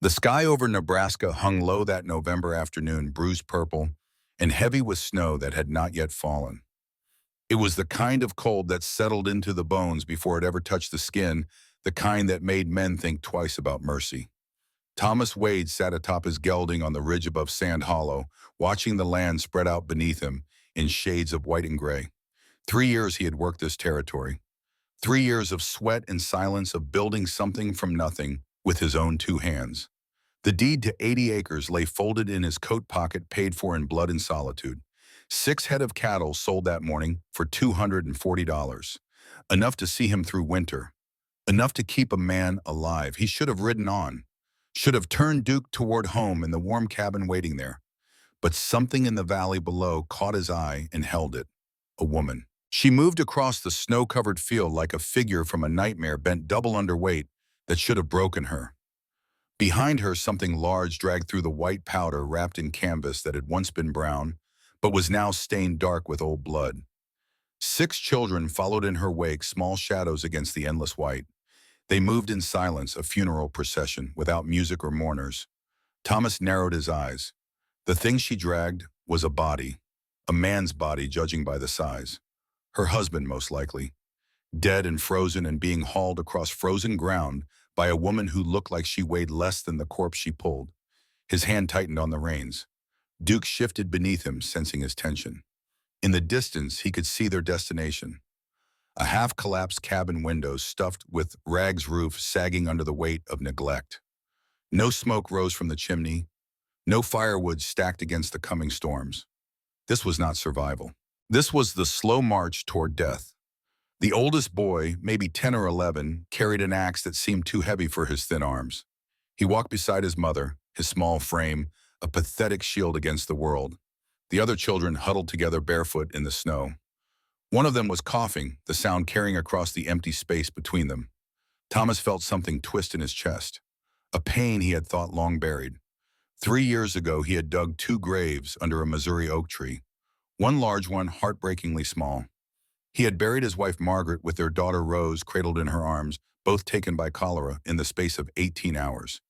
The sky over Nebraska hung low that November afternoon, bruised purple and heavy with snow that had not yet fallen. It was the kind of cold that settled into the bones before it ever touched the skin, the kind that made men think twice about mercy. Thomas Wade sat atop his gelding on the ridge above Sand Hollow, watching the land spread out beneath him in shades of white and gray. 3 years he had worked this territory. 3 years of sweat and silence, of building something from nothing with his own two hands. The deed to 80 acres lay folded in his coat pocket, paid for in blood and solitude. 6 head of cattle sold that morning for $240, enough to see him through winter, enough to keep a man alive. He should have ridden on, should have turned Duke toward home in the warm cabin waiting there. But something in the valley below caught his eye and held it. A woman. She moved across the snow-covered field like a figure from a nightmare, bent double under weight that should have broken her. Behind her, something large dragged through the white powder wrapped in canvas that had once been brown, but was now stained dark with old blood. 6 children followed in her wake, small shadows against the endless white. They moved in silence, a funeral procession, without music or mourners. Thomas narrowed his eyes. The thing she dragged was a body, a man's body judging by the size. Her husband, most likely. Dead and frozen and being hauled across frozen ground by a woman who looked like she weighed less than the corpse she pulled. His hand tightened on the reins. Duke shifted beneath him, sensing his tension. In the distance, he could see their destination. A half-collapsed cabin window stuffed with rags, roof sagging under the weight of neglect. No smoke rose from the chimney, no firewood stacked against the coming storms. This was not survival. This was the slow march toward death. The oldest boy, maybe 10 or 11, carried an axe that seemed too heavy for his thin arms. He walked beside his mother, his small frame, a pathetic shield against the world. The other children huddled together barefoot in the snow. One of them was coughing, the sound carrying across the empty space between them. Thomas felt something twist in his chest, a pain he had thought long buried. 3 years ago, he had dug 2 graves under a Missouri oak tree, one large one heartbreakingly small. He had buried his wife Margaret with their daughter Rose cradled in her arms, both taken by cholera in the space of 18 hours.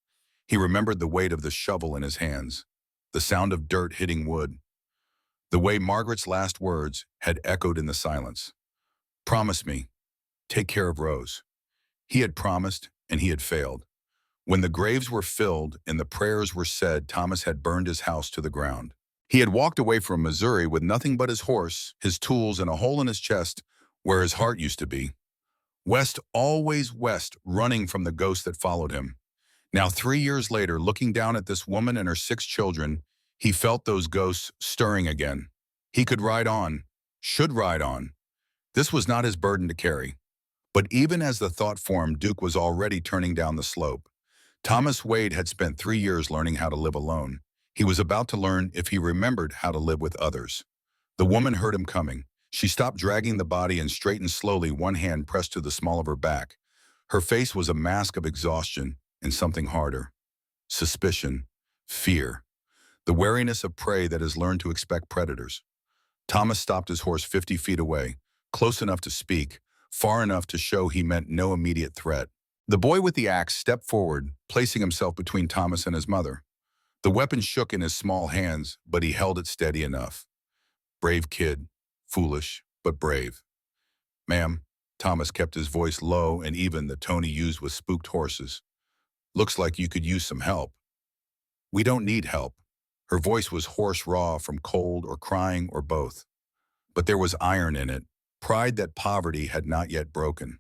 He remembered the weight of the shovel in his hands, the sound of dirt hitting wood, the way Margaret's last words had echoed in the silence. Promise me, take care of Rose. He had promised, and he had failed. When the graves were filled and the prayers were said, Thomas had burned his house to the ground. He had walked away from Missouri with nothing but his horse, his tools, and a hole in his chest where his heart used to be. West, always west, running from the ghost that followed him. Now, 3 years later, looking down at this woman and her 6 children, he felt those ghosts stirring again. He could ride on, should ride on. This was not his burden to carry. But even as the thought formed, Duke was already turning down the slope. Thomas Wade had spent 3 years learning how to live alone. He was about to learn if he remembered how to live with others. The woman heard him coming. She stopped dragging the body and straightened slowly, one hand pressed to the small of her back. Her face was a mask of exhaustion and something harder. Suspicion, fear, the wariness of prey that has learned to expect predators. Thomas stopped his horse 50 feet away, close enough to speak, far enough to show he meant no immediate threat. The boy with the axe stepped forward, placing himself between Thomas and his mother. The weapon shook in his small hands, but he held it steady enough. Brave kid, foolish, but brave. Ma'am, Thomas kept his voice low and even, the tone he used with spooked horses. Looks like you could use some help. We don't need help. Her voice was hoarse, raw from cold or crying or both. But there was iron in it, pride that poverty had not yet broken.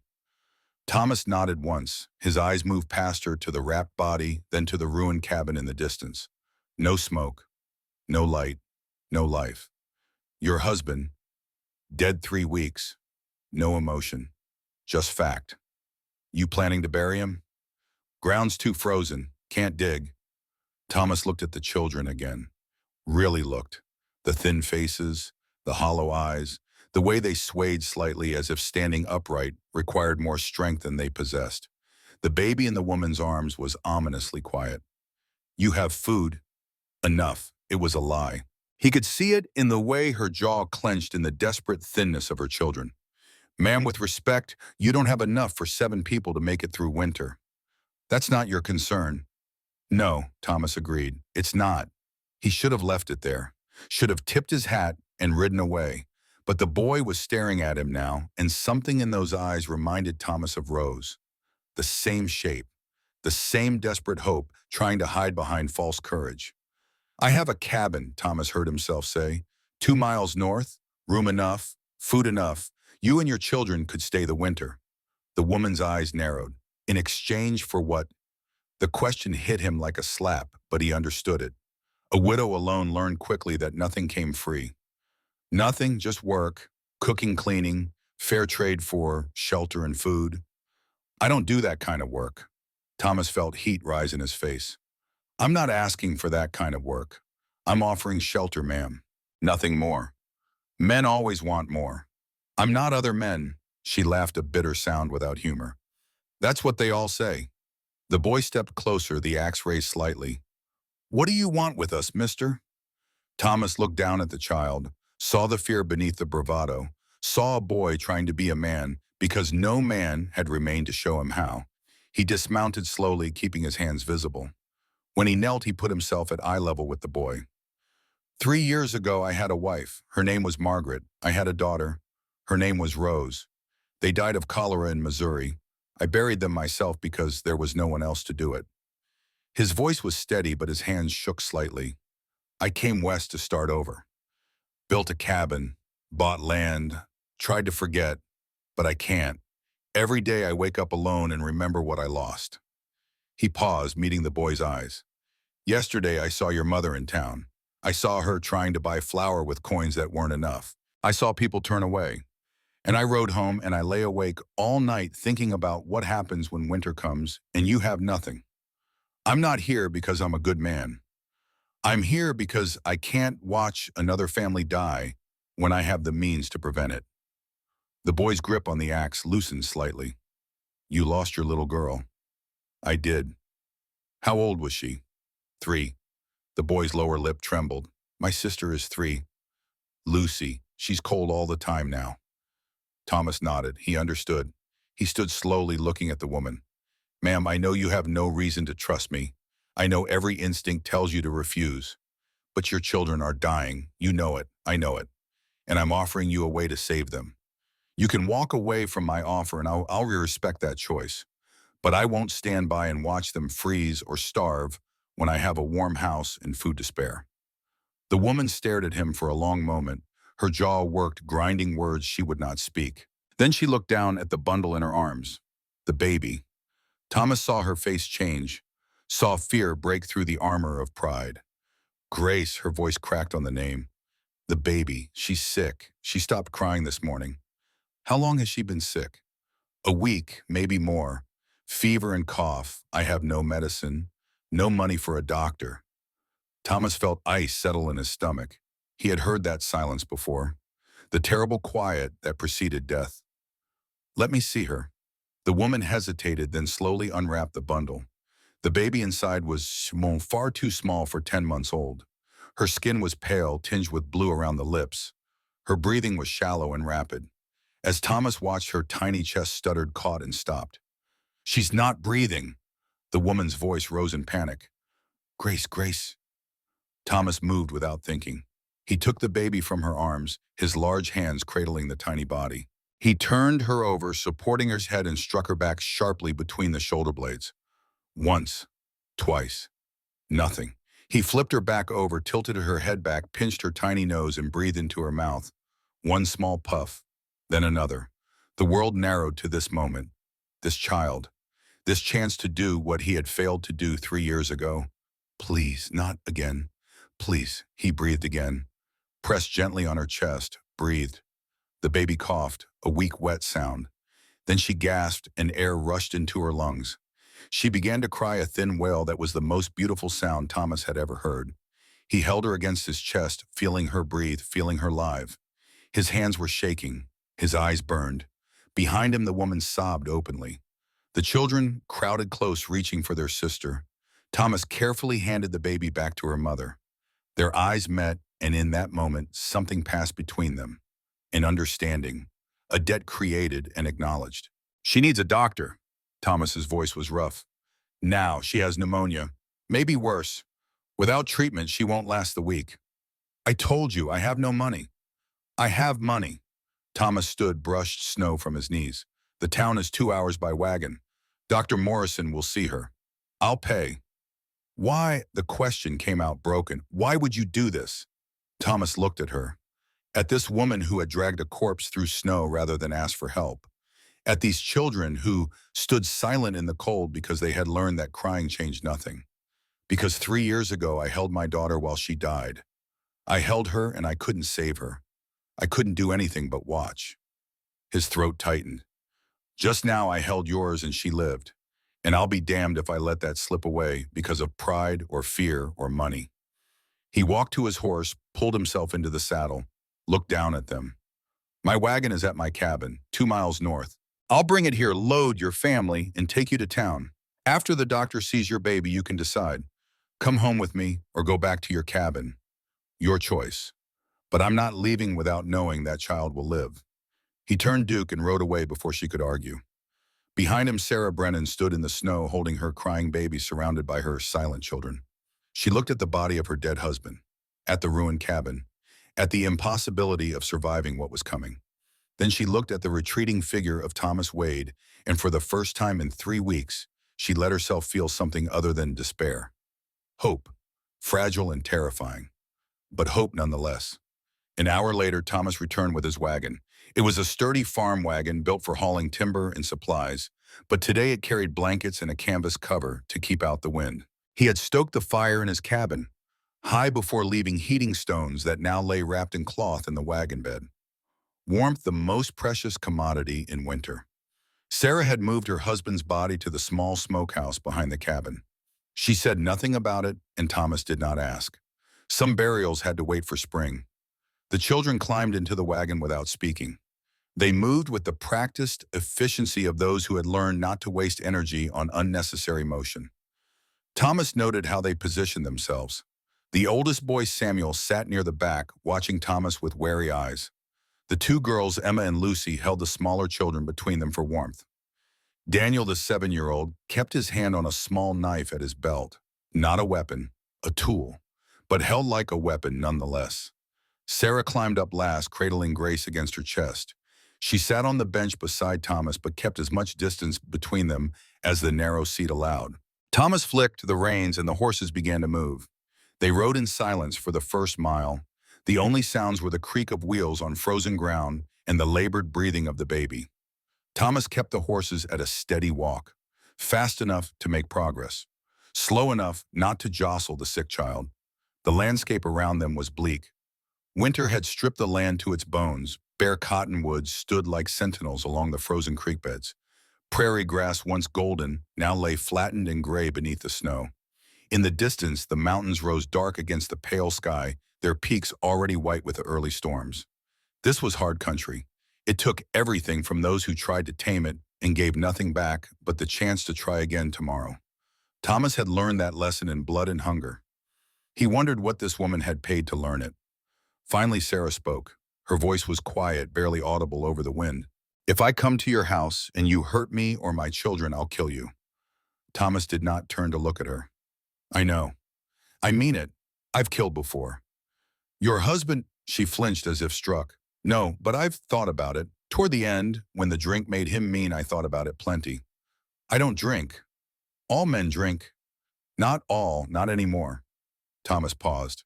Thomas nodded once. His eyes moved past her to the wrapped body, then to the ruined cabin in the distance. No smoke, no light, no life. Your husband, dead 3 weeks, no emotion, just fact. You planning to bury him? Ground's too frozen, can't dig. Thomas looked at the children again. Really looked. The thin faces, the hollow eyes, the way they swayed slightly as if standing upright required more strength than they possessed. The baby in the woman's arms was ominously quiet. You have food. Enough. It was a lie. He could see it in the way her jaw clenched, in the desperate thinness of her children. Ma'am, with respect, you don't have enough for 7 people to make it through winter. That's not your concern. No, Thomas agreed. It's not. He should have left it there. Should have tipped his hat and ridden away. But the boy was staring at him now, and something in those eyes reminded Thomas of Rose. The same shape, the same desperate hope, trying to hide behind false courage. I have a cabin, Thomas heard himself say. 2 miles north, room enough, food enough. You and your children could stay the winter. The woman's eyes narrowed. In exchange for what? The question hit him like a slap, but he understood it. A widow alone learned quickly that nothing came free. Nothing, just work, cooking, cleaning, fair trade for shelter and food. I don't do that kind of work. Thomas felt heat rise in his face. I'm not asking for that kind of work. I'm offering shelter, ma'am. Nothing more. Men always want more. I'm not other men. She laughed a bitter sound without humor. That's what they all say. The boy stepped closer, the axe raised slightly. What do you want with us, mister? Thomas looked down at the child, saw the fear beneath the bravado, saw a boy trying to be a man because no man had remained to show him how. He dismounted slowly, keeping his hands visible. When he knelt, he put himself at eye level with the boy. 3 years ago, I had a wife. Her name was Margaret. I had a daughter. Her name was Rose. They died of cholera in Missouri. I buried them myself because there was no one else to do it. His voice was steady, but his hands shook slightly. I came west to start over. Built a cabin, bought land, tried to forget, but I can't. Every day I wake up alone and remember what I lost. He paused, meeting the boy's eyes. Yesterday I saw your mother in town. I saw her trying to buy flour with coins that weren't enough. I saw people turn away. And I rode home and I lay awake all night thinking about what happens when winter comes and you have nothing. I'm not here because I'm a good man. I'm here because I can't watch another family die when I have the means to prevent it. The boy's grip on the axe loosened slightly. You lost your little girl. I did. How old was she? 3. The boy's lower lip trembled. My sister is 3. Lucy, she's cold all the time now. Thomas nodded. He understood. He stood slowly looking at the woman. Ma'am, I know you have no reason to trust me. I know every instinct tells you to refuse. But your children are dying. You know it. I know it. And I'm offering you a way to save them. You can walk away from my offer and I'll respect that choice. But I won't stand by and watch them freeze or starve when I have a warm house and food to spare. The woman stared at him for a long moment. Her jaw worked, grinding words she would not speak. Then she looked down at the bundle in her arms. The baby. Thomas saw her face change, saw fear break through the armor of pride. Grace, her voice cracked on the name. The baby, she's sick. She stopped crying this morning. How long has she been sick? A week, maybe more. Fever and cough. I have no medicine, no money for a doctor. Thomas felt ice settle in his stomach. He had heard that silence before, the terrible quiet that preceded death. Let me see her. The woman hesitated, then slowly unwrapped the bundle. The baby inside was far too small for 10 months old. Her skin was pale, tinged with blue around the lips. Her breathing was shallow and rapid. As Thomas watched, her tiny chest stuttered, caught, and stopped. She's not breathing. The woman's voice rose in panic. Grace, Grace. Thomas moved without thinking. He took the baby from her arms, his large hands cradling the tiny body. He turned her over, supporting her head, and struck her back sharply between the shoulder blades. Once, twice, nothing. He flipped her back over, tilted her head back, pinched her tiny nose, and breathed into her mouth. One small puff, then another. The world narrowed to this moment, this child, this chance to do what he had failed to do 3 years ago. Please, not again. Please, he breathed again. Pressed gently on her chest, breathed. The baby coughed, a weak, wet sound. Then she gasped and air rushed into her lungs. She began to cry, a thin wail that was the most beautiful sound Thomas had ever heard. He held her against his chest, feeling her breathe, feeling her live. His hands were shaking. His eyes burned. Behind him, the woman sobbed openly. The children crowded close, reaching for their sister. Thomas carefully handed the baby back to her mother. Their eyes met, and in that moment, something passed between them. An understanding. A debt created and acknowledged. She needs a doctor. Thomas's voice was rough. Now, she has pneumonia. Maybe worse. Without treatment, she won't last the week. I told you, I have no money. I have money. Thomas stood, brushed snow from his knees. The town is 2 hours by wagon. Dr. Morrison will see her. I'll pay. Why? The question came out broken. Why would you do this? Thomas looked at her. At this woman who had dragged a corpse through snow rather than ask for help. At these children who stood silent in the cold because they had learned that crying changed nothing. Because 3 years ago I held my daughter while she died. I held her and I couldn't save her. I couldn't do anything but watch. His throat tightened. Just now I held yours and she lived. And I'll be damned if I let that slip away because of pride or fear or money. He walked to his horse, pulled himself into the saddle, looked down at them. My wagon is at my cabin, 2 miles north. I'll bring it here, load your family, and take you to town. After the doctor sees your baby, you can decide. Come home with me or go back to your cabin. Your choice. But I'm not leaving without knowing that child will live. He turned Duke and rode away before she could argue. Behind him, Sarah Brennan stood in the snow holding her crying baby surrounded by her silent children. She looked at the body of her dead husband, at the ruined cabin, at the impossibility of surviving what was coming. Then she looked at the retreating figure of Thomas Wade, and for the first time in 3 weeks, she let herself feel something other than despair. Hope, fragile and terrifying, but hope nonetheless. An hour later, Thomas returned with his wagon. It was a sturdy farm wagon built for hauling timber and supplies, but today it carried blankets and a canvas cover to keep out the wind. He had stoked the fire in his cabin, high before leaving heating stones that now lay wrapped in cloth in the wagon bed. Warmth, the most precious commodity in winter. Sarah had moved her husband's body to the small smokehouse behind the cabin. She said nothing about it, and Thomas did not ask. Some burials had to wait for spring. The children climbed into the wagon without speaking. They moved with the practiced efficiency of those who had learned not to waste energy on unnecessary motion. Thomas noted how they positioned themselves. The oldest boy, Samuel, sat near the back, watching Thomas with wary eyes. The 2 girls, Emma and Lucy, held the smaller children between them for warmth. Daniel, the 7-year-old, kept his hand on a small knife at his belt. Not a weapon, a tool, but held like a weapon nonetheless. Sarah climbed up last, cradling Grace against her chest. She sat on the bench beside Thomas but kept as much distance between them as the narrow seat allowed. Thomas flicked the reins and the horses began to move. They rode in silence for the first mile. The only sounds were the creak of wheels on frozen ground and the labored breathing of the baby. Thomas kept the horses at a steady walk, fast enough to make progress, slow enough not to jostle the sick child. The landscape around them was bleak. Winter had stripped the land to its bones. Bare cottonwoods stood like sentinels along the frozen creek beds. Prairie grass, once golden, now lay flattened and gray beneath the snow. In the distance, the mountains rose dark against the pale sky, their peaks already white with the early storms. This was hard country. It took everything from those who tried to tame it and gave nothing back but the chance to try again tomorrow. Thomas had learned that lesson in blood and hunger. He wondered what this woman had paid to learn it. Finally, Sarah spoke. Her voice was quiet, barely audible over the wind. If I come to your house and you hurt me or my children, I'll kill you. Thomas did not turn to look at her. I know. I mean it. I've killed before. Your husband, she flinched as if struck. No, but I've thought about it. Toward the end, when the drink made him mean, I thought about it plenty. I don't drink. All men drink. Not all, not anymore. Thomas paused.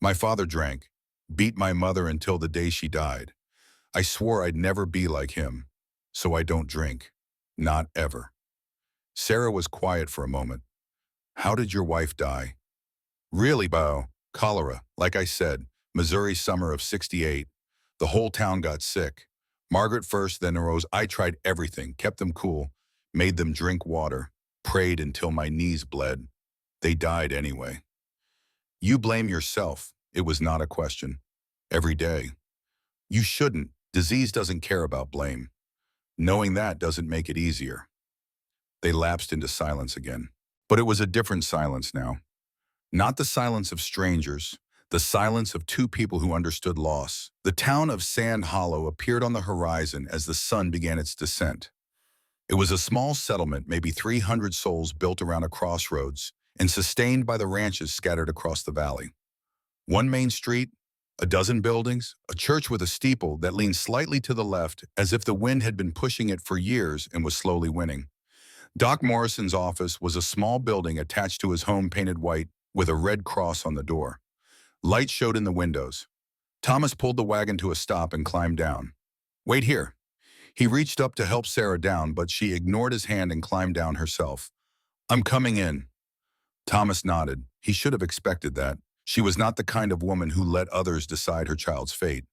My father drank, beat my mother until the day she died. I swore I'd never be like him, so I don't drink. Not ever. Sarah was quiet for a moment. How did your wife die? Really, Bo? Cholera, like I said, Missouri summer of '68. The whole town got sick. Margaret first, then arose. I tried everything, kept them cool, made them drink water, prayed until my knees bled. They died anyway. You blame yourself. It was not a question. Every day. You shouldn't. Disease doesn't care about blame. Knowing that doesn't make it easier. They lapsed into silence again. But it was a different silence now. Not the silence of strangers, the silence of 2 people who understood loss. The town of Sand Hollow appeared on the horizon as the sun began its descent. It was a small settlement, maybe 300 souls built around a crossroads, and sustained by the ranches scattered across the valley. One main street, a dozen buildings, a church with a steeple that leaned slightly to the left as if the wind had been pushing it for years and was slowly winning. Doc Morrison's office was a small building attached to his home painted white with a red cross on the door. Light showed in the windows. Thomas pulled the wagon to a stop and climbed down. "Wait here." He reached up to help Sarah down, but she ignored his hand and climbed down herself. "I'm coming in." Thomas nodded. He should have expected that. She was not the kind of woman who let others decide her child's fate.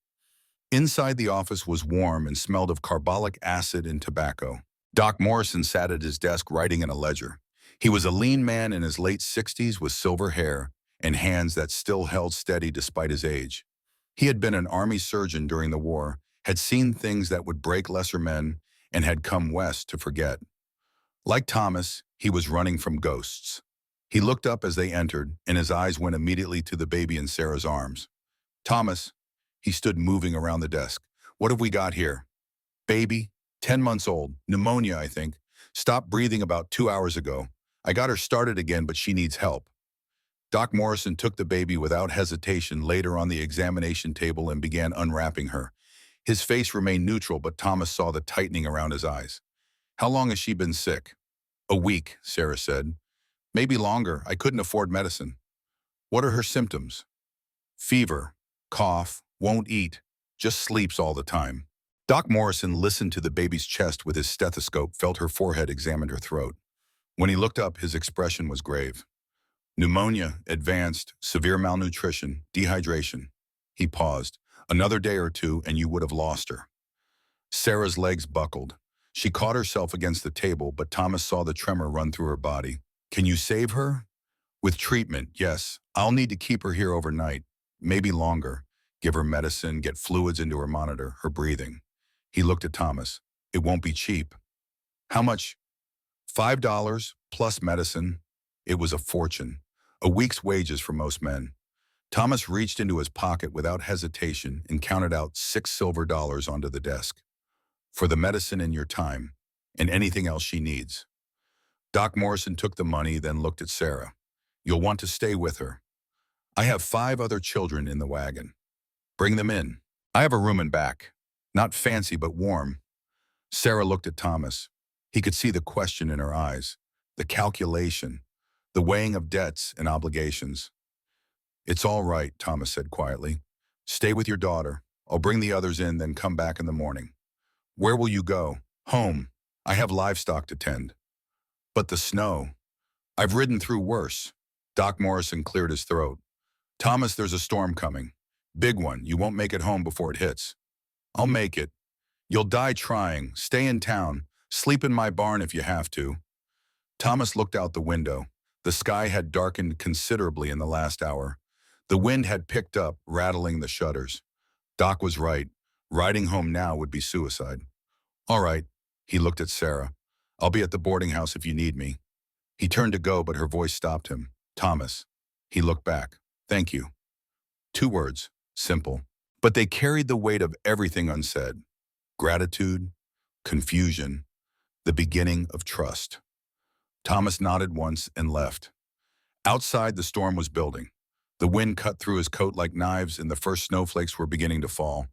Inside the office was warm and smelled of carbolic acid and tobacco. Doc Morrison sat at his desk writing in a ledger. He was a lean man in his late 60s with silver hair and hands that still held steady despite his age. He had been an army surgeon during the war, had seen things that would break lesser men, and had come west to forget. Like Thomas, he was running from ghosts. He looked up as they entered, and his eyes went immediately to the baby in Sarah's arms. "Thomas," he stood moving around the desk. "What have we got here?" "Baby, 10 months old, pneumonia, I think. Stopped breathing about 2 hours ago. I got her started again, but she needs help." Doc Morrison took the baby without hesitation, laid her on the examination table, and began unwrapping her. His face remained neutral, but Thomas saw the tightening around his eyes. "How long has she been sick?" "A week," Sarah said. "Maybe longer. I couldn't afford medicine." "What are her symptoms?" "Fever, cough, won't eat, just sleeps all the time." Doc Morrison listened to the baby's chest with his stethoscope, felt her forehead, examined her throat. When he looked up, his expression was grave. "Pneumonia, advanced, severe malnutrition, dehydration." He paused. "Another day or two, and you would have lost her." Sarah's legs buckled. She caught herself against the table, but Thomas saw the tremor run through her body. "Can you save her?" "With treatment, yes. I'll need to keep her here overnight, maybe longer. Give her medicine, get fluids into her monitor, her breathing." He looked at Thomas. "It won't be cheap." "How much?" $5 plus medicine. It was a fortune. A week's wages for most men. Thomas reached into his pocket without hesitation and counted out $6 silver onto the desk. "For the medicine and your time, and anything else she needs." Doc Morrison took the money, then looked at Sarah. "You'll want to stay with her. I have 5 other children in the wagon. Bring them in. I have a room in back. Not fancy, but warm." Sarah looked at Thomas. He could see the question in her eyes, the calculation, the weighing of debts and obligations. "It's all right," Thomas said quietly. "Stay with your daughter. I'll bring the others in, then come back in the morning." "Where will you go?" "Home. I have livestock to tend." "But the snow." "I've ridden through worse." Doc Morrison cleared his throat. "Thomas, there's a storm coming. Big one. You won't make it home before it hits." "I'll make it." "You'll die trying. Stay in town. Sleep in my barn if you have to." Thomas looked out the window. The sky had darkened considerably in the last hour. The wind had picked up, rattling the shutters. Doc was right. Riding home now would be suicide. "All right." He looked at Sarah. "I'll be at the boarding house if you need me." He turned to go, but her voice stopped him. "Thomas." He looked back. "Thank you." 2 words, simple, but they carried the weight of everything unsaid. Gratitude, confusion, the beginning of trust. Thomas nodded once and left. Outside, the storm was building. The wind cut through his coat like knives, and the first snowflakes were beginning to fall.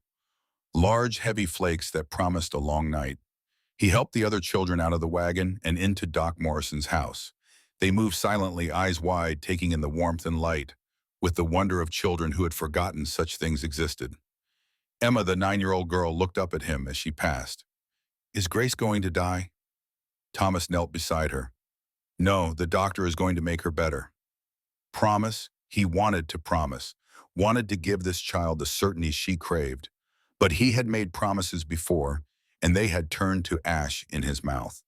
Large, heavy flakes that promised a long night. He helped the other children out of the wagon and into Doc Morrison's house. They moved silently, eyes wide, taking in the warmth and light, with the wonder of children who had forgotten such things existed. Emma, the 9-year-old girl, looked up at him as she passed. "Is Grace going to die?" Thomas knelt beside her. "No, the doctor is going to make her better." Promise? He wanted to promise, wanted to give this child the certainty she craved. But he had made promises before, and they had turned to ash in his mouth.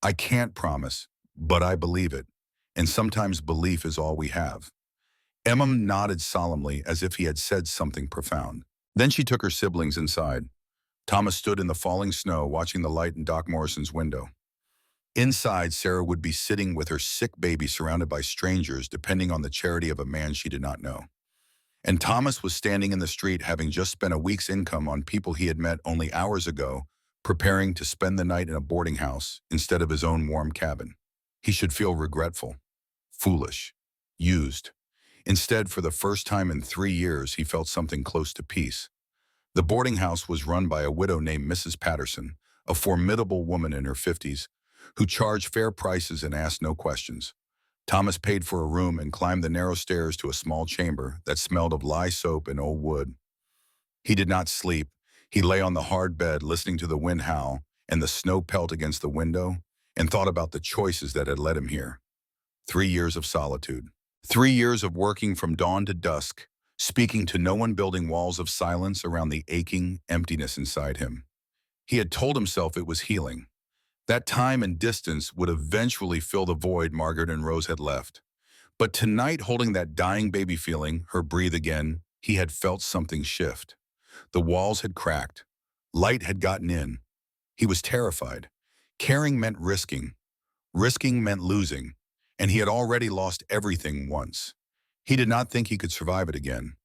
"I can't promise, but I believe it. And sometimes belief is all we have." Emma nodded solemnly as if he had said something profound. Then she took her siblings inside. Thomas stood in the falling snow, watching the light in Doc Morrison's window. Inside, Sarah would be sitting with her sick baby surrounded by strangers, depending on the charity of a man she did not know. And Thomas was standing in the street, having just spent a week's income on people he had met only hours ago, preparing to spend the night in a boarding house instead of his own warm cabin. He should feel regretful. foolish, used. Instead, for the first time in 3 years, he felt something close to peace. The boarding house was run by a widow named Mrs. Patterson, a formidable woman in her 50s, who charged fair prices and asked no questions. Thomas paid for a room and climbed the narrow stairs to a small chamber that smelled of lye soap and old wood. He did not sleep. He lay on the hard bed listening to the wind howl and the snow pelt against the window and thought about the choices that had led him here. 3 years of solitude. 3 years of working from dawn to dusk, speaking to no one, building walls of silence around the aching emptiness inside him. He had told himself it was healing. That time and distance would eventually fill the void Margaret and Rose had left. But tonight, holding that dying baby feeling, her breathe again, he had felt something shift. The walls had cracked. Light had gotten in. He was terrified. Caring meant risking. Risking meant losing. And he had already lost everything once. He did not think he could survive it again.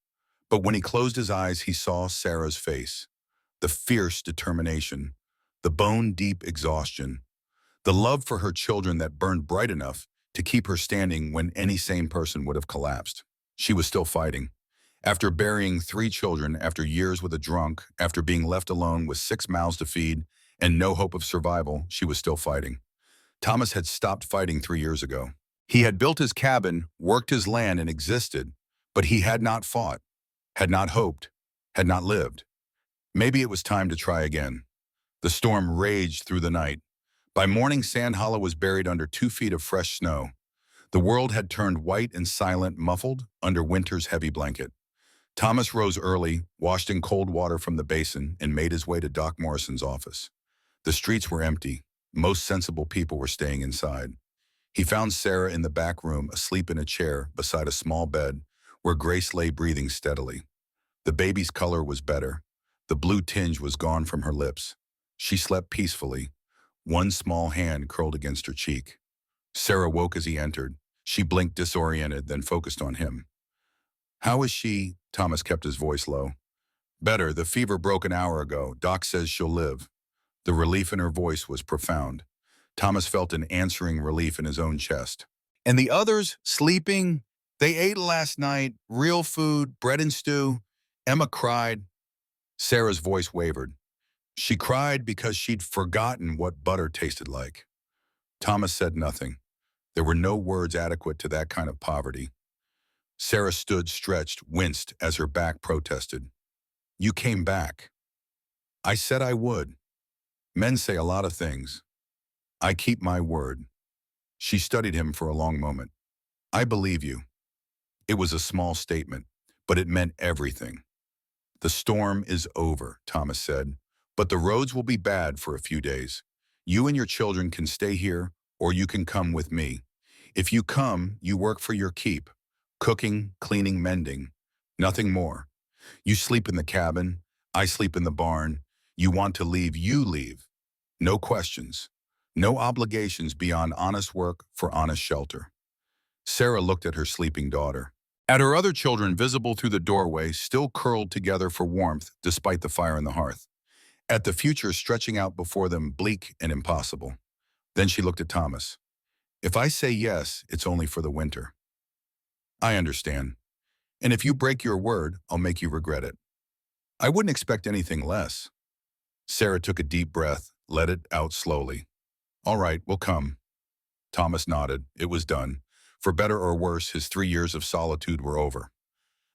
But when he closed his eyes, he saw Sarah's face. The fierce determination. The bone-deep exhaustion. The love for her children that burned bright enough to keep her standing when any sane person would have collapsed. She was still fighting. After burying 3 children, after years with a drunk, after being left alone with 6 mouths to feed and no hope of survival, she was still fighting. Thomas had stopped fighting 3 years ago. He had built his cabin, worked his land, and existed, but he had not fought, had not hoped, had not lived. Maybe it was time to try again. The storm raged through the night. By morning, Sand Hollow was buried under 2 feet of fresh snow. The world had turned white and silent, muffled under winter's heavy blanket. Thomas rose early, washed in cold water from the basin, and made his way to Doc Morrison's office. The streets were empty. Most sensible people were staying inside. He found Sarah in the back room, asleep in a chair beside a small bed where Grace lay breathing steadily. The baby's color was better. The blue tinge was gone from her lips. She slept peacefully. One small hand curled against her cheek. Sarah woke as he entered. She blinked disoriented, then focused on him. "How is she?" Thomas kept his voice low. "Better. The fever broke an hour ago. Doc says she'll live." The relief in her voice was profound. Thomas felt an answering relief in his own chest. "And the others, sleeping? They ate last night. Real food, bread and stew." Emma cried. Sarah's voice wavered. She cried because she'd forgotten what butter tasted like. Thomas said nothing. There were no words adequate to that kind of poverty. Sarah stood stretched, winced as her back protested. "You came back." "I said I would. Men say a lot of things. I keep my word." She studied him for a long moment. "I believe you." It was a small statement, but it meant everything. "The storm is over," Thomas said, "but the roads will be bad for a few days. You and your children can stay here, or you can come with me. If you come, you work for your keep. Cooking, cleaning, mending. Nothing more. You sleep in the cabin. I sleep in the barn. You want to leave, you leave. No questions. No obligations beyond honest work for honest shelter." Sarah looked at her sleeping daughter. At her other children visible through the doorway, still curled together for warmth despite the fire in the hearth. At the future stretching out before them, bleak and impossible. Then she looked at Thomas. "If I say yes, it's only for the winter." "I understand. And if you break your word, I'll make you regret it." "I wouldn't expect anything less." Sarah took a deep breath, let it out slowly. "All right, we'll come." Thomas nodded. It was done. For better or worse, his 3 years of solitude were over.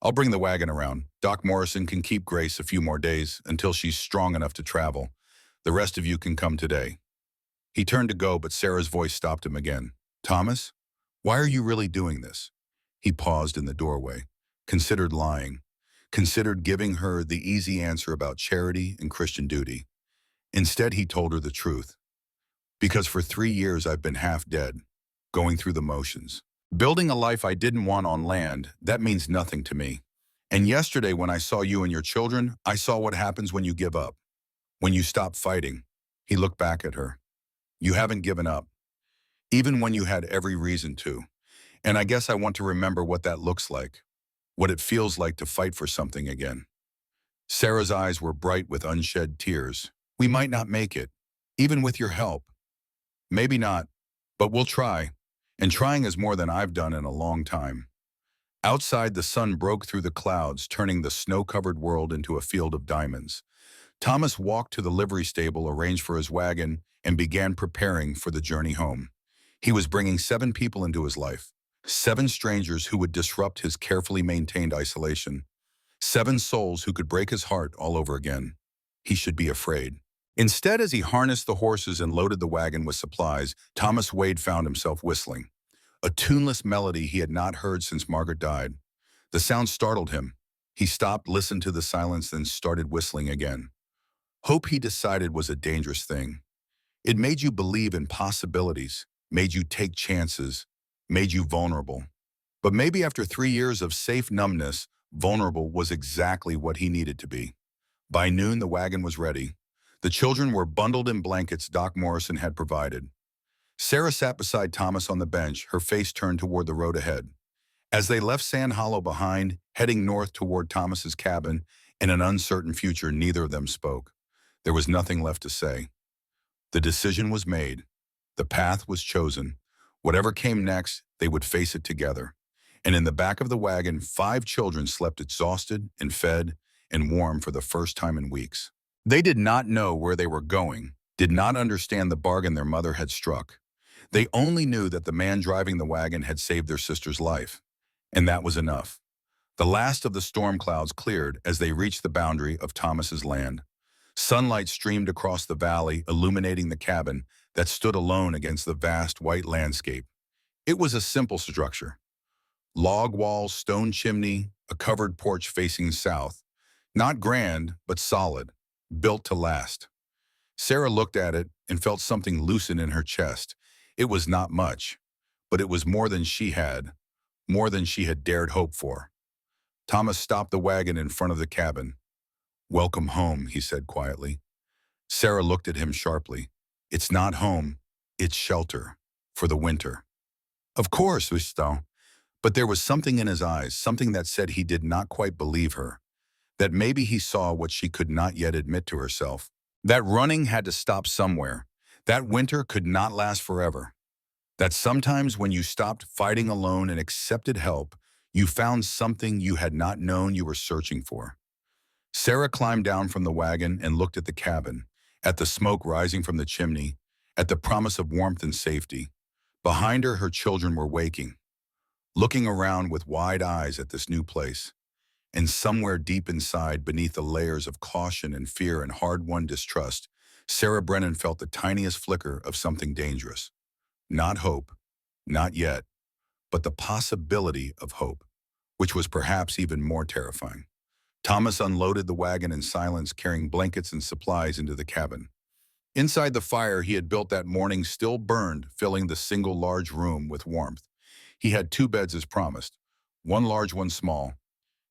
"I'll bring the wagon around. Doc Morrison can keep Grace a few more days until she's strong enough to travel. The rest of you can come today." He turned to go, but Sarah's voice stopped him again. "Thomas, why are you really doing this?" He paused in the doorway, considered lying, considered giving her the easy answer about charity and Christian duty. Instead, he told her the truth. "Because for 3 years I've been half dead, going through the motions. Building a life I didn't want on land, that means nothing to me. And yesterday when I saw you and your children, I saw what happens when you give up. When you stop fighting." He looked back at her. "You haven't given up, even when you had every reason to. And I guess I want to remember what that looks like, what it feels like to fight for something again." Sarah's eyes were bright with unshed tears. "We might not make it, even with your help." "Maybe not, but we'll try. And trying is more than I've done in a long time. Outside, the sun broke through the clouds, turning the snow-covered world into a field of diamonds. Thomas walked to the livery stable, arranged for his wagon, and began preparing for the journey home. He was bringing 7 people into his life, 7 strangers who would disrupt his carefully maintained isolation, 7 souls who could break his heart all over again. He should be afraid. Instead, as he harnessed the horses and loaded the wagon with supplies, Thomas Wade found himself whistling. A tuneless melody he had not heard since Margaret died. The sound startled him. He stopped, listened to the silence, then started whistling again. Hope, he decided, was a dangerous thing. It made you believe in possibilities, made you take chances, made you vulnerable. But maybe after 3 years of safe numbness, vulnerable was exactly what he needed to be. By noon, the wagon was ready. The children were bundled in blankets Doc Morrison had provided. Sarah sat beside Thomas on the bench, her face turned toward the road ahead. As they left Sand Hollow behind, heading north toward Thomas's cabin, in an uncertain future, neither of them spoke. There was nothing left to say. The decision was made. The path was chosen. Whatever came next, they would face it together. And in the back of the wagon, 5 children slept exhausted and fed and warm for the first time in weeks. They did not know where they were going, did not understand the bargain their mother had struck. They only knew that the man driving the wagon had saved their sister's life. And that was enough. The last of the storm clouds cleared as they reached the boundary of Thomas's land. Sunlight streamed across the valley, illuminating the cabin that stood alone against the vast white landscape. It was a simple structure. Log walls, stone chimney, a covered porch facing south. Not grand, but solid, built to last. Sarah looked at it and felt something loosen in her chest. It was not much, but it was more than she had dared hope for. Thomas stopped the wagon in front of the cabin. "Welcome home," he said quietly. Sarah looked at him sharply. "It's not home, it's shelter, for the winter." "Of course, Gustavo." But there was something in his eyes, something that said he did not quite believe her, that maybe he saw what she could not yet admit to herself. That running had to stop somewhere. That winter could not last forever. That sometimes when you stopped fighting alone and accepted help, you found something you had not known you were searching for. Sarah climbed down from the wagon and looked at the cabin, at the smoke rising from the chimney, at the promise of warmth and safety. Behind her, her children were waking, looking around with wide eyes at this new place. And somewhere deep inside, beneath the layers of caution and fear and hard-won distrust, Sarah Brennan felt the tiniest flicker of something dangerous. Not hope, not yet, but the possibility of hope, which was perhaps even more terrifying. Thomas unloaded the wagon in silence, carrying blankets and supplies into the cabin. Inside, the fire he had built that morning still burned, filling the single large room with warmth. He had 2 beds as promised, one large, one small.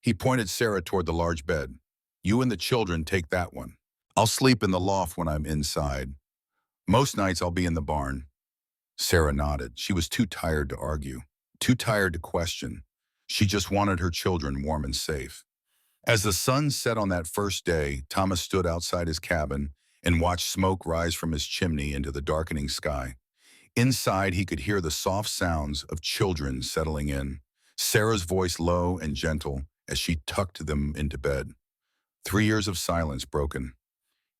He pointed Sarah toward the large bed. "You and the children take that one. I'll sleep in the loft when I'm inside. Most nights I'll be in the barn." Sarah nodded. She was too tired to argue, too tired to question. She just wanted her children warm and safe. As the sun set on that first day, Thomas stood outside his cabin and watched smoke rise from his chimney into the darkening sky. Inside, he could hear the soft sounds of children settling in, Sarah's voice low and gentle as she tucked them into bed. 3 years of silence broken.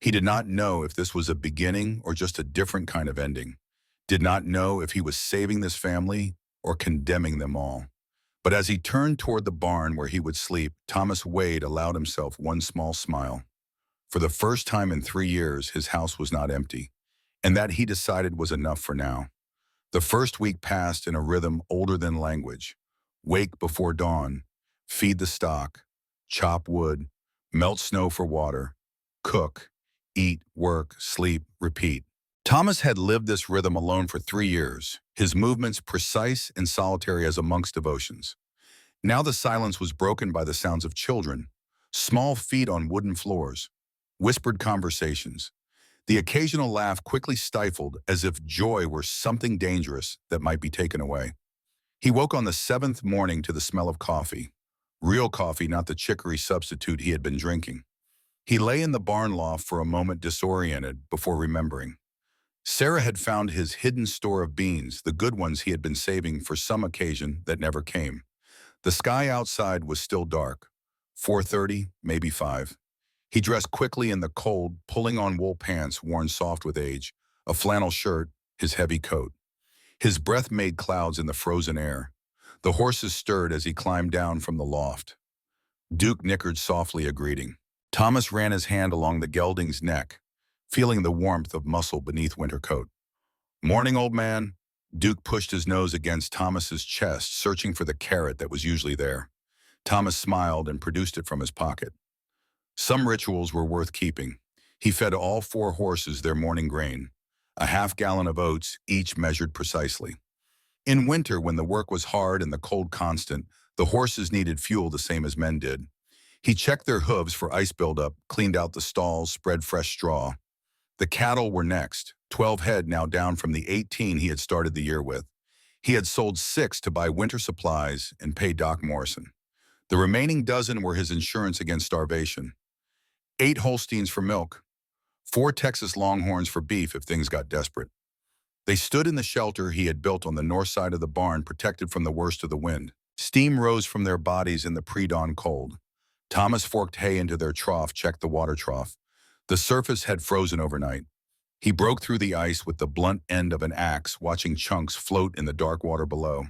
He did not know if this was a beginning or just a different kind of ending. Did not know if he was saving this family or condemning them all. But as he turned toward the barn where he would sleep, Thomas Wade allowed himself one small smile. For the first time in 3 years, his house was not empty, and that he decided was enough for now. The first week passed in a rhythm older than language. Wake before dawn, feed the stock, chop wood, melt snow for water, cook, eat, work, sleep, repeat. Thomas had lived this rhythm alone for 3 years, his movements precise and solitary as a monk's devotions. Now the silence was broken by the sounds of children, small feet on wooden floors, whispered conversations. The occasional laugh quickly stifled as if joy were something dangerous that might be taken away. He woke on the 7th morning to the smell of coffee. Real coffee, not the chicory substitute he had been drinking. He lay in the barn loft for a moment, disoriented, before remembering. Sarah had found his hidden store of beans, the good ones he had been saving for some occasion that never came. The sky outside was still dark. 4:30, maybe 5. He dressed quickly in the cold, pulling on wool pants worn soft with age, a flannel shirt, his heavy coat. His breath made clouds in the frozen air. The horses stirred as he climbed down from the loft. Duke nickered softly a greeting. Thomas ran his hand along the gelding's neck, feeling the warmth of muscle beneath winter coat. "Morning, old man." Duke pushed his nose against Thomas's chest, searching for the carrot that was usually there. Thomas smiled and produced it from his pocket. Some rituals were worth keeping. He fed all 4 horses their morning grain, a half-gallon of oats, each measured precisely. In winter, when the work was hard and the cold constant, the horses needed fuel the same as men did. He checked their hooves for ice buildup, cleaned out the stalls, spread fresh straw. The cattle were next, 12 head now down from the 18 he had started the year with. He had sold 6 to buy winter supplies and pay Doc Morrison. The remaining dozen were his insurance against starvation. 8 Holsteins for milk, 4 Texas Longhorns for beef if things got desperate. They stood in the shelter he had built on the north side of the barn, protected from the worst of the wind. Steam rose from their bodies in the pre-dawn cold. Thomas forked hay into their trough, checked the water trough. The surface had frozen overnight. He broke through the ice with the blunt end of an axe, watching chunks float in the dark water below.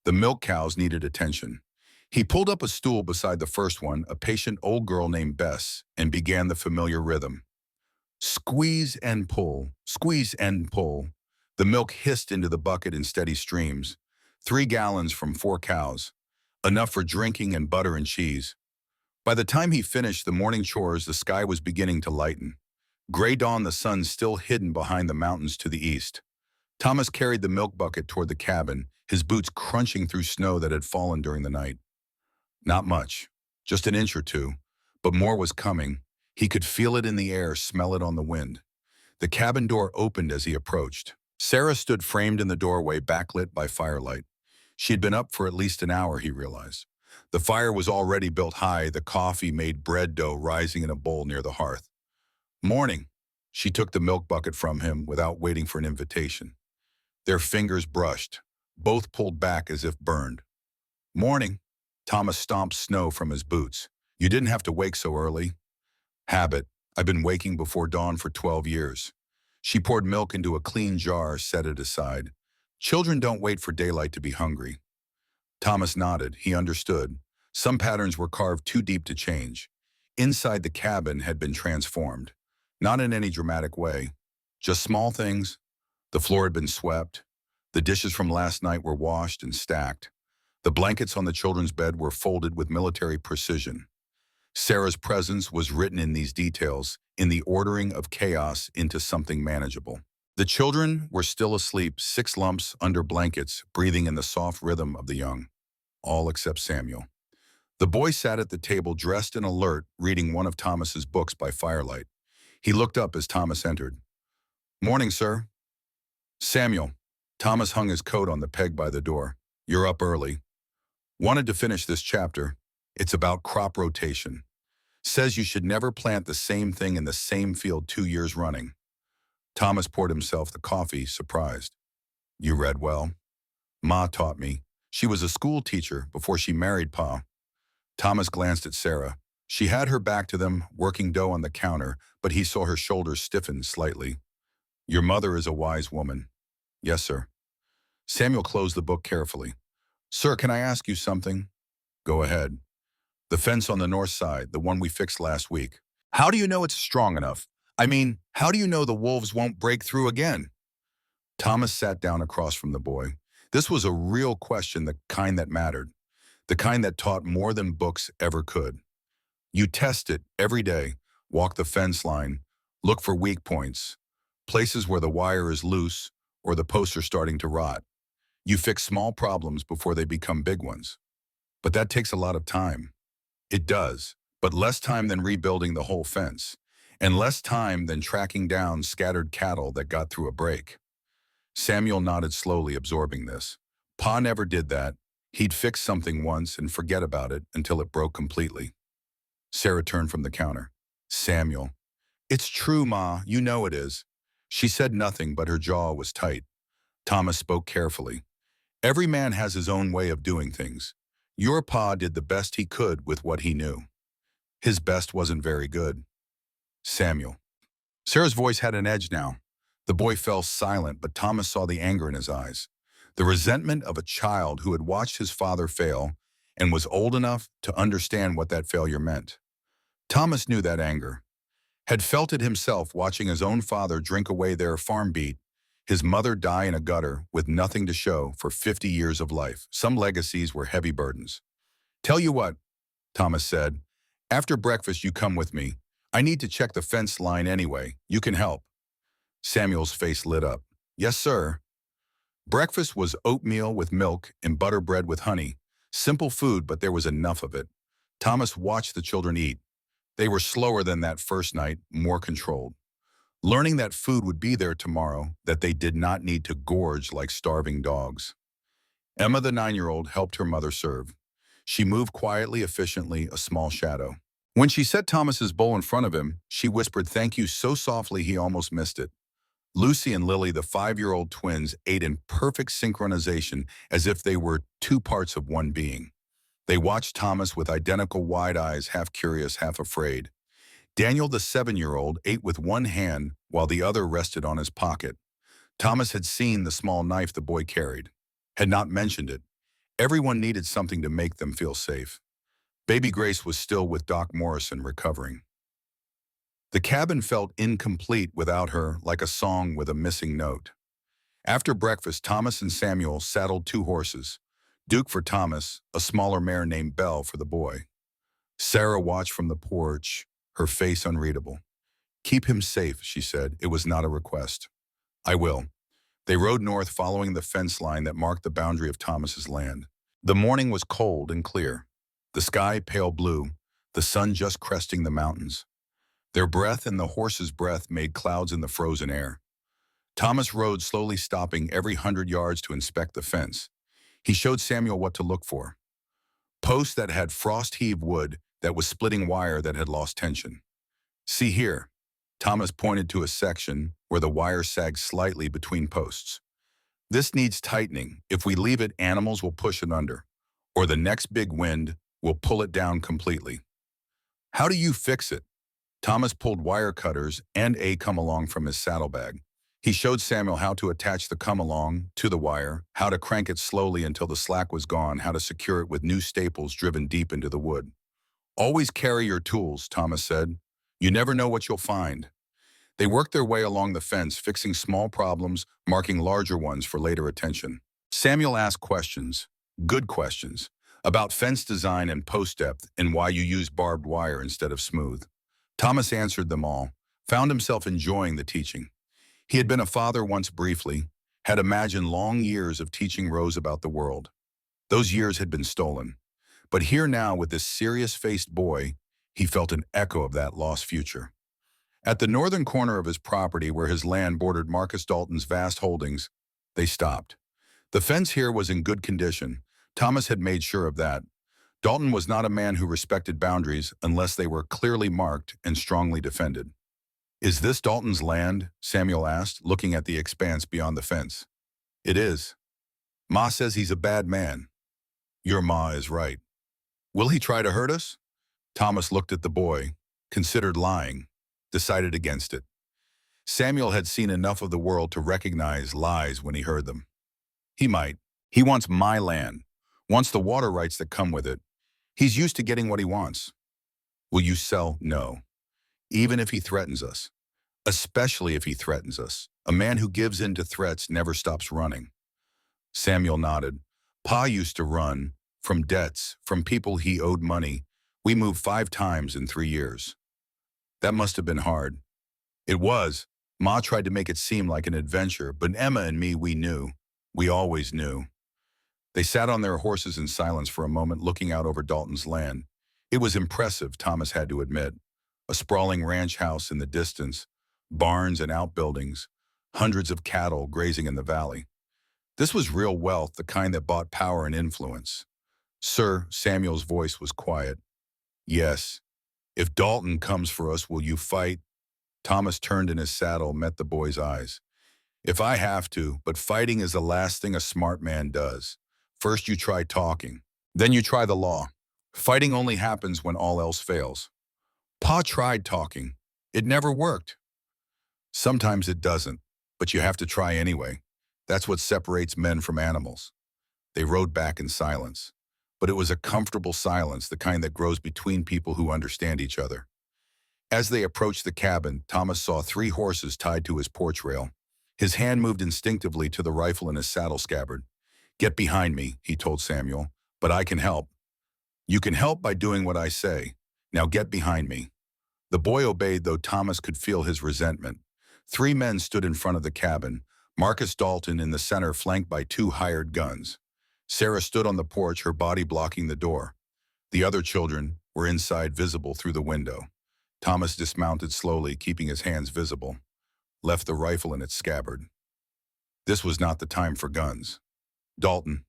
The milk cows needed attention. He pulled up a stool beside the first one, a patient old girl named Bess, and began the familiar rhythm. Squeeze and pull, squeeze and pull. The milk hissed into the bucket in steady streams. 3 gallons from 4 cows, enough for drinking and butter and cheese. By the time he finished the morning chores, the sky was beginning to lighten. Gray dawn, the sun still hidden behind the mountains to the east. Thomas carried the milk bucket toward the cabin, his boots crunching through snow that had fallen during the night. Not much, just an inch or 2, but more was coming. He could feel it in the air, smell it on the wind. The cabin door opened as he approached. Sarah stood framed in the doorway, backlit by firelight. She had been up for at least an hour, he realized. The fire was already built high, the coffee-made bread dough rising in a bowl near the hearth. "Morning." She took the milk bucket from him without waiting for an invitation. Their fingers brushed, both pulled back as if burned. "Morning." Thomas stomped snow from his boots. "You didn't have to wake so early." "Habit. I've been waking before dawn for 12 years. She poured milk into a clean jar, set it aside. "Children don't wait for daylight to be hungry." Thomas nodded. He understood. Some patterns were carved too deep to change. Inside the cabin had been transformed. Not in any dramatic way. Just small things. The floor had been swept. The dishes from last night were washed and stacked. The blankets on the children's bed were folded with military precision. Sarah's presence was written in these details, in the ordering of chaos into something manageable. The children were still asleep, 6 lumps under blankets, breathing in the soft rhythm of the young. All except Samuel. The boy sat at the table, dressed and alert, reading one of Thomas's books by firelight. He looked up as Thomas entered. "Morning, sir." "Samuel." Thomas hung his coat on the peg by the door. "You're up early." "Wanted to finish this chapter. It's about crop rotation. Says you should never plant the same thing in the same field 2 years running." Thomas poured himself the coffee, surprised. "You read well." "Ma taught me. She was a school teacher before she married Pa." Thomas glanced at Sarah. She had her back to them, working dough on the counter, but he saw her shoulders stiffen slightly. "Your mother is a wise woman." "Yes, sir." Samuel closed the book carefully. "Sir, can I ask you something?" "Go ahead." "The fence on the north side, the one we fixed last week. How do you know it's strong enough? I mean, how do you know the wolves won't break through again?" Thomas sat down across from the boy. This was a real question, the kind that mattered, the kind that taught more than books ever could. You test it every day, walk the fence line, look for weak points, places where the wire is loose or the posts are starting to rot. You fix small problems before they become big ones. But that takes a lot of time. It does, but less time than rebuilding the whole fence, and less time than tracking down scattered cattle that got through a break. Samuel nodded slowly, absorbing this. Pa never did that. He'd fix something once and forget about it until it broke completely. Sarah turned from the counter. "Samuel." "It's true, Ma. You know it is." She said nothing, but her jaw was tight. Thomas spoke carefully. Every man has his own way of doing things. Your pa did the best he could with what he knew. His best wasn't very good. Samuel. Sarah's voice had an edge now. The boy fell silent, but Thomas saw the anger in his eyes. The resentment of a child who had watched his father fail and was old enough to understand what that failure meant. Thomas knew that anger, had felt it himself watching his own father drink away their farm beat, his mother die in a gutter with nothing to show for 50 years of life. Some legacies were heavy burdens. Tell you what, Thomas said, after breakfast you come with me. I need to check the fence line anyway. You can help. Samuel's face lit up. Yes, sir. Breakfast was oatmeal with milk and butter bread with honey. Simple food, but there was enough of it. Thomas watched the children eat. They were slower than that first night, more controlled. Learning that food would be there tomorrow, that they did not need to gorge like starving dogs. Emma, the 9-year-old, helped her mother serve. She moved quietly, efficiently, a small shadow. When she set Thomas's bowl in front of him, she whispered thank you so softly he almost missed it. Lucy and Lily, the 5-year-old twins, ate in perfect synchronization as if they were two parts of one being. They watched Thomas with identical wide eyes, half curious, half afraid. Daniel, the 7-year-old, ate with one hand while the other rested on his pocket. Thomas had seen the small knife the boy carried, had not mentioned it. Everyone needed something to make them feel safe. Baby Grace was still with Doc Morrison, recovering. The cabin felt incomplete without her, like a song with a missing note. After breakfast, Thomas and Samuel saddled 2 horses, Duke for Thomas, a smaller mare named Belle for the boy. Sarah watched from the porch, her face unreadable. Keep him safe, she said. It was not a request. I will. They rode north following the fence line that marked the boundary of Thomas's land. The morning was cold and clear. The sky pale blue, the sun just cresting the mountains. Their breath and the horse's breath made clouds in the frozen air. Thomas rode slowly, stopping every 100 yards to inspect the fence. He showed Samuel what to look for. Posts that had frost-heaved wood that was splitting wire that had lost tension. See here. Thomas pointed to a section where the wire sagged slightly between posts. This needs tightening. If we leave it, animals will push it under, or the next big wind will pull it down completely. How do you fix it? Thomas pulled wire cutters and a come-along from his saddlebag. He showed Samuel how to attach the come-along to the wire, how to crank it slowly until the slack was gone, how to secure it with new staples driven deep into the wood. Always carry your tools, Thomas said. You never know what you'll find. They worked their way along the fence, fixing small problems, marking larger ones for later attention. Samuel asked questions, good questions, about fence design and post depth and why you use barbed wire instead of smooth. Thomas answered them all, found himself enjoying the teaching. He had been a father once briefly, had imagined long years of teaching Rose about the world. Those years had been stolen. But here now, with this serious-faced boy, he felt an echo of that lost future. At the northern corner of his property, where his land bordered Marcus Dalton's vast holdings, they stopped. The fence here was in good condition. Thomas had made sure of that. Dalton was not a man who respected boundaries unless they were clearly marked and strongly defended. Is this Dalton's land? Samuel asked, looking at the expanse beyond the fence. It is. Ma says he's a bad man. Your ma is right. Will he try to hurt us? Thomas looked at the boy, considered lying, decided against it. Samuel had seen enough of the world to recognize lies when he heard them. He might. He wants my land, wants the water rights that come with it. He's used to getting what he wants. Will you sell? No. Even if he threatens us. Especially if he threatens us. A man who gives in to threats never stops running. Samuel nodded. Pa used to run, from debts, from people he owed money. We moved 5 times in 3 years. That must have been hard. It was. Ma tried to make it seem like an adventure, but Emma and me, we knew. We always knew. They sat on their horses in silence for a moment, looking out over Dalton's land. It was impressive, Thomas had to admit. A sprawling ranch house in the distance, barns and outbuildings, hundreds of cattle grazing in the valley. This was real wealth, the kind that bought power and influence. Sir, Samuel's voice was quiet. Yes. If Dalton comes for us, will you fight? Thomas turned in his saddle, met the boy's eyes. If I have to, but fighting is the last thing a smart man does. First you try talking, then you try the law. Fighting only happens when all else fails. Pa tried talking. It never worked. Sometimes it doesn't, but you have to try anyway. That's what separates men from animals. They rode back in silence. But it was a comfortable silence, the kind that grows between people who understand each other. As they approached the cabin, Thomas saw 3 horses tied to his porch rail. His hand moved instinctively to the rifle in his saddle scabbard. "Get behind me," he told Samuel, "but I can help." "You can help by doing what I say. Now get behind me." The boy obeyed, though Thomas could feel his resentment. 3 men stood in front of the cabin, Marcus Dalton in the center flanked by 2 hired guns. Sarah stood on the porch, her body blocking the door. The other children were inside, visible through the window. Thomas dismounted slowly, keeping his hands visible, left the rifle in its scabbard. This was not the time for guns. "Dalton."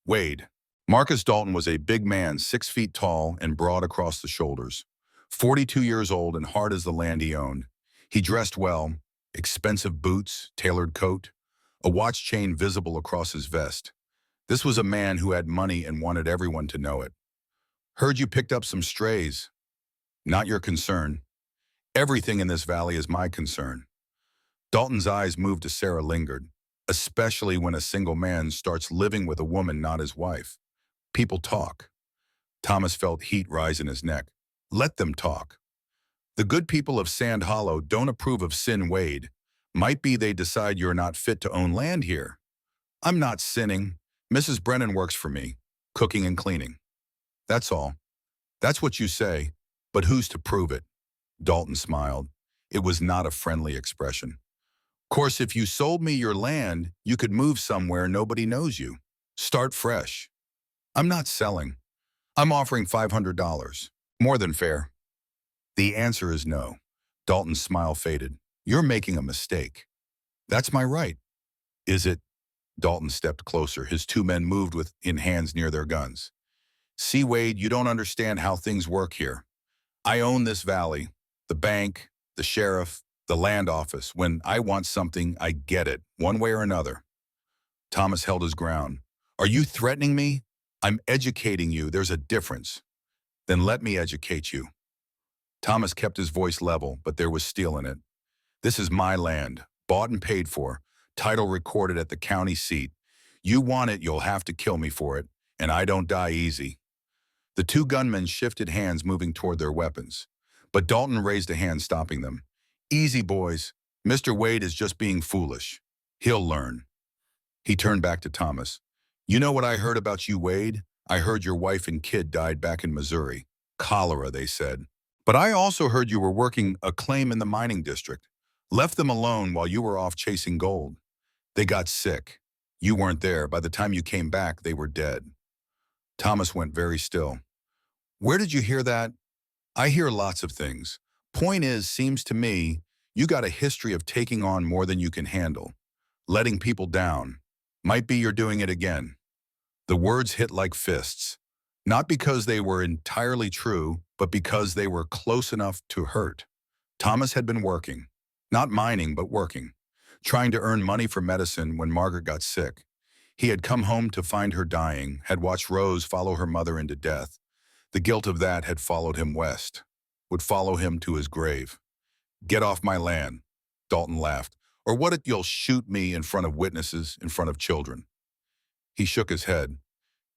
"Wade." Marcus Dalton was a big man, 6 feet tall and broad across the shoulders. 42 years old and hard as the land he owned. He dressed well, expensive boots, tailored coat, a watch chain visible across his vest. This was a man who had money and wanted everyone to know it. "Heard you picked up some strays." "Not your concern. Everything in this valley is my concern." Dalton's eyes moved as Sarah lingered, especially when a single man starts living with a woman not his wife. People talk. Thomas felt heat rise in his neck. Let them talk. The good people of Sand Hollow don't approve of sin, Wade. Might be they decide you're not fit to own land here. I'm not sinning. Mrs. Brennan works for me, cooking and cleaning. That's all. That's what you say, but who's to prove it? Dalton smiled. It was not a friendly expression. Course, if you sold me your land, you could move somewhere nobody knows you. Start fresh. I'm not selling. I'm offering $500. More than fair. The answer is no. Dalton's smile faded. You're making a mistake. That's my right. Is it? Dalton stepped closer. His 2 men moved with hands near their guns. See, Wade, you don't understand how things work here. I own this valley, the bank, the sheriff, the land office. When I want something, I get it, one way or another. Thomas held his ground. Are you threatening me? I'm educating you. There's a difference. Then let me educate you. Thomas kept his voice level, but there was steel in it. This is my land, bought and paid for, title recorded at the county seat. You want it, you'll have to kill me for it, and I don't die easy. The 2 gunmen shifted hands, moving toward their weapons. But Dalton raised a hand, stopping them. Easy, boys. Mr. Wade is just being foolish. He'll learn. He turned back to Thomas. You know what I heard about you, Wade? I heard your wife and kid died back in Missouri. Cholera, they said. But I also heard you were working a claim in the mining district. Left them alone while you were off chasing gold. They got sick. You weren't there. By the time you came back, they were dead. Thomas went very still. Where did you hear that? I hear lots of things. Point is, seems to me, you got a history of taking on more than you can handle. Letting people down. Might be you're doing it again. The words hit like fists. Not because they were entirely true, but because they were close enough to hurt. Thomas had been working. Not mining, but working. Trying to earn money for medicine when Margaret got sick. He had come home to find her dying, had watched Rose follow her mother into death. The guilt of that had followed him west, would follow him to his grave. Get off my land, Dalton laughed. Or what if you'll shoot me in front of witnesses, in front of children? He shook his head.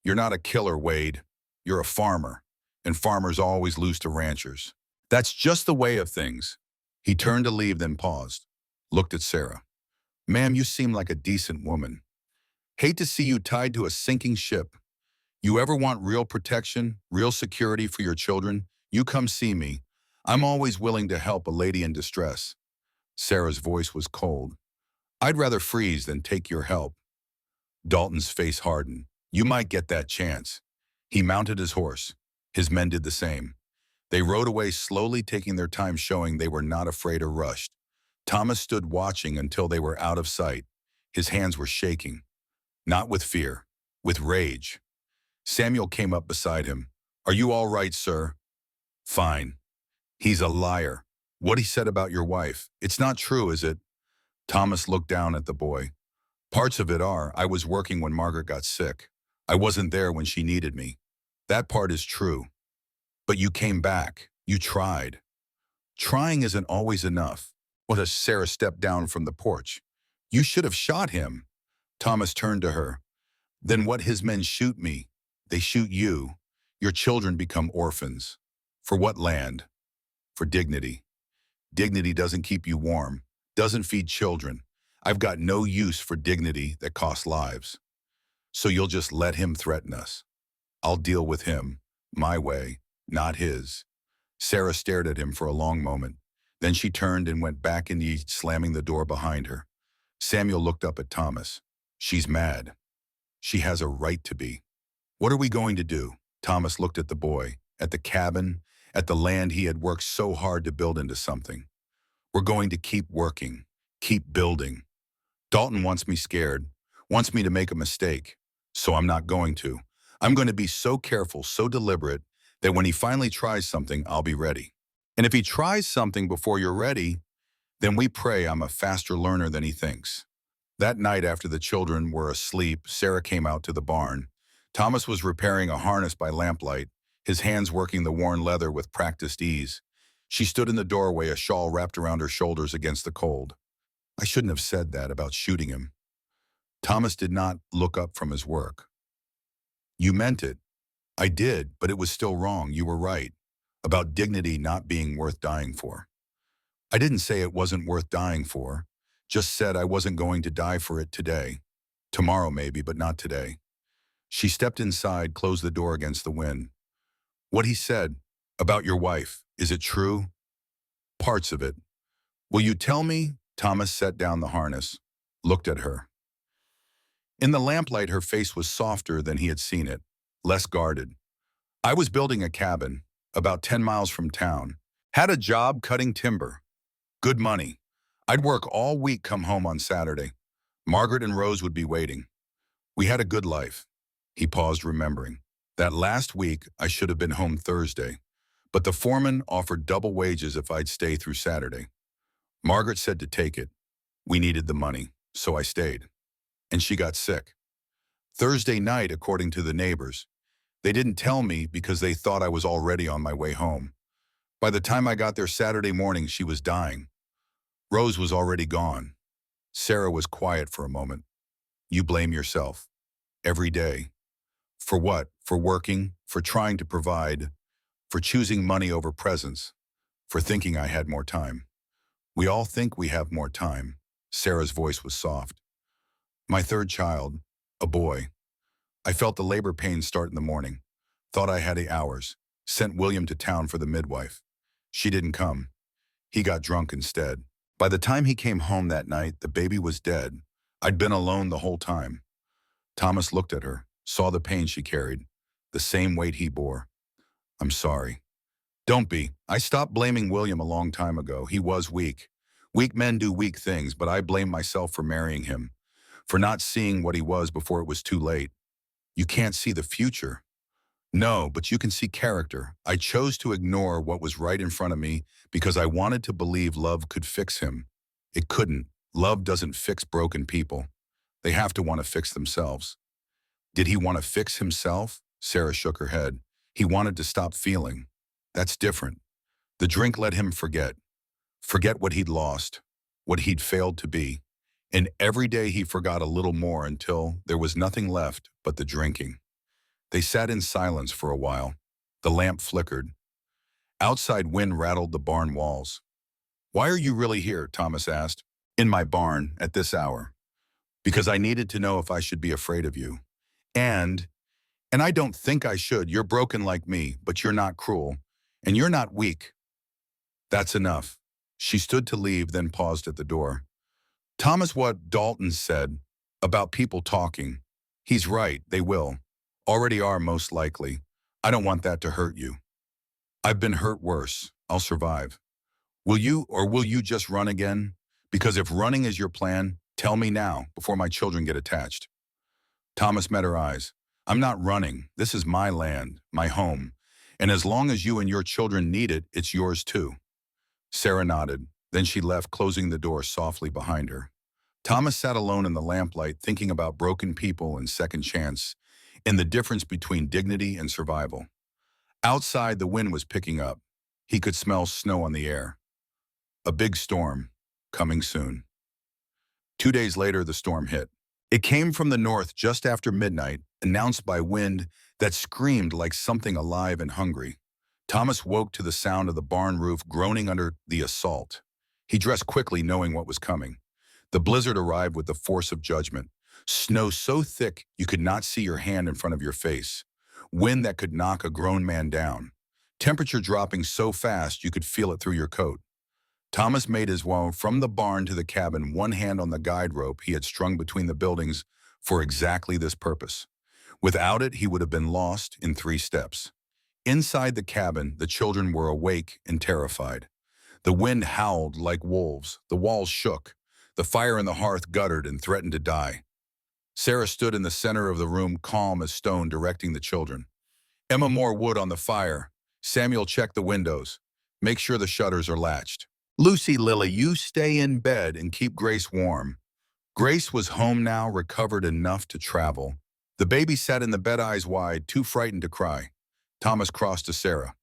You're not a killer, Wade. You're a farmer, and farmers always lose to ranchers. That's just the way of things. He turned to leave, then paused, looked at Sarah. Ma'am, you seem like a decent woman. Hate to see you tied to a sinking ship. You ever want real protection, real security for your children? You come see me. I'm always willing to help a lady in distress. Sarah's voice was cold. I'd rather freeze than take your help. Dalton's face hardened. You might get that chance. He mounted his horse. His men did the same. They rode away slowly, taking their time, showing they were not afraid or rushed. Thomas stood watching until they were out of sight. His hands were shaking. Not with fear, with rage. Samuel came up beside him. Are you all right, sir? Fine. He's a liar. What he said about your wife. It's not true, is it? Thomas looked down at the boy. Parts of it are. I was working when Margaret got sick. I wasn't there when she needed me. That part is true. But you came back. You tried. Trying isn't always enough. What as Sarah stepped down from the porch. You should have shot him. Thomas turned to her. Then what his men shoot me? They shoot you. Your children become orphans. For what land? For dignity. Dignity doesn't keep you warm, doesn't feed children. I've got no use for dignity that costs lives. So you'll just let him threaten us. I'll deal with him, my way, not his. Sarah stared at him for a long moment. Then she turned and went back in the east, slamming the door behind her. Samuel looked up at Thomas. She's mad. She has a right to be. What are we going to do? Thomas looked at the boy, at the cabin, at the land he had worked so hard to build into something. We're going to keep working, keep building. Dalton wants me scared, wants me to make a mistake, so I'm not going to. I'm going to be so careful, so deliberate, that when he finally tries something, I'll be ready. And if he tries something before you're ready, then we pray I'm a faster learner than he thinks. That night after the children were asleep, Sarah came out to the barn. Thomas was repairing a harness by lamplight, his hands working the worn leather with practiced ease. She stood in the doorway, a shawl wrapped around her shoulders against the cold. I shouldn't have said that about shooting him. Thomas did not look up from his work. You meant it. I did, but it was still wrong. You were right. About dignity not being worth dying for. I didn't say it wasn't worth dying for. Just said I wasn't going to die for it today. Tomorrow maybe, but not today. She stepped inside, closed the door against the wind. What he said about your wife, is it true? Parts of it. Will you tell me? Thomas set down the harness, looked at her. In the lamplight, her face was softer than he had seen it, less guarded. I was building a cabin, about 10 miles from town. Had a job cutting timber. Good money. I'd work all week, come home on Saturday. Margaret and Rose would be waiting. We had a good life. He paused, remembering. That last week, I should have been home Thursday, but the foreman offered double wages if I'd stay through Saturday. Margaret said to take it. We needed the money, so I stayed. And she got sick. Thursday night, according to the neighbors. They didn't tell me because they thought I was already on my way home. By the time I got there Saturday morning, she was dying. Rose was already gone. Sarah was quiet for a moment. You blame yourself. Every day. For what? For working, for trying to provide, for choosing money over presents, for thinking I had more time. We all think we have more time. Sarah's voice was soft. My third child, a boy. I felt the labor pains start in the morning. Thought I had 8 hours. Sent William to town for the midwife. She didn't come. He got drunk instead. By the time he came home that night, the baby was dead. I'd been alone the whole time. Thomas looked at her, saw the pain she carried, the same weight he bore. I'm sorry. Don't be. I stopped blaming William a long time ago. He was weak. Weak men do weak things, but I blame myself for marrying him, for not seeing what he was before it was too late. You can't see the future. No, but you can see character. I chose to ignore what was right in front of me because I wanted to believe love could fix him. It couldn't. Love doesn't fix broken people. They have to want to fix themselves. Did he want to fix himself? Sarah shook her head. He wanted to stop feeling. That's different. The drink let him forget. Forget what he'd lost, what he'd failed to be. And every day he forgot a little more until there was nothing left but the drinking. They sat in silence for a while. The lamp flickered. Outside wind rattled the barn walls. Why are you really here? Thomas asked. In my barn at this hour. Because I needed to know if I should be afraid of you. And I don't think I should. You're broken like me, but you're not cruel. And you're not weak. That's enough. She stood to leave, then paused at the door. Thomas, what Dalton said about people talking. He's right, they will. Already are, most likely. I don't want that to hurt you. I've been hurt worse. I'll survive. Will you, or will you just run again? Because if running is your plan, tell me now, before my children get attached. Thomas met her eyes. I'm not running. This is my land, my home. And as long as you and your children need it, it's yours too. Sarah nodded. Then she left, closing the door softly behind her. Thomas sat alone in the lamplight, thinking about broken people and second chance, and the difference between dignity and survival. Outside, the wind was picking up. He could smell snow on the air. A big storm, coming soon. 2 days later, the storm hit. It came from the north just after midnight, announced by wind that screamed like something alive and hungry. Thomas woke to the sound of the barn roof groaning under the assault. He dressed quickly, knowing what was coming. The blizzard arrived with the force of judgment. Snow so thick you could not see your hand in front of your face. Wind that could knock a grown man down. Temperature dropping so fast you could feel it through your coat. Thomas made his way from the barn to the cabin, one hand on the guide rope he had strung between the buildings for exactly this purpose. Without it, he would have been lost in 3 steps. Inside the cabin, the children were awake and terrified. The wind howled like wolves, the walls shook, the fire in the hearth guttered and threatened to die. Sarah stood in the center of the room, calm as stone, directing the children. Emma, more wood on the fire. Samuel, check the windows. Make sure the shutters are latched. Lucy, Lily, you stay in bed and keep Grace warm. Grace was home now, recovered enough to travel. The baby sat in the bed, eyes wide, too frightened to cry. Thomas crossed to Sarah.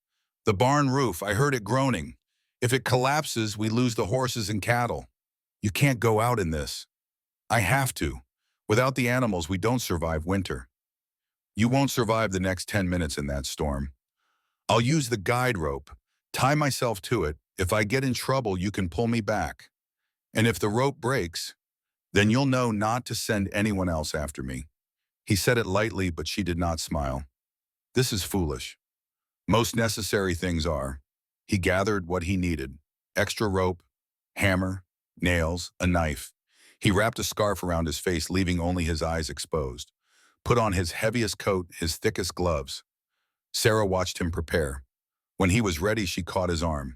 The barn roof, I heard it groaning. If it collapses, we lose the horses and cattle. You can't go out in this. I have to. Without the animals, we don't survive winter. You won't survive the next 10 minutes in that storm. I'll use the guide rope, tie myself to it. If I get in trouble, you can pull me back. And if the rope breaks, then you'll know not to send anyone else after me. He said it lightly, but she did not smile. This is foolish. Most necessary things are. He gathered what he needed. Extra rope, hammer, nails, a knife. He wrapped a scarf around his face, leaving only his eyes exposed. Put on his heaviest coat, his thickest gloves. Sarah watched him prepare. When he was ready, she caught his arm.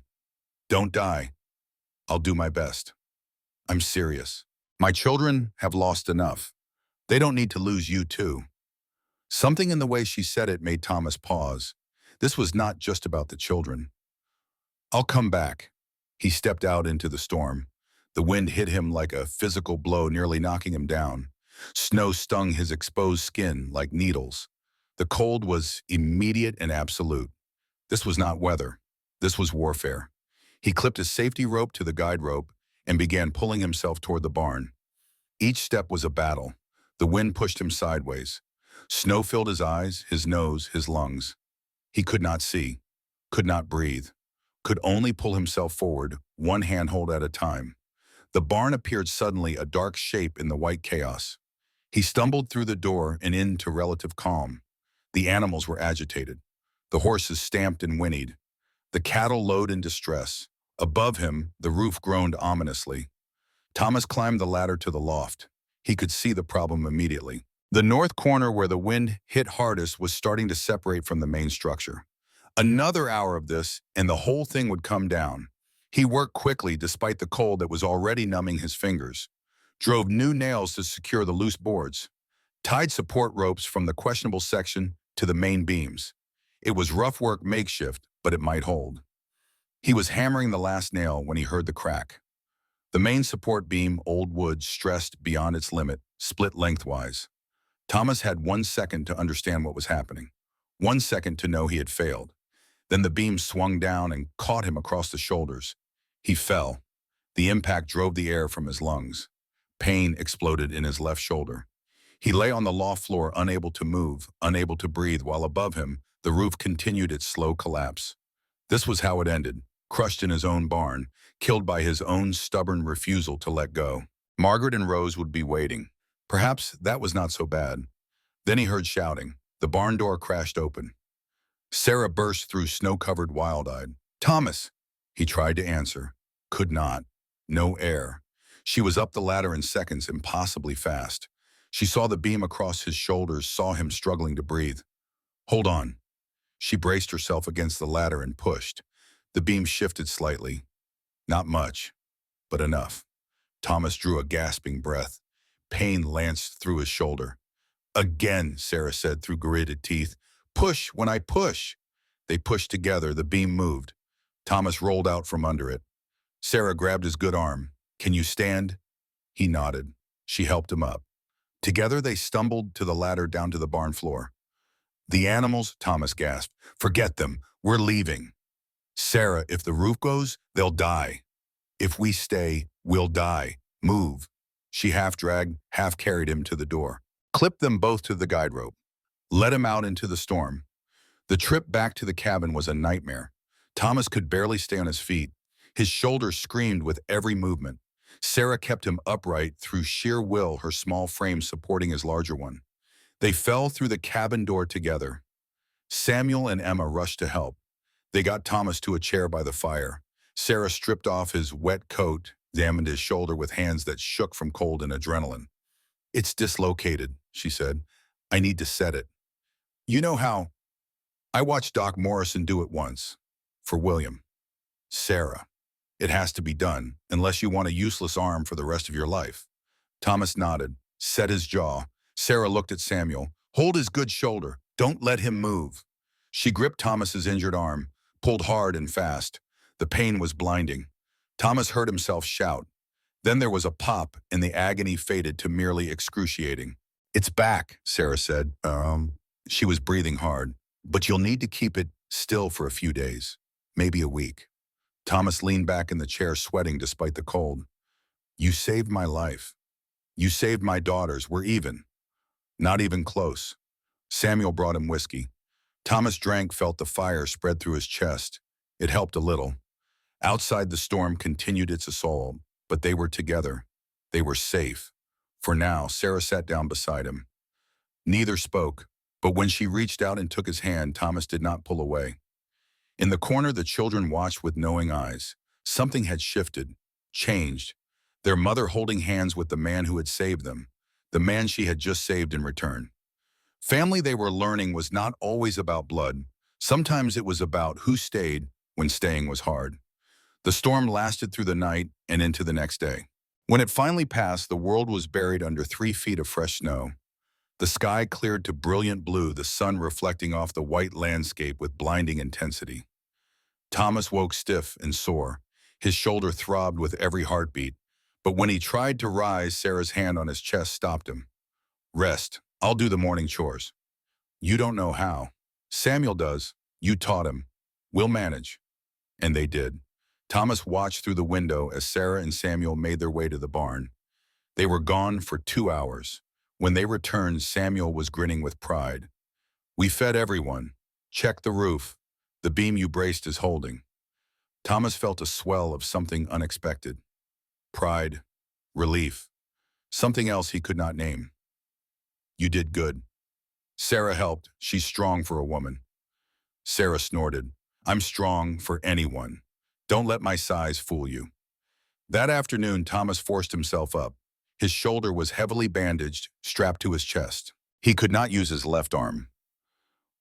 Don't die. I'll do my best. I'm serious. My children have lost enough. They don't need to lose you too. Something in the way she said it made Thomas pause. This was not just about the children. I'll come back. He stepped out into the storm. The wind hit him like a physical blow, nearly knocking him down. Snow stung his exposed skin like needles. The cold was immediate and absolute. This was not weather. This was warfare. He clipped his safety rope to the guide rope and began pulling himself toward the barn. Each step was a battle. The wind pushed him sideways. Snow filled his eyes, his nose, his lungs. He could not see, could not breathe, could only pull himself forward, one handhold at a time. The barn appeared suddenly, a dark shape in the white chaos. He stumbled through the door and into relative calm. The animals were agitated. The horses stamped and whinnied. The cattle lowed in distress. Above him, the roof groaned ominously. Thomas climbed the ladder to the loft. He could see the problem immediately. The north corner where the wind hit hardest was starting to separate from the main structure. Another hour of this, and the whole thing would come down. He worked quickly despite the cold that was already numbing his fingers. Drove new nails to secure the loose boards. Tied support ropes from the questionable section to the main beams. It was rough work, makeshift, but it might hold. He was hammering the last nail when he heard the crack. The main support beam, old wood, stressed beyond its limit, split lengthwise. Thomas had 1 second to understand what was happening. 1 second to know he had failed. Then the beam swung down and caught him across the shoulders. He fell. The impact drove the air from his lungs. Pain exploded in his left shoulder. He lay on the loft floor, unable to move, unable to breathe, while above him, the roof continued its slow collapse. This was how it ended, crushed in his own barn, killed by his own stubborn refusal to let go. Margaret and Rose would be waiting. Perhaps that was not so bad. Then he heard shouting. The barn door crashed open. Sarah burst through, snow-covered, wild-eyed. Thomas! He tried to answer. Could not. No air. She was up the ladder in seconds, impossibly fast. She saw the beam across his shoulders, saw him struggling to breathe. Hold on. She braced herself against the ladder and pushed. The beam shifted slightly. Not much, but enough. Thomas drew a gasping breath. Pain lanced through his shoulder. Again, Sarah said through gritted teeth. Push when I push. They pushed together. The beam moved. Thomas rolled out from under it. Sarah grabbed his good arm. Can you stand? He nodded. She helped him up. Together they stumbled to the ladder down to the barn floor. The animals, Thomas gasped. Forget them. We're leaving. Sarah, if the roof goes, they'll die. If we stay, we'll die. Move. She half dragged, half carried him to the door. Clipped them both to the guide rope. Let him out into the storm. The trip back to the cabin was a nightmare. Thomas could barely stay on his feet. His shoulders screamed with every movement. Sarah kept him upright through sheer will, her small frame supporting his larger one. They fell through the cabin door together. Samuel and Emma rushed to help. They got Thomas to a chair by the fire. Sarah stripped off his wet coat, examined his shoulder with hands that shook from cold and adrenaline. It's dislocated, she said. I need to set it. You know how? I watched Doc Morrison do it once. For William. Sarah. It has to be done, unless you want a useless arm for the rest of your life. Thomas nodded, set his jaw. Sarah looked at Samuel. Hold his good shoulder. Don't let him move. She gripped Thomas's injured arm, pulled hard and fast. The pain was blinding. Thomas heard himself shout. Then there was a pop, and the agony faded to merely excruciating. It's back, Sarah said. She was breathing hard. But you'll need to keep it still for a few days, maybe a week. Thomas leaned back in the chair, sweating despite the cold. You saved my life. You saved my daughter's. We're even. Not even close. Samuel brought him whiskey. Thomas drank, felt the fire spread through his chest. It helped a little. Outside, the storm continued its assault, but they were together. They were safe. For now, Sarah sat down beside him. Neither spoke, but when she reached out and took his hand, Thomas did not pull away. In the corner, the children watched with knowing eyes. Something had shifted, changed. Their mother holding hands with the man who had saved them, the man she had just saved in return. Family, they were learning, was not always about blood. Sometimes it was about who stayed when staying was hard. The storm lasted through the night and into the next day. When it finally passed, the world was buried under 3 feet of fresh snow. The sky cleared to brilliant blue, the sun reflecting off the white landscape with blinding intensity. Thomas woke stiff and sore. His shoulder throbbed with every heartbeat, but when he tried to rise, Sarah's hand on his chest stopped him. Rest. I'll do the morning chores. You don't know how. Samuel does. You taught him. We'll manage. And they did. Thomas watched through the window as Sarah and Samuel made their way to the barn. They were gone for 2 hours. When they returned, Samuel was grinning with pride. We fed everyone. Check the roof. The beam you braced is holding. Thomas felt a swell of something unexpected. Pride. Relief. Something else he could not name. You did good. Sarah helped. She's strong for a woman. Sarah snorted. I'm strong for anyone. Don't let my size fool you. That afternoon, Thomas forced himself up. His shoulder was heavily bandaged, strapped to his chest. He could not use his left arm.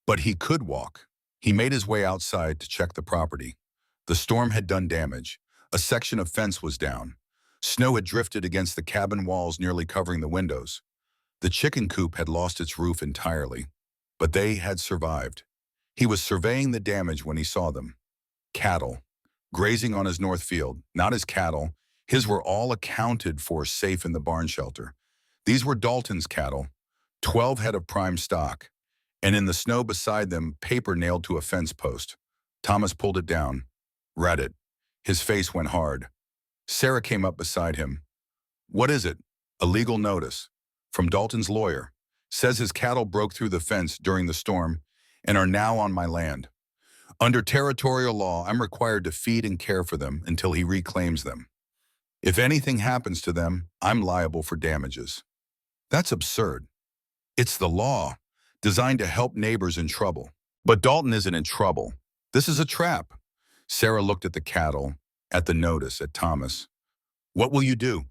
But he could walk. He made his way outside to check the property. The storm had done damage. A section of fence was down. Snow had drifted against the cabin walls, nearly covering the windows. The chicken coop had lost its roof entirely, but they had survived. He was surveying the damage when he saw them. Cattle, grazing on his north field, not his cattle. His were all accounted for safe in the barn shelter. These were Dalton's cattle, 12 head of prime stock, and in the snow beside them, paper nailed to a fence post. Thomas pulled it down, read it. His face went hard. Sarah came up beside him. What is it? A legal notice. From Dalton's lawyer. Says his cattle broke through the fence during the storm and are now on my land. Under territorial law, I'm required to feed and care for them until he reclaims them. If anything happens to them, I'm liable for damages. That's absurd. It's the law, designed to help neighbors in trouble. But Dalton isn't in trouble. This is a trap. Sarah looked at the cattle, at the notice, at Thomas. What will you do?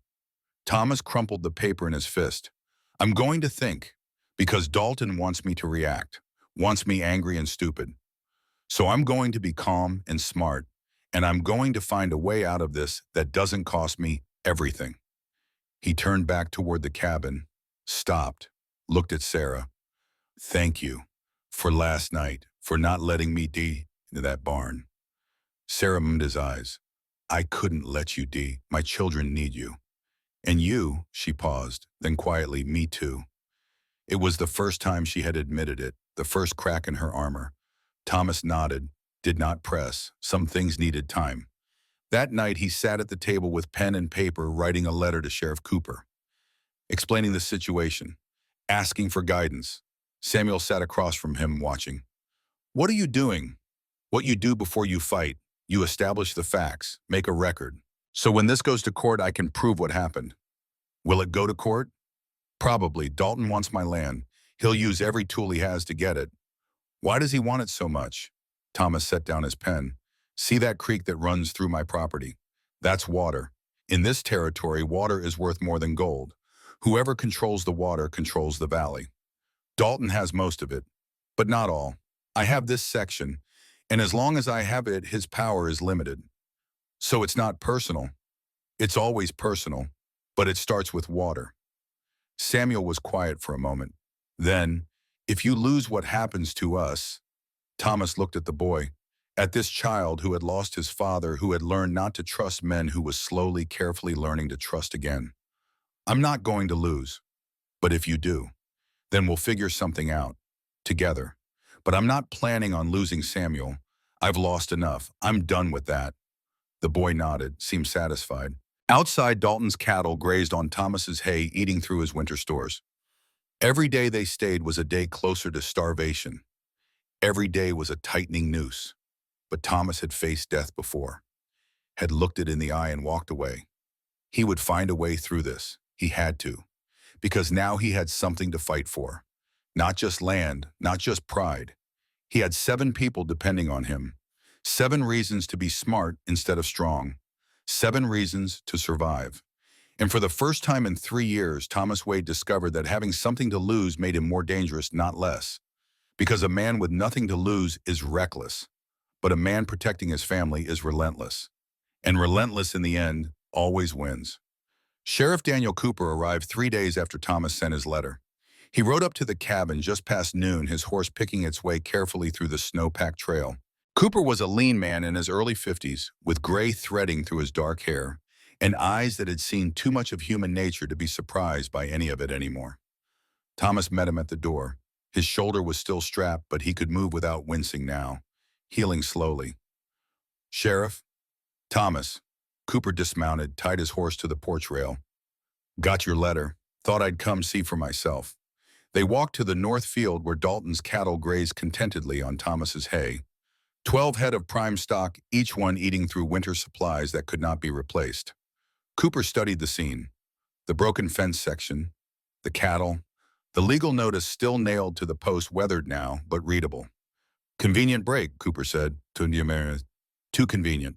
Thomas crumpled the paper in his fist. I'm going to think, because Dalton wants me to react, wants me angry and stupid. So I'm going to be calm and smart, and I'm going to find a way out of this that doesn't cost me everything. He turned back toward the cabin, stopped, looked at Sarah. Thank you for last night, for not letting me into that barn. Sarah moved his eyes. I couldn't let you, Dee. My children need you. And you, she paused, then quietly, me too. It was the first time she had admitted it, the first crack in her armor. Thomas nodded, did not press. Some things needed time. That night, he sat at the table with pen and paper, writing a letter to Sheriff Cooper, explaining the situation, asking for guidance. Samuel sat across from him, watching. What are you doing? What you do before you fight. You establish the facts, make a record. So when this goes to court, I can prove what happened. Will it go to court? Probably. Dalton wants my land. He'll use every tool he has to get it. Why does he want it so much? Thomas set down his pen. See that creek that runs through my property? That's water. In this territory, water is worth more than gold. Whoever controls the water controls the valley. Dalton has most of it, but not all. I have this section, and as long as I have it, his power is limited. So it's not personal. It's always personal, but it starts with water. Samuel was quiet for a moment. Then, if you lose, what happens to us? Thomas looked at the boy, at this child who had lost his father, who had learned not to trust men, who was slowly, carefully learning to trust again. I'm not going to lose, but if you do, then we'll figure something out, together. But I'm not planning on losing Samuel. I've lost enough. I'm done with that. The boy nodded, seemed satisfied. Outside, Dalton's cattle grazed on Thomas's hay, eating through his winter stores. Every day they stayed was a day closer to starvation. Every day was a tightening noose. But Thomas had faced death before, had looked it in the eye and walked away. He would find a way through this. He had to, because now he had something to fight for. Not just land, not just pride. He had 7 people depending on him. 7 reasons to be smart instead of strong. 7 reasons to survive. And for the first time in 3 years, Thomas Wade discovered that having something to lose made him more dangerous, not less. Because a man with nothing to lose is reckless, but a man protecting his family is relentless. And relentless in the end always wins. Sheriff Daniel Cooper arrived 3 days after Thomas sent his letter. He rode up to the cabin just past noon, his horse picking its way carefully through the snow-packed trail. Cooper was a lean man in his early 50s, with gray threading through his dark hair, and eyes that had seen too much of human nature to be surprised by any of it anymore. Thomas met him at the door. His shoulder was still strapped, but he could move without wincing now, healing slowly. Sheriff? Thomas. Cooper dismounted, tied his horse to the porch rail. Got your letter. Thought I'd come see for myself. They walked to the north field where Dalton's cattle grazed contentedly on Thomas's hay. 12 head of prime stock, each one eating through winter supplies that could not be replaced. Cooper studied the scene. The broken fence section, the cattle, the legal notice still nailed to the post, weathered now, but readable. Convenient break, Cooper said. Too convenient.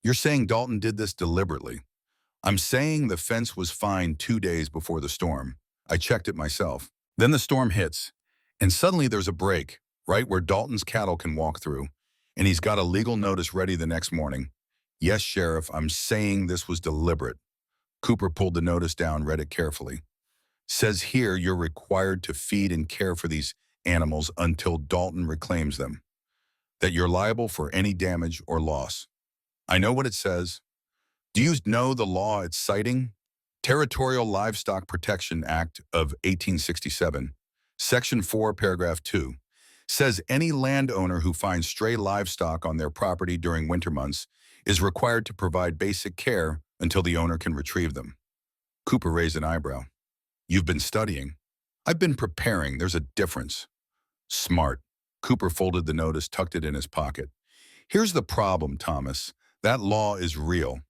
You're saying Dalton did this deliberately. I'm saying the fence was fine 2 days before the storm. I checked it myself. Then the storm hits, and suddenly there's a break, right where Dalton's cattle can walk through, and he's got a legal notice ready the next morning. Yes, Sheriff, I'm saying this was deliberate. Cooper pulled the notice down, read it carefully. Says here you're required to feed and care for these animals until Dalton reclaims them. That you're liable for any damage or loss. I know what it says. Do you know the law it's citing? Territorial Livestock Protection Act of 1867, Section 4, Paragraph 2, says any landowner who finds stray livestock on their property during winter months is required to provide basic care until the owner can retrieve them. Cooper raised an eyebrow. You've been studying. I've been preparing. There's a difference. Smart. Cooper folded the notice, tucked it in his pocket. Here's the problem, Thomas. That law is real,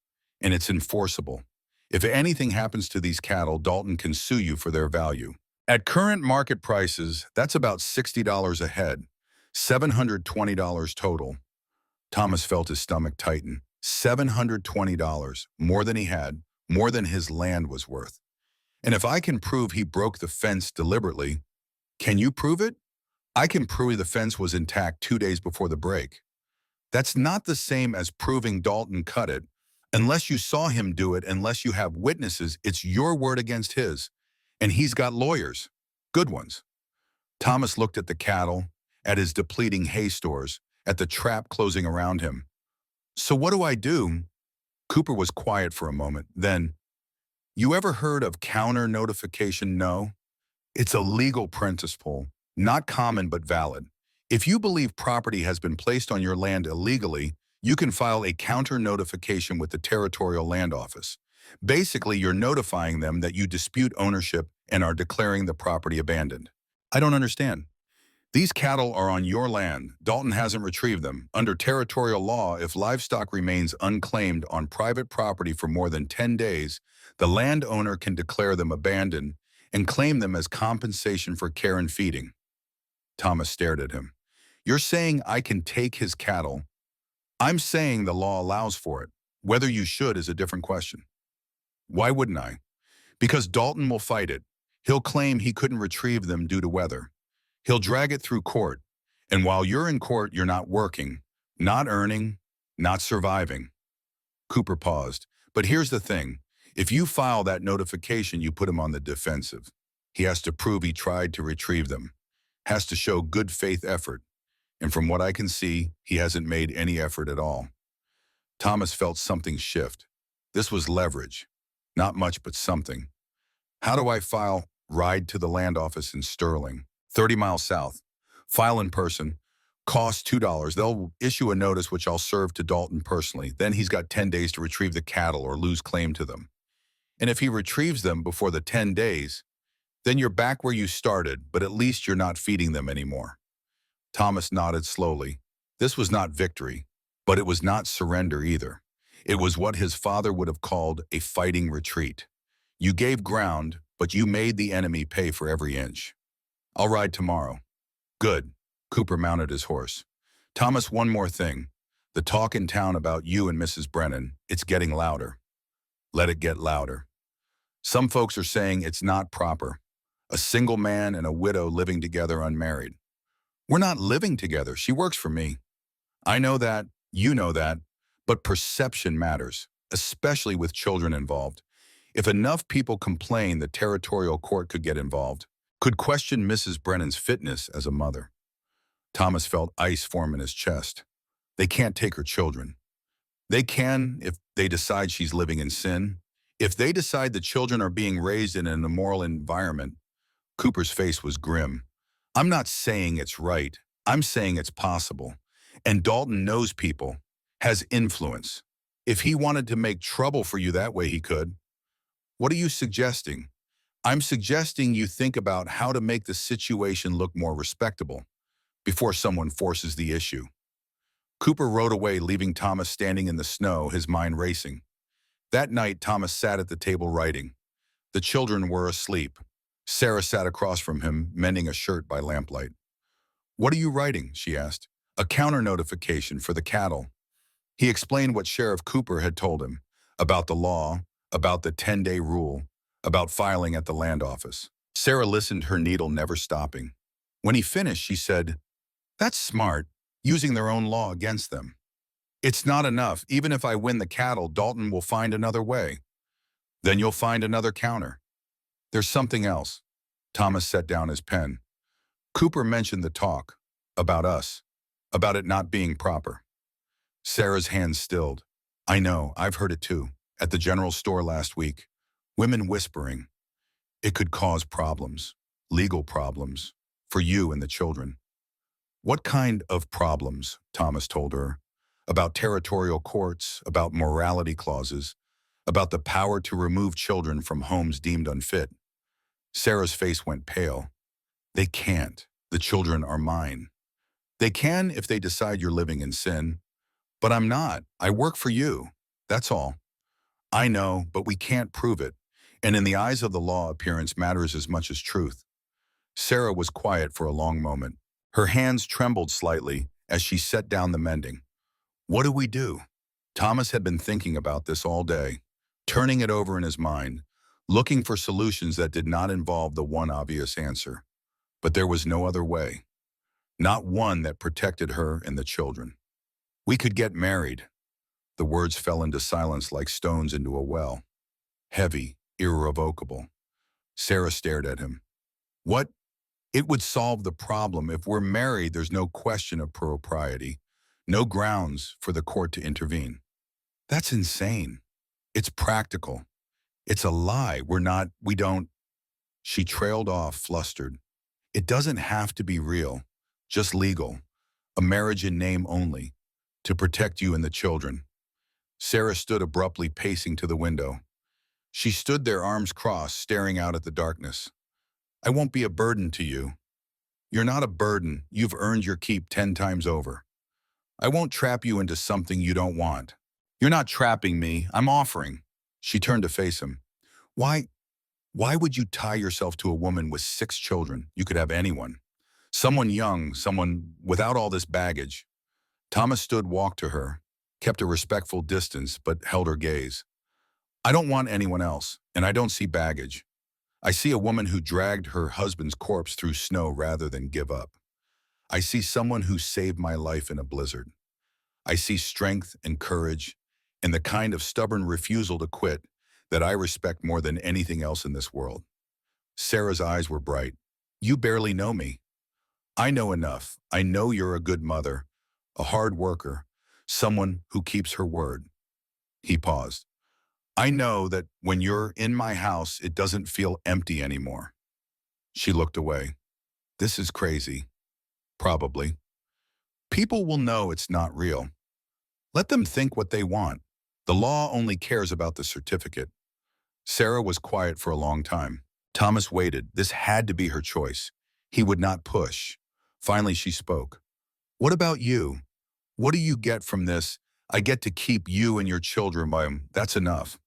and it's enforceable. If anything happens to these cattle, Dalton can sue you for their value. At current market prices, that's about $60 a head, $720 total. Thomas felt his stomach tighten. $720, more than he had, more than his land was worth. And if I can prove he broke the fence deliberately, can you prove it? I can prove the fence was intact 2 days before the break. That's not the same as proving Dalton cut it. Unless you saw him do it, unless you have witnesses, it's your word against his. And he's got lawyers. Good ones. Thomas looked at the cattle, at his depleting hay stores, at the trap closing around him. So what do I do? Cooper was quiet for a moment. Then, you ever heard of counter notification no? It's a legal principle, not common but valid. If you believe property has been placed on your land illegally, you can file a counter notification with the Territorial Land Office. Basically, you're notifying them that you dispute ownership and are declaring the property abandoned. I don't understand. These cattle are on your land. Dalton hasn't retrieved them. Under territorial law, if livestock remains unclaimed on private property for more than 10 days, the landowner can declare them abandoned and claim them as compensation for care and feeding. Thomas stared at him. You're saying I can take his cattle? I'm saying the law allows for it. Whether you should is a different question. Why wouldn't I? Because Dalton will fight it. He'll claim he couldn't retrieve them due to weather. He'll drag it through court. And while you're in court, you're not working, not earning, not surviving. Cooper paused. But here's the thing. If you file that notification, you put him on the defensive. He has to prove he tried to retrieve them, has to show good faith effort. And from what I can see, he hasn't made any effort at all. Thomas felt something shift. This was leverage. Not much, but something. How do I file? Ride to the land office in Sterling, 30 miles south. File in person. Cost $2. They'll issue a notice which I'll serve to Dalton personally. Then he's got 10 days to retrieve the cattle or lose claim to them. And if he retrieves them before the 10 days, then you're back where you started, but at least you're not feeding them anymore. Thomas nodded slowly. This was not victory, but it was not surrender either. It was what his father would have called a fighting retreat. You gave ground, but you made the enemy pay for every inch. I'll ride tomorrow. Good. Cooper mounted his horse. Thomas, one more thing. The talk in town about you and Mrs. Brennan, it's getting louder. Let it get louder. Some folks are saying it's not proper. A single man and a widow living together unmarried. We're not living together. She works for me. I know that, you know that, but perception matters, especially with children involved. If enough people complain, the territorial court could get involved, could question Mrs. Brennan's fitness as a mother. Thomas felt ice form in his chest. They can't take her children. They can if they decide she's living in sin. If they decide the children are being raised in an immoral environment. Cooper's face was grim. I'm not saying it's right. I'm saying it's possible. And Dalton knows people, has influence. If he wanted to make trouble for you that way, he could. What are you suggesting? I'm suggesting you think about how to make the situation look more respectable before someone forces the issue. Cooper rode away, leaving Thomas standing in the snow, his mind racing. That night, Thomas sat at the table writing. The children were asleep. Sarah sat across from him, mending a shirt by lamplight. What are you writing? She asked. A counter notification for the cattle. He explained what Sheriff Cooper had told him about the law, about the 10-day rule, about filing at the land office. Sarah listened, her needle never stopping. When he finished, she said, "That's smart, using their own law against them. It's not enough. Even if I win the cattle, Dalton will find another way. Then you'll find another counter. There's something else." Thomas set down his pen. Cooper mentioned the talk, about us, about it not being proper. Sarah's hands stilled. I know, I've heard it too. At the general store last week, women whispering. It could cause problems, legal problems, for you and the children. What kind of problems? Thomas told her. About territorial courts, about morality clauses, about the power to remove children from homes deemed unfit. Sarah's face went pale. They can't. The children are mine. They can if they decide you're living in sin. But I'm not. I work for you. That's all. I know, but we can't prove it. And in the eyes of the law, appearance matters as much as truth. Sarah was quiet for a long moment. Her hands trembled slightly as she set down the mending. What do we do? Thomas had been thinking about this all day, turning it over in his mind, looking for solutions that did not involve the one obvious answer. But there was no other way. Not one that protected her and the children. We could get married. The words fell into silence like stones into a well. Heavy, irrevocable. Sarah stared at him. What? It would solve the problem. If we're married, there's no question of propriety. No grounds for the court to intervene. That's insane. It's practical. It's a lie. We don't. She trailed off, flustered. It doesn't have to be real, just legal. A marriage in name only, to protect you and the children. Sarah stood abruptly, pacing to the window. She stood there, arms crossed, staring out at the darkness. I won't be a burden to you. You're not a burden. You've earned your keep 10 times over. I won't trap you into something you don't want. You're not trapping me. I'm offering. She turned to face him. Why, why would you tie yourself to a woman with 6 children? You could have anyone. Someone young, someone without all this baggage. Thomas stood, walked to her, kept a respectful distance, but held her gaze. I don't want anyone else, and I don't see baggage. I see a woman who dragged her husband's corpse through snow rather than give up. I see someone who saved my life in a blizzard. I see strength and courage and the kind of stubborn refusal to quit that I respect more than anything else in this world. Sarah's eyes were bright. You barely know me. I know enough. I know you're a good mother, a hard worker, someone who keeps her word. He paused. I know that when you're in my house, it doesn't feel empty anymore. She looked away. This is crazy. Probably. People will know it's not real. Let them think what they want. The law only cares about the certificate. Sarah was quiet for a long time. Thomas waited. This had to be her choice. He would not push. Finally, she spoke. What about you? What do you get from this? I get to keep you and your children by him. That's enough.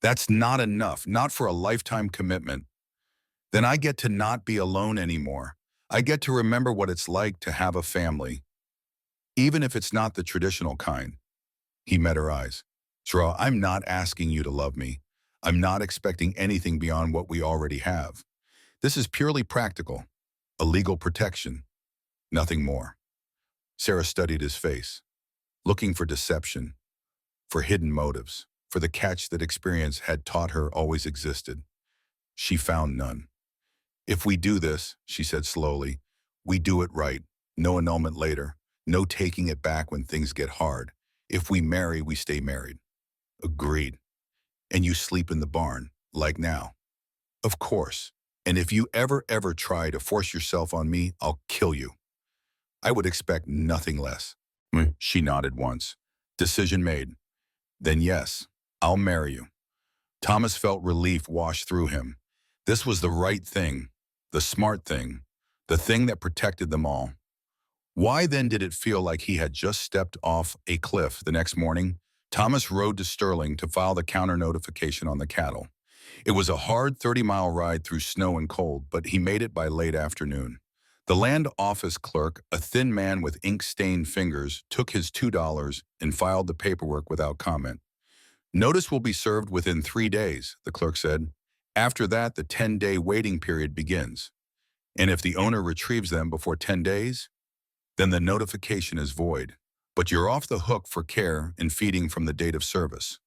That's not enough, not for a lifetime commitment. Then I get to not be alone anymore. I get to remember what it's like to have a family, even if it's not the traditional kind. He met her eyes. Shra, I'm not asking you to love me. I'm not expecting anything beyond what we already have. This is purely practical, a legal protection, nothing more. Sarah studied his face, looking for deception, for hidden motives, for the catch that experience had taught her always existed. She found none. If we do this, she said slowly, we do it right. No annulment later. No taking it back when things get hard. If we marry, we stay married. Agreed. And you sleep in the barn, like now. Of course. And if you ever try to force yourself on me, I'll kill you. I would expect nothing less. She nodded once. Decision made. Then yes, I'll marry you. Thomas felt relief wash through him. This was the right thing, the smart thing, the thing that protected them all. Why then did it feel like he had just stepped off a cliff the next morning? Thomas rode to Sterling to file the counter notification on the cattle. It was a hard 30-mile ride through snow and cold, but he made it by late afternoon. The land office clerk, a thin man with ink-stained fingers, took his $2 and filed the paperwork without comment. Notice will be served within 3 days, the clerk said. After that, the 10-day waiting period begins. And if the owner retrieves them before 10 days, then the notification is void. But you're off the hook for care and feeding from the date of service.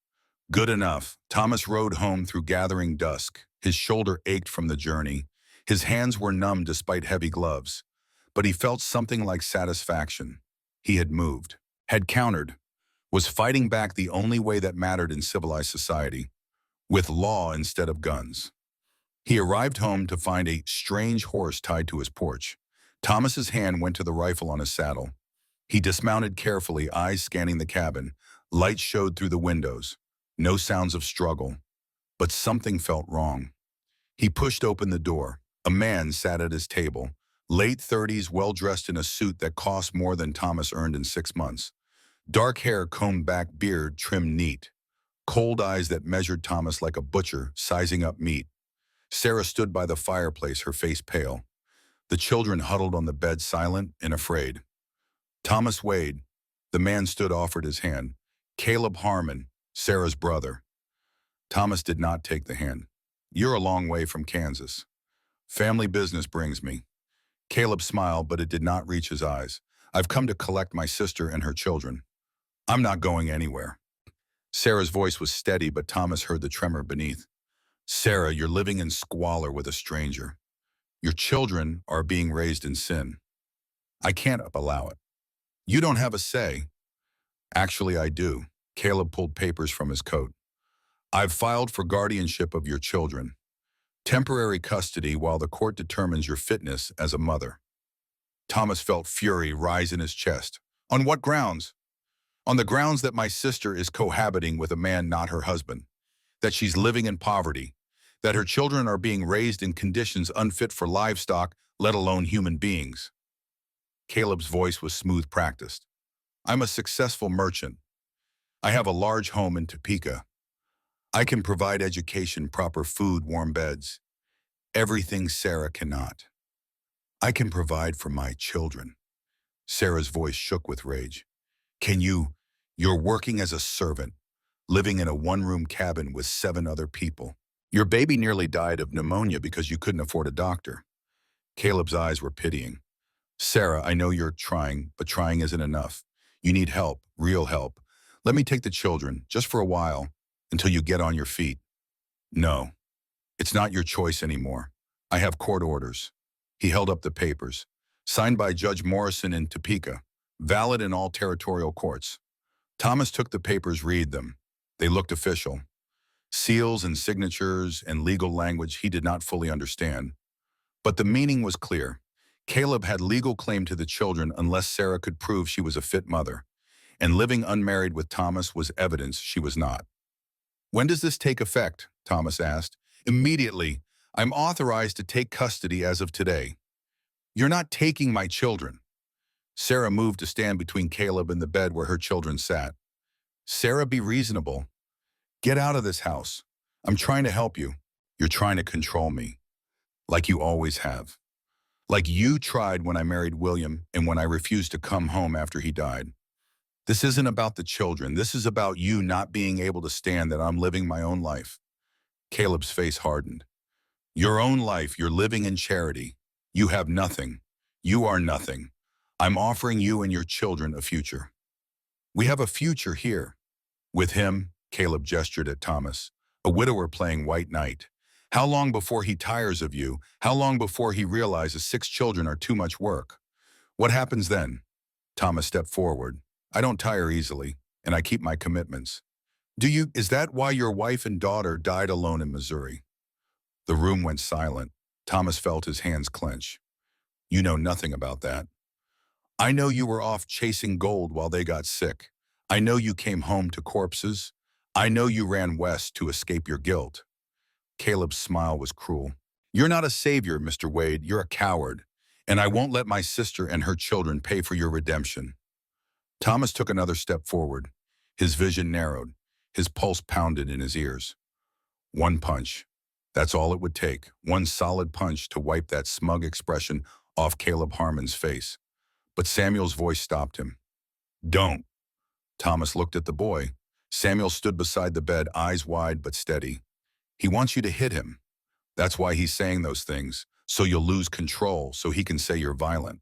Good enough. Thomas rode home through gathering dusk. His shoulder ached from the journey. His hands were numb despite heavy gloves. But he felt something like satisfaction. He had moved, had countered, was fighting back the only way that mattered in civilized society, with law instead of guns. He arrived home to find a strange horse tied to his porch. Thomas's hand went to the rifle on his saddle. He dismounted carefully, eyes scanning the cabin. Light showed through the windows. No sounds of struggle. But something felt wrong. He pushed open the door. A man sat at his table, late 30s, well-dressed in a suit that cost more than Thomas earned in 6 months. Dark hair combed back, beard trimmed neat. Cold eyes that measured Thomas like a butcher sizing up meat. Sarah stood by the fireplace, her face pale. The children huddled on the bed, silent and afraid. Thomas Wade, the man stood, offered his hand. Caleb Harmon, Sarah's brother. Thomas did not take the hand. You're a long way from Kansas. Family business brings me. Caleb smiled, but it did not reach his eyes. I've come to collect my sister and her children. I'm not going anywhere. Sarah's voice was steady, but Thomas heard the tremor beneath. Sarah, you're living in squalor with a stranger. Your children are being raised in sin. I can't allow it. You don't have a say. Actually, I do. Caleb pulled papers from his coat. I've filed for guardianship of your children, temporary custody while the court determines your fitness as a mother. Thomas felt fury rise in his chest. On what grounds? On the grounds that my sister is cohabiting with a man not her husband, that she's living in poverty, that her children are being raised in conditions unfit for livestock, let alone human beings. Caleb's voice was smooth practiced. I'm a successful merchant. I have a large home in Topeka. I can provide education, proper food, warm beds. Everything Sarah cannot. I can provide for my children. Sarah's voice shook with rage. Can you? You're working as a servant, living in a one-room cabin with 7 other people. Your baby nearly died of pneumonia because you couldn't afford a doctor. Caleb's eyes were pitying. Sarah, I know you're trying, but trying isn't enough. You need help, real help. Let me take the children, just for a while, until you get on your feet. No, it's not your choice anymore. I have court orders. He held up the papers, signed by Judge Morrison in Topeka, valid in all territorial courts. Thomas took the papers, read them. They looked official. Seals and signatures and legal language he did not fully understand. But the meaning was clear. Caleb had legal claim to the children unless Sarah could prove she was a fit mother, and living unmarried with Thomas was evidence she was not. When does this take effect? Thomas asked. Immediately. I'm authorized to take custody as of today. You're not taking my children. Sarah moved to stand between Caleb and the bed where her children sat. Sarah, be reasonable. Get out of this house. I'm trying to help you. You're trying to control me. Like you always have. Like you tried when I married William and when I refused to come home after he died. This isn't about the children. This is about you not being able to stand that I'm living my own life. Caleb's face hardened. Your own life, you're living in charity. You have nothing. You are nothing. I'm offering you and your children a future. We have a future here. With him, Caleb gestured at Thomas, a widower playing white knight. How long before he tires of you? How long before he realizes 6 children are too much work? What happens then? Thomas stepped forward. I don't tire easily, and I keep my commitments. Is that why your wife and daughter died alone in Missouri? The room went silent. Thomas felt his hands clench. You know nothing about that. I know you were off chasing gold while they got sick. I know you came home to corpses. I know you ran west to escape your guilt. Caleb's smile was cruel. You're not a savior, Mr. Wade. You're a coward. And I won't let my sister and her children pay for your redemption. Thomas took another step forward. His vision narrowed. His pulse pounded in his ears. One punch. That's all it would take. One solid punch to wipe that smug expression off Caleb Harmon's face. But Samuel's voice stopped him. Don't. Thomas looked at the boy. Samuel stood beside the bed, eyes wide but steady. He wants you to hit him. That's why he's saying those things, so you'll lose control, so he can say you're violent.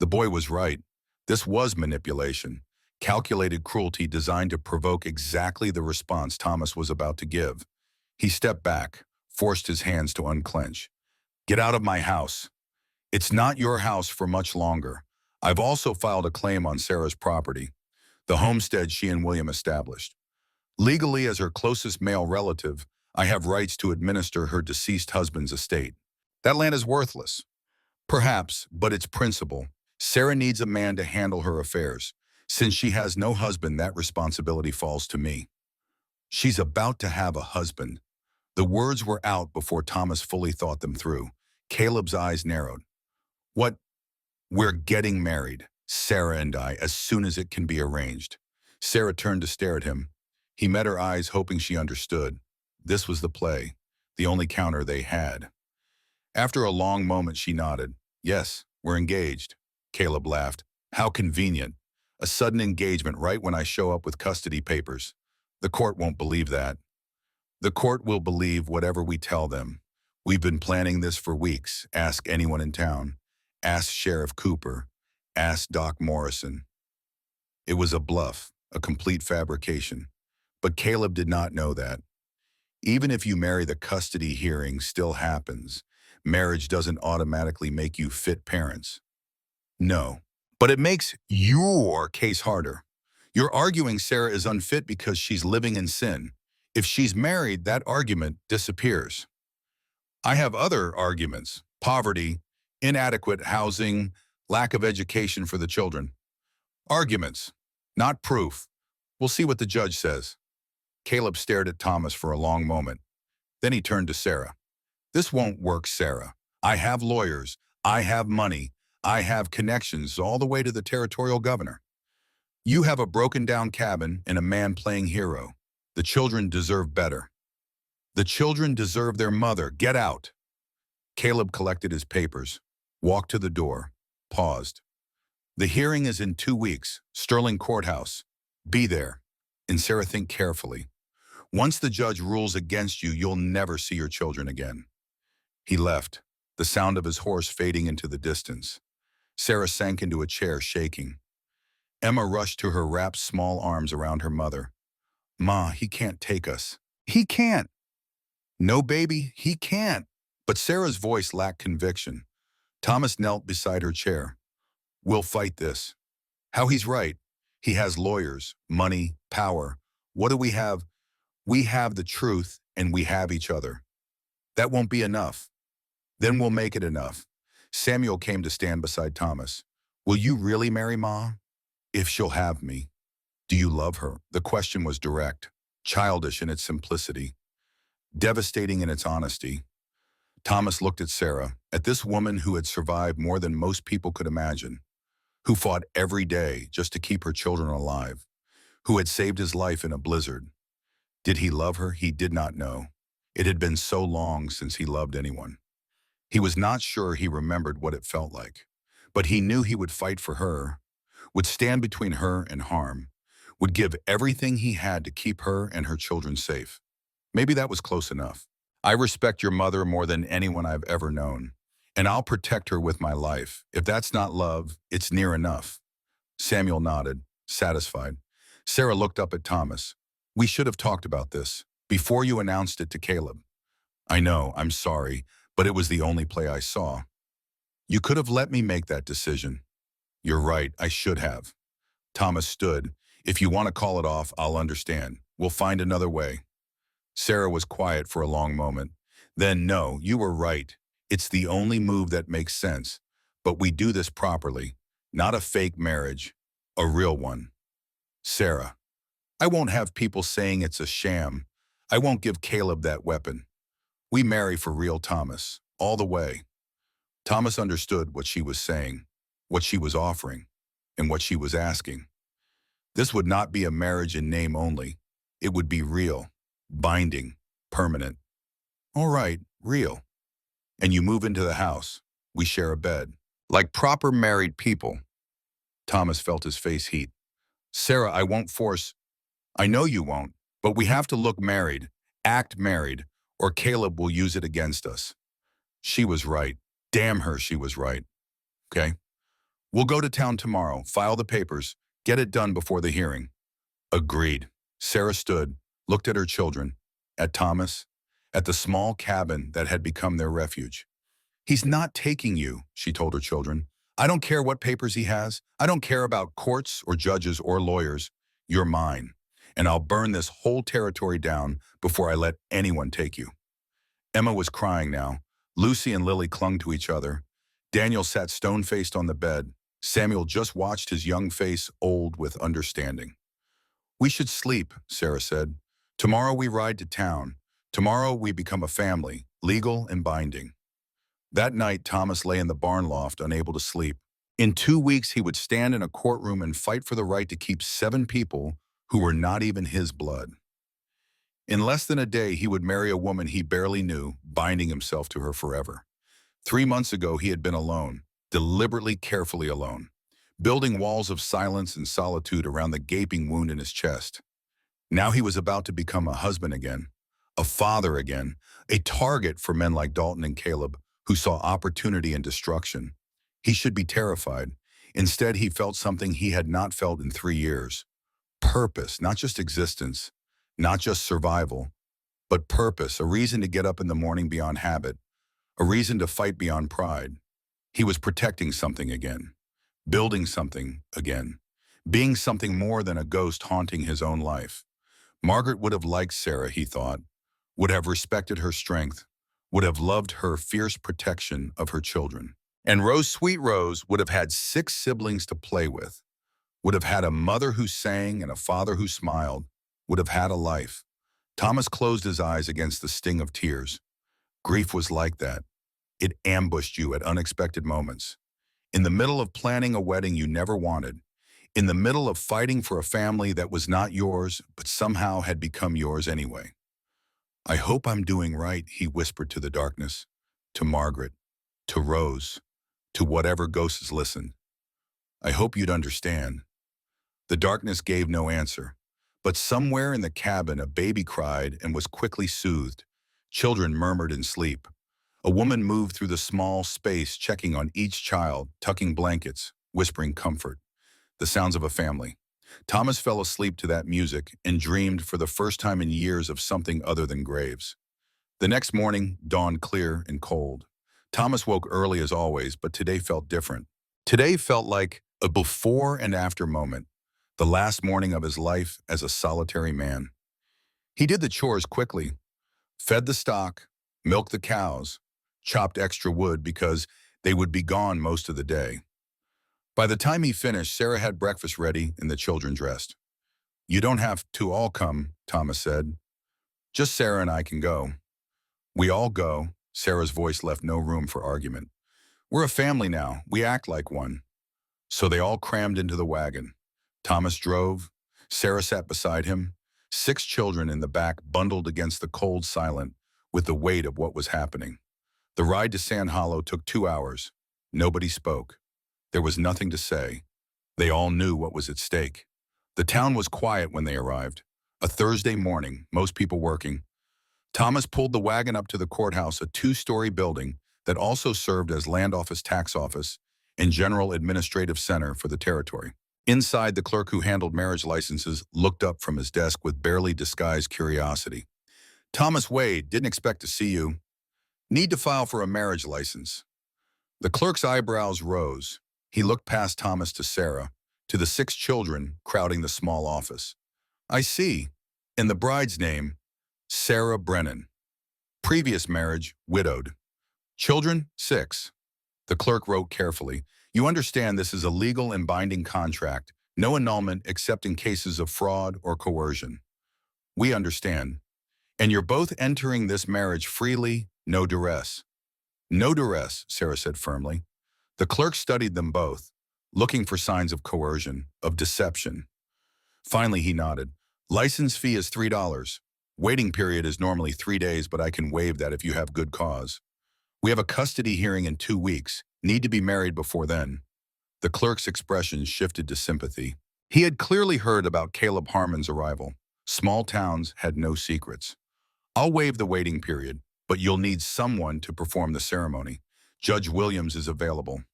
The boy was right. This was manipulation, calculated cruelty designed to provoke exactly the response Thomas was about to give. He stepped back, forced his hands to unclench. Get out of my house. It's not your house for much longer. I've also filed a claim on Sarah's property, the homestead she and William established. Legally, as her closest male relative, I have rights to administer her deceased husband's estate. That land is worthless. Perhaps, but it's principle. Sarah needs a man to handle her affairs. Since she has no husband, that responsibility falls to me. She's about to have a husband. The words were out before Thomas fully thought them through. Caleb's eyes narrowed. What? We're getting married, Sarah and I, as soon as it can be arranged. Sarah turned to stare at him. He met her eyes, hoping she understood. This was the play, the only counter they had. After a long moment, she nodded. Yes, we're engaged. Caleb laughed. How convenient. A sudden engagement right when I show up with custody papers. The court won't believe that. The court will believe whatever we tell them. We've been planning this for weeks. Ask anyone in town. Ask Sheriff Cooper. Ask Doc Morrison. It was a bluff, a complete fabrication. But Caleb did not know that. Even if you marry, the custody hearing still happens. Marriage doesn't automatically make you fit parents. No, but it makes your case harder. You're arguing Sarah is unfit because she's living in sin. If she's married, that argument disappears. I have other arguments: poverty, inadequate housing, lack of education for the children. Arguments, not proof. We'll see what the judge says. Caleb stared at Thomas for a long moment. Then he turned to Sarah. This won't work, Sarah. I have lawyers. I have money. I have connections all the way to the territorial governor. You have a broken-down cabin and a man playing hero. The children deserve better. The children deserve their mother. Get out. Caleb collected his papers, walked to the door, paused. The hearing is in 2 weeks, Sterling Courthouse. Be there. And Sarah, think carefully. Once the judge rules against you, you'll never see your children again. He left, the sound of his horse fading into the distance. Sarah sank into a chair, shaking. Emma rushed to her, wrapped small arms around her mother. Ma, he can't take us. He can't. No, baby, he can't. But Sarah's voice lacked conviction. Thomas knelt beside her chair. We'll fight this. How he's right. He has lawyers, money, power. What do we have? We have the truth, and we have each other. That won't be enough. Then we'll make it enough. Samuel came to stand beside Thomas. Will you really marry Ma? If she'll have me. Do you love her? The question was direct, childish in its simplicity, devastating in its honesty. Thomas looked at Sarah, at this woman who had survived more than most people could imagine, who fought every day just to keep her children alive, who had saved his life in a blizzard. Did he love her? He did not know. It had been so long since he loved anyone. He was not sure he remembered what it felt like, but he knew he would fight for her, would stand between her and harm, would give everything he had to keep her and her children safe. Maybe that was close enough. I respect your mother more than anyone I've ever known, and I'll protect her with my life. If that's not love, it's near enough. Samuel nodded, satisfied. Sarah looked up at Thomas. We should have talked about this before you announced it to Caleb. I know, I'm sorry, but it was the only play I saw. You could have let me make that decision. You're right, I should have. Thomas stood. If you want to call it off, I'll understand. We'll find another way. Sarah was quiet for a long moment. Then, no, you were right. It's the only move that makes sense. But we do this properly. Not a fake marriage. A real one. Sarah. I won't have people saying it's a sham. I won't give Caleb that weapon. We marry for real, Thomas. All the way. Thomas understood what she was saying, what she was offering, and what she was asking. This would not be a marriage in name only. It would be real, binding, permanent. All right, real. And you move into the house. We share a bed. Like proper married people. Thomas felt his face heat. Sarah, I won't force. I know you won't, but we have to look married, act married, or Caleb will use it against us. She was right. Damn her, she was right. Okay? We'll go to town tomorrow, file the papers, get it done before the hearing. Agreed. Sarah stood, looked at her children, at Thomas, at the small cabin that had become their refuge. He's not taking you, she told her children. I don't care what papers he has. I don't care about courts or judges or lawyers. You're mine, and I'll burn this whole territory down before I let anyone take you. Emma was crying now. Lucy and Lily clung to each other. Daniel sat stone-faced on the bed. Samuel just watched his young face old with understanding. We should sleep, Sarah said. Tomorrow we ride to town. Tomorrow we become a family, legal and binding. That night, Thomas lay in the barn loft, unable to sleep. In 2 weeks, he would stand in a courtroom and fight for the right to keep 7 people who were not even his blood. In less than a day, he would marry a woman he barely knew, binding himself to her forever. 3 months ago, he had been alone, deliberately, carefully alone, building walls of silence and solitude around the gaping wound in his chest. Now he was about to become a husband again, a father again, a target for men like Dalton and Caleb, who saw opportunity in destruction. He should be terrified. Instead, he felt something he had not felt in 3 years. Purpose, not just existence, not just survival, but purpose, a reason to get up in the morning beyond habit, a reason to fight beyond pride. He was protecting something again, building something again, being something more than a ghost haunting his own life. Margaret would have liked Sarah, he thought, would have respected her strength, would have loved her fierce protection of her children. And Rose, sweet Rose, would have had 6 siblings to play with, would have had a mother who sang and a father who smiled, would have had a life. Thomas closed his eyes against the sting of tears. Grief was like that. It ambushed you at unexpected moments. In the middle of planning a wedding you never wanted, in the middle of fighting for a family that was not yours, but somehow had become yours anyway. I hope I'm doing right, he whispered to the darkness, to Margaret, to Rose, to whatever ghosts listened. I hope you'd understand. The darkness gave no answer, but somewhere in the cabin a baby cried and was quickly soothed. Children murmured in sleep. A woman moved through the small space, checking on each child, tucking blankets, whispering comfort. The sounds of a family. Thomas fell asleep to that music and dreamed for the first time in years of something other than graves. The next morning dawned clear and cold. Thomas woke early as always, but today felt different. Today felt like a before and after moment, the last morning of his life as a solitary man. He did the chores quickly, fed the stock, milked the cows, chopped extra wood because they would be gone most of the day. By the time he finished, Sarah had breakfast ready and the children dressed. You don't have to all come, Thomas said. Just Sarah and I can go. We all go. Sarah's voice left no room for argument. We're a family now. We act like one. So they all crammed into the wagon. Thomas drove. Sarah sat beside him. 6 children in the back bundled against the cold silent with the weight of what was happening. The ride to Sand Hollow took 2 hours. Nobody spoke. There was nothing to say. They all knew what was at stake. The town was quiet when they arrived. A Thursday morning, most people working. Thomas pulled the wagon up to the courthouse, a 2-story building that also served as land office, tax office, and general administrative center for the territory. Inside, the clerk who handled marriage licenses looked up from his desk with barely disguised curiosity. Thomas Wade, didn't expect to see you. Need to file for a marriage license. The clerk's eyebrows rose. He looked past Thomas to Sarah, to the 6 children crowding the small office. I see. And the bride's name, Sarah Brennan. Previous marriage, widowed. Children, 6. The clerk wrote carefully. You understand this is a legal and binding contract, no annulment except in cases of fraud or coercion. We understand. And you're both entering this marriage freely, no duress. No duress, Sarah said firmly. The clerk studied them both, looking for signs of coercion, of deception. Finally, he nodded. License fee is $3. Waiting period is normally 3 days, but I can waive that if you have good cause. We have a custody hearing in 2 weeks. Need to be married before then. The clerk's expression shifted to sympathy. He had clearly heard about Caleb Harmon's arrival. Small towns had no secrets. I'll waive the waiting period, but you'll need someone to perform the ceremony. Judge Williams is available,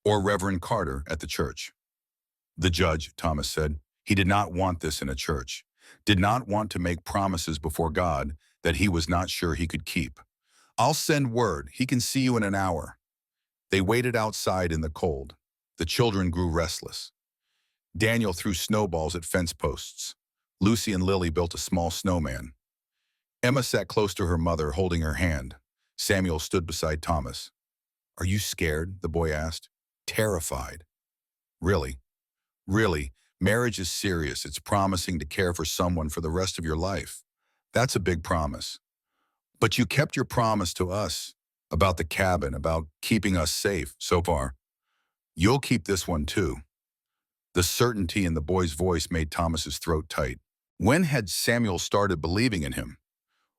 or Reverend Carter at the church. The judge, Thomas said, he did not want this in a church, did not want to make promises before God that he was not sure he could keep. I'll send word. He can see you in an hour. They waited outside in the cold. The children grew restless. Daniel threw snowballs at fence posts. Lucy and Lily built a small snowman. Emma sat close to her mother, holding her hand. Samuel stood beside Thomas. Are you scared? The boy asked. Terrified. Really? Really, marriage is serious. It's promising to care for someone for the rest of your life. That's a big promise. But you kept your promise to us about the cabin, about keeping us safe so far. You'll keep this one too. The certainty in the boy's voice made Thomas's throat tight. When had Samuel started believing in him?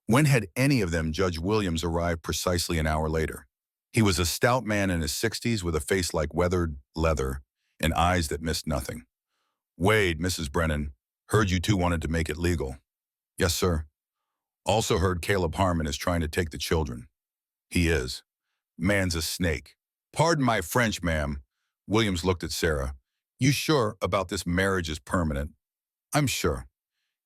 When had any of them? Judge Williams arrived precisely an hour later. He was a stout man in his 60s with a face like weathered leather and eyes that missed nothing. Wade, Mrs. Brennan, heard you two wanted to make it legal. Yes, sir. Also heard Caleb Harmon is trying to take the children. He is. Man's a snake. Pardon my French, ma'am. Williams looked at Sarah. You sure about this marriage is permanent? I'm sure.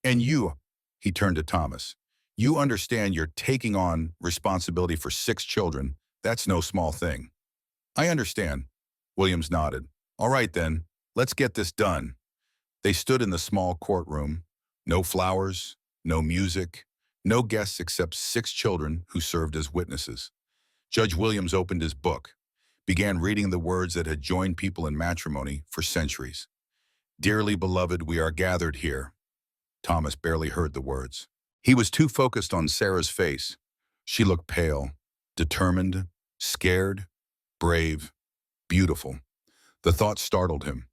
And you, he turned to Thomas, you understand you're taking on responsibility for 6 children. That's no small thing. I understand. Williams nodded. All right then, let's get this done. They stood in the small courtroom. No flowers, no music, no guests except 6 children who served as witnesses. Judge Williams opened his book, began reading the words that had joined people in matrimony for centuries. Dearly beloved, we are gathered here. Thomas barely heard the words. He was too focused on Sarah's face. She looked pale, determined, scared, brave, beautiful. The thought startled him.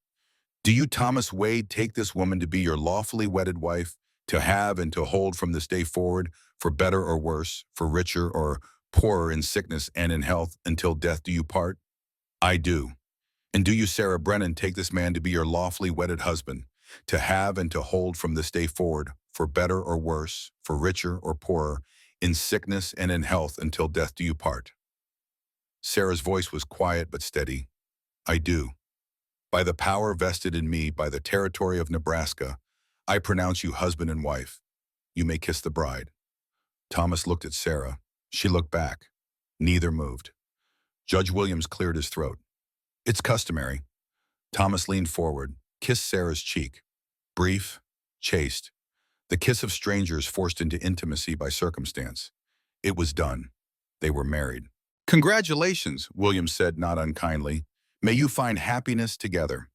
Do you, Thomas Wade, take this woman to be your lawfully wedded wife, to have and to hold from this day forward, for better or worse, for richer or poorer, in sickness and in health, until death do you part? I do. And do you, Sarah Brennan, take this man to be your lawfully wedded husband, to have and to hold from this day forward, for better or worse, for richer or poorer, in sickness and in health, until death do you part? Sarah's voice was quiet but steady. I do. By the power vested in me by the territory of Nebraska, I pronounce you husband and wife. You may kiss the bride. Thomas looked at Sarah. She looked back. Neither moved. Judge Williams cleared his throat. It's customary. Thomas leaned forward, kissed Sarah's cheek. Brief, chaste. The kiss of strangers forced into intimacy by circumstance. It was done. They were married. Congratulations, Williams said not unkindly. May you find happiness together.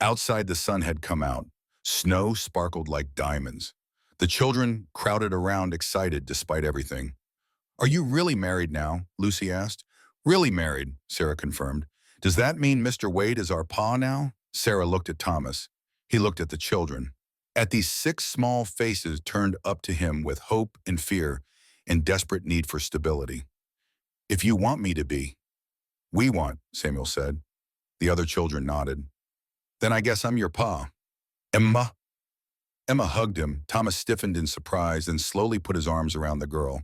Outside the sun had come out. Snow sparkled like diamonds. The children crowded around, excited despite everything. Are you really married now? Lucy asked. Really married, Sarah confirmed. Does that mean Mr. Wade is our pa now? Sarah looked at Thomas. He looked at the children. At these 6 small faces turned up to him with hope and fear and desperate need for stability. If you want me to be. We want, Samuel said. The other children nodded. Then I guess I'm your pa. Emma. Emma hugged him. Thomas stiffened in surprise and slowly put his arms around the girl.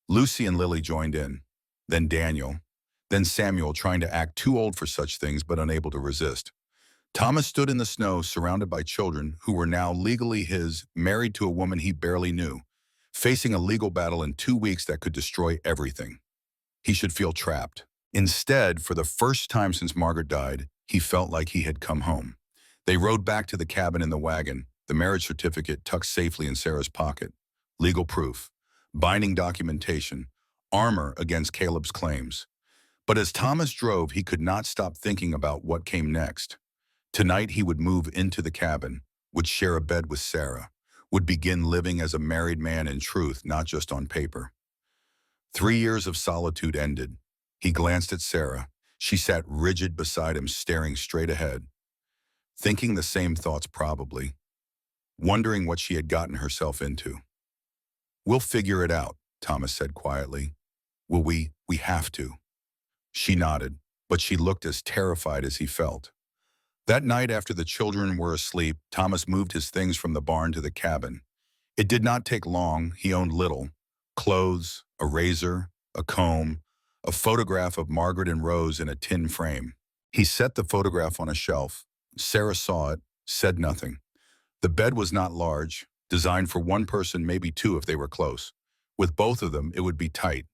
Lucy and Lily joined in. Then Daniel. Then Samuel, trying to act too old for such things but unable to resist. Thomas stood in the snow surrounded by children who were now legally his, married to a woman he barely knew, facing a legal battle in 2 weeks that could destroy everything. He should feel trapped. Instead, for the first time since Margaret died, he felt like he had come home. They rode back to the cabin in the wagon, the marriage certificate tucked safely in Sarah's pocket. Legal proof, binding documentation, armor against Caleb's claims. But as Thomas drove, he could not stop thinking about what came next. Tonight he would move into the cabin, would share a bed with Sarah, would begin living as a married man in truth, not just on paper. 3 years of solitude ended. He glanced at Sarah. She sat rigid beside him, staring straight ahead. Thinking the same thoughts probably. Wondering what she had gotten herself into. We'll figure it out, Thomas said quietly. Will we? We have to. She nodded, but she looked as terrified as he felt. That night after the children were asleep, Thomas moved his things from the barn to the cabin. It did not take long. He owned little. Clothes, a razor, a comb, a photograph of Margaret and Rose in a tin frame. He set the photograph on a shelf. Sarah saw it, said nothing. The bed was not large, designed for 1 person, maybe 2 if they were close. With both of them, it would be tight.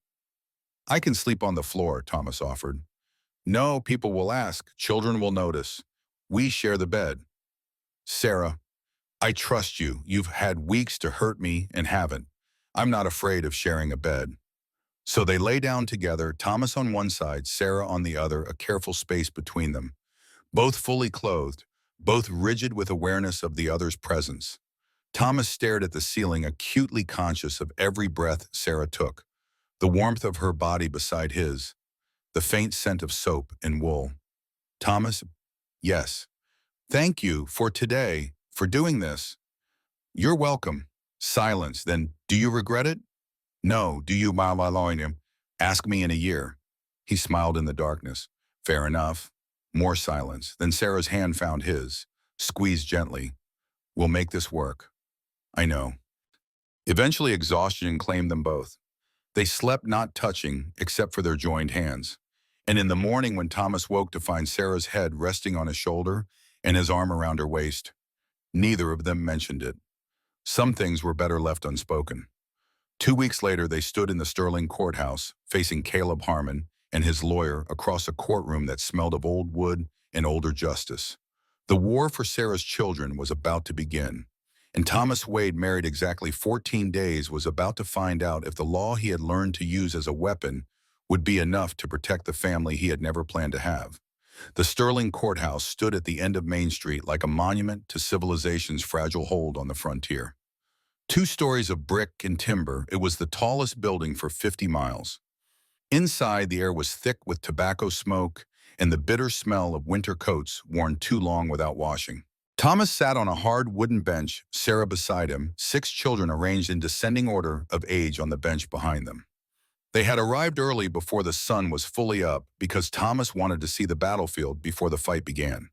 I can sleep on the floor, Thomas offered. No, people will ask. Children will notice. We share the bed. Sarah, I trust you. You've had weeks to hurt me and haven't. I'm not afraid of sharing a bed. So they lay down together, Thomas on one side, Sarah on the other, a careful space between them. Both fully clothed, both rigid with awareness of the other's presence. Thomas stared at the ceiling, acutely conscious of every breath Sarah took, the warmth of her body beside his, the faint scent of soap and wool. Thomas, yes. Thank you for today, for doing this. You're welcome. Silence. Then, do you regret it? No. Do you, Malaloinium? Ask me in a year. He smiled in the darkness. Fair enough. More silence. Then Sarah's hand found his, squeezed gently. We'll make this work. I know. Eventually exhaustion claimed them both. They slept not touching, except for their joined hands. And in the morning when Thomas woke to find Sarah's head resting on his shoulder and his arm around her waist, neither of them mentioned it. Some things were better left unspoken. 2 weeks later, they stood in the Sterling courthouse, facing Caleb Harmon and his lawyer across a courtroom that smelled of old wood and older justice. The war for Sarah's children was about to begin, and Thomas Wade, married exactly 14 days, was about to find out if the law he had learned to use as a weapon would be enough to protect the family he had never planned to have. The Sterling Courthouse stood at the end of Main Street like a monument to civilization's fragile hold on the frontier. 2 stories of brick and timber, it was the tallest building for 50 miles. Inside, the air was thick with tobacco smoke and the bitter smell of winter coats worn too long without washing. Thomas sat on a hard wooden bench, Sarah beside him, 6 children arranged in descending order of age on the bench behind them. They had arrived early before the sun was fully up because Thomas wanted to see the battlefield before the fight began.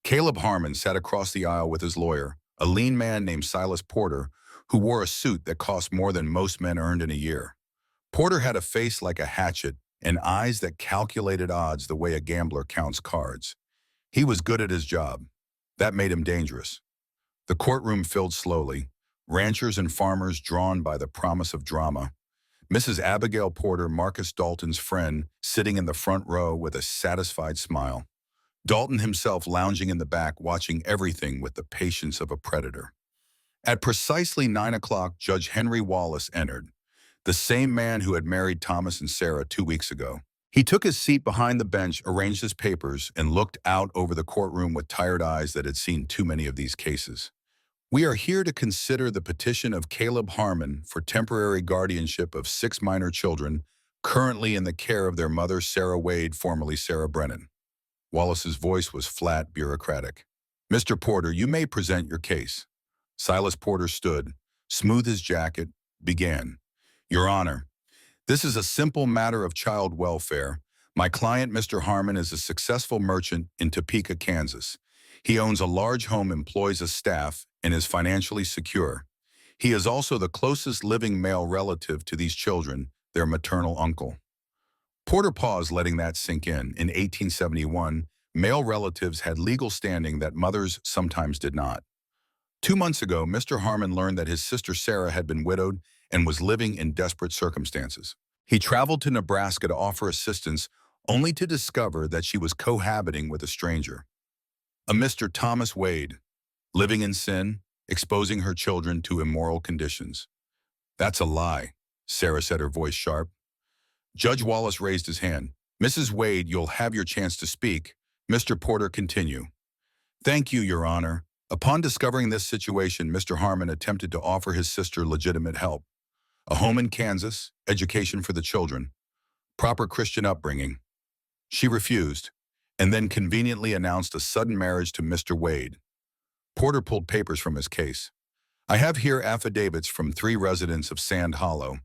Caleb Harmon sat across the aisle with his lawyer, a lean man named Silas Porter, who wore a suit that cost more than most men earned in a year. Porter had a face like a hatchet and eyes that calculated odds the way a gambler counts cards. He was good at his job. That made him dangerous. The courtroom filled slowly, ranchers and farmers drawn by the promise of drama. Mrs. Abigail Porter, Marcus Dalton's friend, sitting in the front row with a satisfied smile. Dalton himself lounging in the back, watching everything with the patience of a predator. At precisely 9 o'clock, Judge Henry Wallace entered, the same man who had married Thomas and Sarah 2 weeks ago. He took his seat behind the bench, arranged his papers, and looked out over the courtroom with tired eyes that had seen too many of these cases. We are here to consider the petition of Caleb Harmon for temporary guardianship of 6 minor children currently in the care of their mother, Sarah Wade, formerly Sarah Brennan. Wallace's voice was flat, bureaucratic. Mr. Porter, you may present your case. Silas Porter stood, smoothed his jacket, began. Your Honor, this is a simple matter of child welfare. My client, Mr. Harmon, is a successful merchant in Topeka, Kansas. He owns a large home, employs a staff, and is financially secure. He is also the closest living male relative to these children, their maternal uncle. Porter paused, letting that sink in. In 1871, male relatives had legal standing that mothers sometimes did not. 2 months ago, Mr. Harmon learned that his sister Sarah had been widowed and was living in desperate circumstances. He traveled to Nebraska to offer assistance, only to discover that she was cohabiting with a stranger, a Mr. Thomas Wade, living in sin, exposing her children to immoral conditions. That's a lie, Sarah said, her voice sharp. Judge Wallace raised his hand. Mrs. Wade, you'll have your chance to speak. Mr. Porter, continue. Thank you, Your Honor. Upon discovering this situation, Mr. Harmon attempted to offer his sister legitimate help. A home in Kansas, education for the children, proper Christian upbringing. She refused, and then conveniently announced a sudden marriage to Mr. Wade. Porter pulled papers from his case. I have here affidavits from 3 residents of Sand Hollow,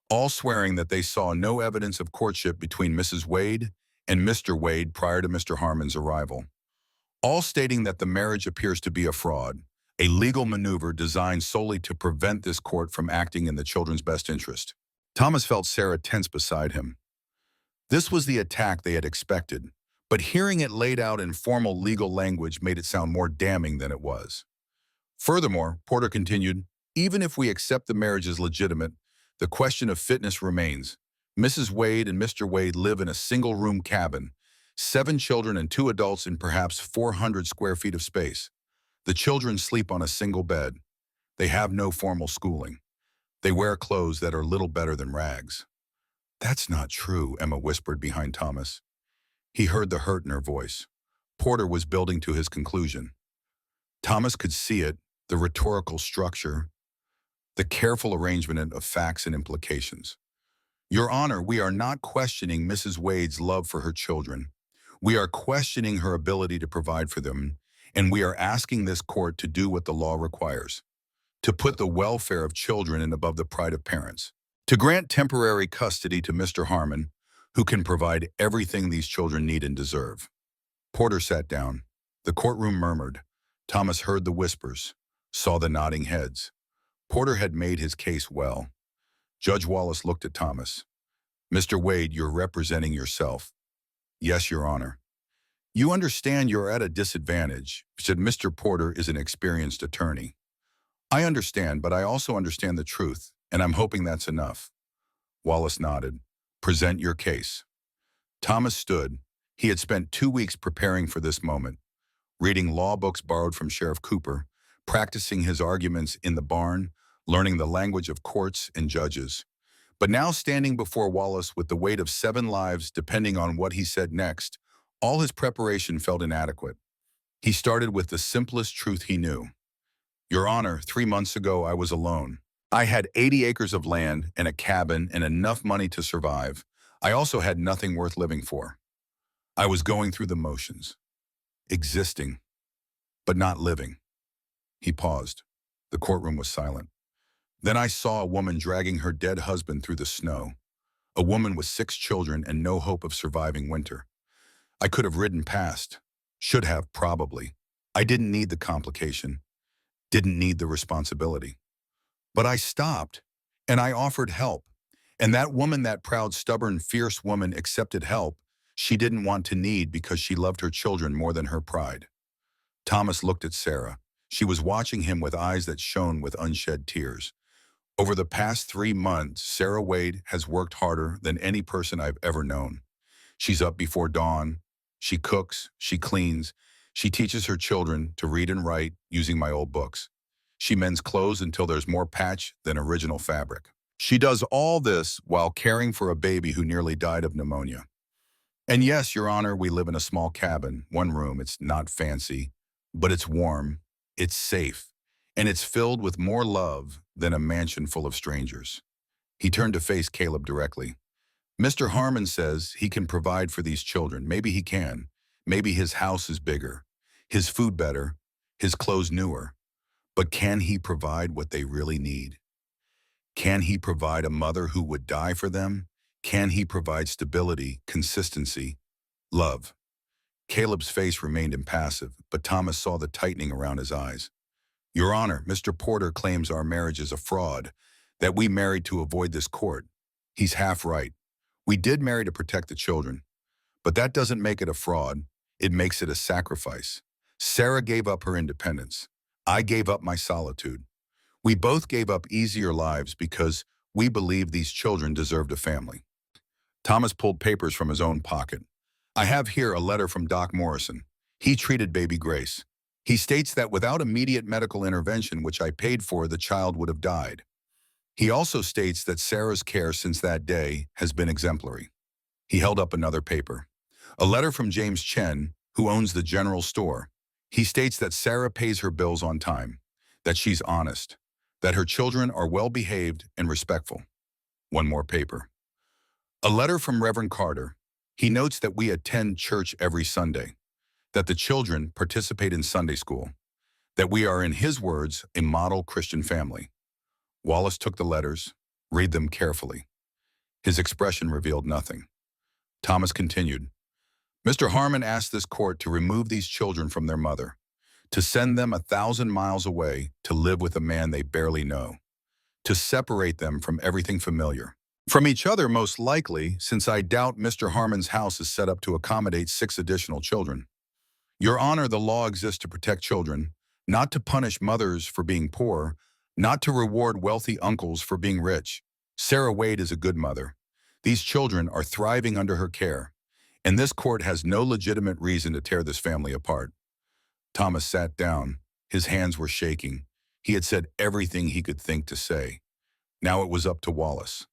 all swearing that they saw no evidence of courtship between Mrs. Wade and Mr. Wade prior to Mr. Harmon's arrival, all stating that the marriage appears to be a fraud, a legal maneuver designed solely to prevent this court from acting in the children's best interest. Thomas felt Sarah tense beside him. This was the attack they had expected, but hearing it laid out in formal legal language made it sound more damning than it was. Furthermore, Porter continued, even if we accept the marriage as legitimate, the question of fitness remains. Mrs. Wade and Mr. Wade live in a single-room cabin, 7 children and 2 adults in perhaps 400 square feet of space. The children sleep on a single bed. They have no formal schooling. They wear clothes that are little better than rags. That's not true, Emma whispered behind Thomas. He heard the hurt in her voice. Porter was building to his conclusion. Thomas could see it, the rhetorical structure, the careful arrangement of facts and implications. Your Honor, we are not questioning Mrs. Wade's love for her children. We are questioning her ability to provide for them, and we are asking this court to do what the law requires, to put the welfare of children in above the pride of parents, to grant temporary custody to Mr. Harmon, who can provide everything these children need and deserve. Porter sat down. The courtroom murmured. Thomas heard the whispers, saw the nodding heads. Porter had made his case well. Judge Wallace looked at Thomas. Mr. Wade, you're representing yourself. Yes, Your Honor. You understand you're at a disadvantage, said Mr. Porter is an experienced attorney. I understand, but I also understand the truth, and I'm hoping that's enough. Wallace nodded. Present your case. Thomas stood. He had spent 2 weeks preparing for this moment, reading law books borrowed from Sheriff Cooper, practicing his arguments in the barn, learning the language of courts and judges. But now standing before Wallace with the weight of 7 lives depending on what he said next, all his preparation felt inadequate. He started with the simplest truth he knew. Your Honor, 3 months ago I was alone. I had 80 acres of land and a cabin and enough money to survive. I also had nothing worth living for. I was going through the motions, existing, but not living. He paused. The courtroom was silent. Then I saw a woman dragging her dead husband through the snow, a woman with 6 children and no hope of surviving winter. I could have ridden past, should have probably. I didn't need the complication, didn't need the responsibility. But I stopped, and I offered help. And that woman, that proud, stubborn, fierce woman, accepted help she didn't want to need because she loved her children more than her pride. Thomas looked at Sarah. She was watching him with eyes that shone with unshed tears. Over the past 3 months, Sarah Wade has worked harder than any person I've ever known. She's up before dawn. She cooks, she cleans, she teaches her children to read and write using my old books. She mends clothes until there's more patch than original fabric. She does all this while caring for a baby who nearly died of pneumonia. And yes, Your Honor, we live in a small cabin, 1 room. It's not fancy, but it's warm, it's safe, and it's filled with more love than a mansion full of strangers. He turned to face Caleb directly. Mr. Harmon says he can provide for these children. Maybe he can. Maybe his house is bigger, his food better, his clothes newer. But can he provide what they really need? Can he provide a mother who would die for them? Can he provide stability, consistency, love? Caleb's face remained impassive, but Thomas saw the tightening around his eyes. Your Honor, Mr. Porter claims our marriage is a fraud, that we married to avoid this court. He's half right. We did marry to protect the children, but that doesn't make it a fraud. It makes it a sacrifice. Sarah gave up her independence. I gave up my solitude. We both gave up easier lives because we believed these children deserved a family. Thomas pulled papers from his own pocket. I have here a letter from Doc Morrison. He treated baby Grace. He states that without immediate medical intervention, which I paid for, the child would have died. He also states that Sarah's care since that day has been exemplary. He held up another paper. A letter from James Chen, who owns the general store. He states that Sarah pays her bills on time, that she's honest, that her children are well-behaved and respectful. One more paper. A letter from Reverend Carter. He notes that we attend church every Sunday, that the children participate in Sunday school, that we are, in his words, a model Christian family. Wallace took the letters, read them carefully. His expression revealed nothing. Thomas continued. Mr. Harmon asked this court to remove these children from their mother, to send them 1,000 miles away to live with a man they barely know, to separate them from everything familiar. From each other, most likely, since I doubt Mr. Harmon's house is set up to accommodate 6 additional children. Your Honor, the law exists to protect children, not to punish mothers for being poor, not to reward wealthy uncles for being rich. Sarah Wade is a good mother. These children are thriving under her care, and this court has no legitimate reason to tear this family apart. Thomas sat down. His hands were shaking. He had said everything he could think to say. Now it was up to Wallace.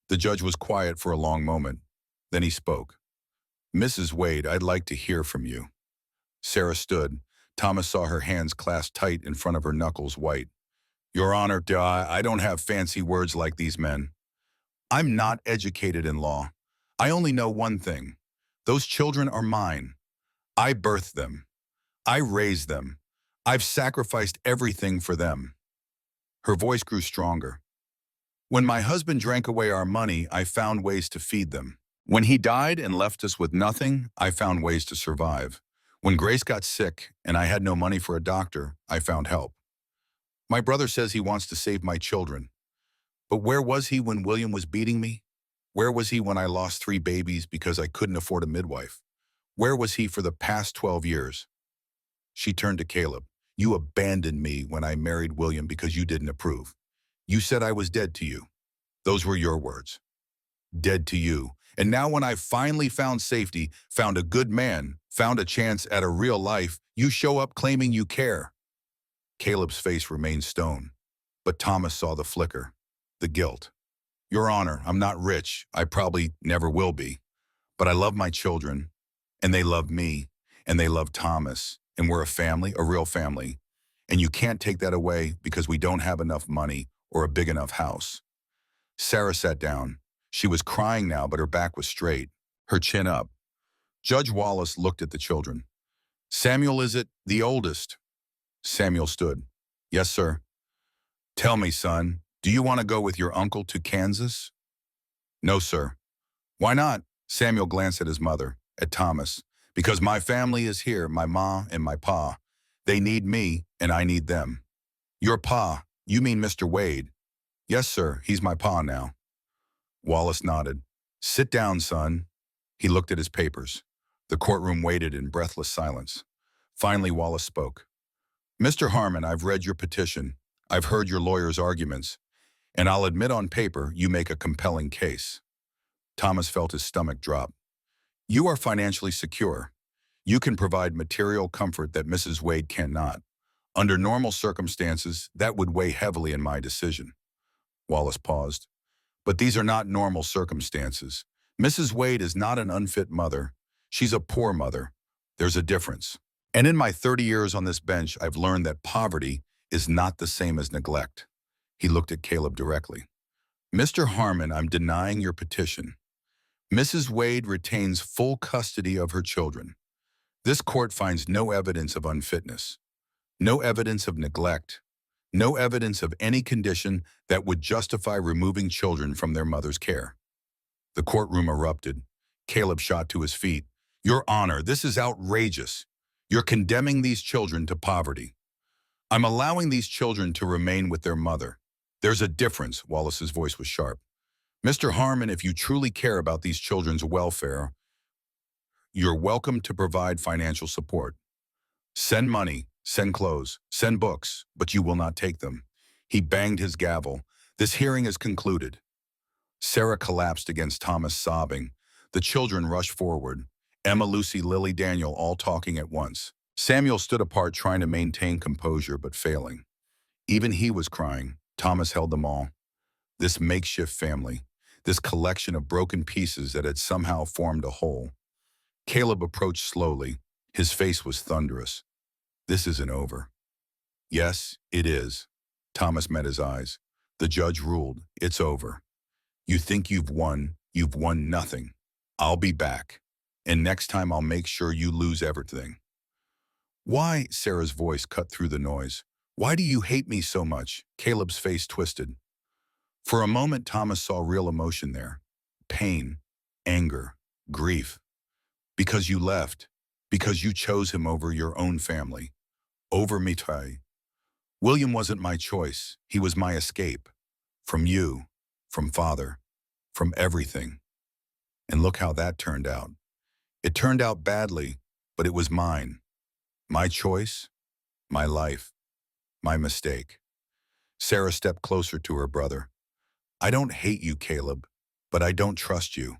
The judge was quiet for a long moment. Then he spoke. Mrs. Wade, I'd like to hear from you. Sarah stood. Thomas saw her hands clasped tight in front of her knuckles white. Your Honor, I don't have fancy words like these men. I'm not educated in law. I only know one thing. Those children are mine. I birthed them. I raised them. I've sacrificed everything for them. Her voice grew stronger. When my husband drank away our money, I found ways to feed them. When he died and left us with nothing, I found ways to survive. When Grace got sick and I had no money for a doctor, I found help. My brother says he wants to save my children. But where was he when William was beating me? Where was he when I lost 3 babies because I couldn't afford a midwife? Where was he for the past 12 years? She turned to Caleb. You abandoned me when I married William because you didn't approve. You said I was dead to you. Those were your words. Dead to you. And now when I finally found safety, found a good man, found a chance at a real life, you show up claiming you care. Caleb's face remained stone, but Thomas saw the flicker, the guilt. Your Honor, I'm not rich. I probably never will be. But I love my children, and they love me, and they love Thomas, and we're a family, a real family. And you can't take that away because we don't have enough money or a big enough house. Sarah sat down. She was crying now, but her back was straight, her chin up. Judge Wallace looked at the children. Samuel, is it the oldest? Samuel stood. Yes, sir. Tell me, son, do you want to go with your uncle to Kansas? No, sir. Why not? Samuel glanced at his mother, at Thomas. Because my family is here, my ma and my pa. They need me, and I need them. Your pa, you mean Mr. Wade? Yes, sir, he's my pa now. Wallace nodded. Sit down, son. He looked at his papers. The courtroom waited in breathless silence. Finally, Wallace spoke. Mr. Harmon, I've read your petition. I've heard your lawyer's arguments. And I'll admit on paper you make a compelling case. Thomas felt his stomach drop. You are financially secure. You can provide material comfort that Mrs. Wade cannot. Under normal circumstances, that would weigh heavily in my decision. Wallace paused. But these are not normal circumstances. Mrs. Wade is not an unfit mother. She's a poor mother. There's a difference. And in my 30 years on this bench, I've learned that poverty is not the same as neglect. He looked at Caleb directly. Mr. Harmon, I'm denying your petition. Mrs. Wade retains full custody of her children. This court finds no evidence of unfitness, no evidence of neglect, no evidence of any condition that would justify removing children from their mother's care. The courtroom erupted. Caleb shot to his feet. Your Honor, this is outrageous. You're condemning these children to poverty. I'm allowing these children to remain with their mother. There's a difference, Wallace's voice was sharp. Mr. Harmon, if you truly care about these children's welfare, you're welcome to provide financial support. Send money, send clothes, send books, but you will not take them. He banged his gavel. This hearing is concluded. Sarah collapsed against Thomas, sobbing. The children rushed forward. Emma, Lucy, Lily, Daniel, all talking at once. Samuel stood apart, trying to maintain composure, but failing. Even he was crying. Thomas held them all. This makeshift family, this collection of broken pieces that had somehow formed a whole. Caleb approached slowly. His face was thunderous. This isn't over. Yes, it is. Thomas met his eyes. The judge ruled, it's over. You think you've won nothing. I'll be back. And next time I'll make sure you lose everything. Why? Sarah's voice cut through the noise. Why do you hate me so much? Caleb's face twisted. For a moment, Thomas saw real emotion there. Pain, anger, grief. Because you left. Because you chose him over your own family. Over me, Ty. William wasn't my choice. He was my escape. From you. From father. From everything. And look how that turned out. It turned out badly, but it was mine. My choice. My life. My mistake. Sarah stepped closer to her brother. I don't hate you, Caleb, but I don't trust you,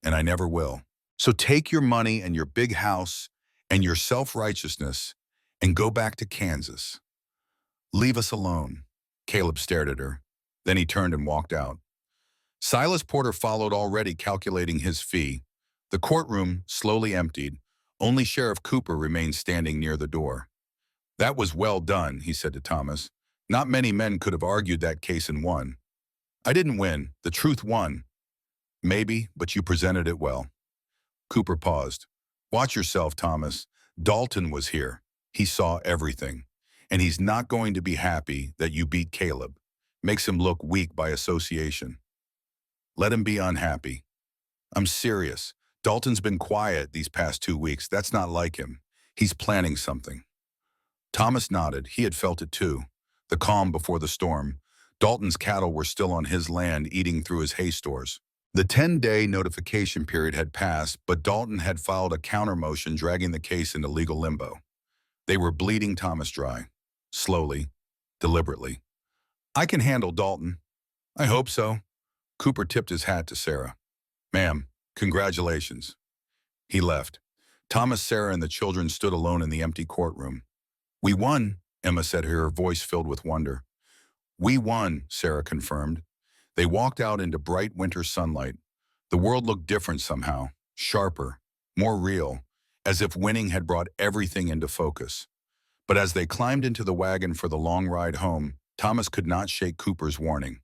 and I never will. So take your money and your big house and your self-righteousness and go back to Kansas. Leave us alone. Caleb stared at her. Then he turned and walked out. Silas Porter followed, already calculating his fee. The courtroom slowly emptied. Only Sheriff Cooper remained standing near the door. That was well done, he said to Thomas. Not many men could have argued that case and won. I didn't win. The truth won. Maybe, but you presented it well. Cooper paused. Watch yourself, Thomas. Dalton was here. He saw everything. And he's not going to be happy that you beat Caleb. Makes him look weak by association. Let him be unhappy. I'm serious. Dalton's been quiet these past 2 weeks. That's not like him. He's planning something. Thomas nodded. He had felt it too. The calm before the storm. Dalton's cattle were still on his land, eating through his hay stores. The 10-day notification period had passed, but Dalton had filed a counter motion dragging the case into legal limbo. They were bleeding Thomas dry. Slowly. Deliberately. I can handle Dalton. I hope so. Cooper tipped his hat to Sarah. Ma'am, congratulations. He left. Thomas, Sarah, and the children stood alone in the empty courtroom. We won, Emma said, her voice filled with wonder. We won, Sarah confirmed. They walked out into bright winter sunlight. The world looked different somehow, sharper, more real, as if winning had brought everything into focus. But as they climbed into the wagon for the long ride home, Thomas could not shake Cooper's warning.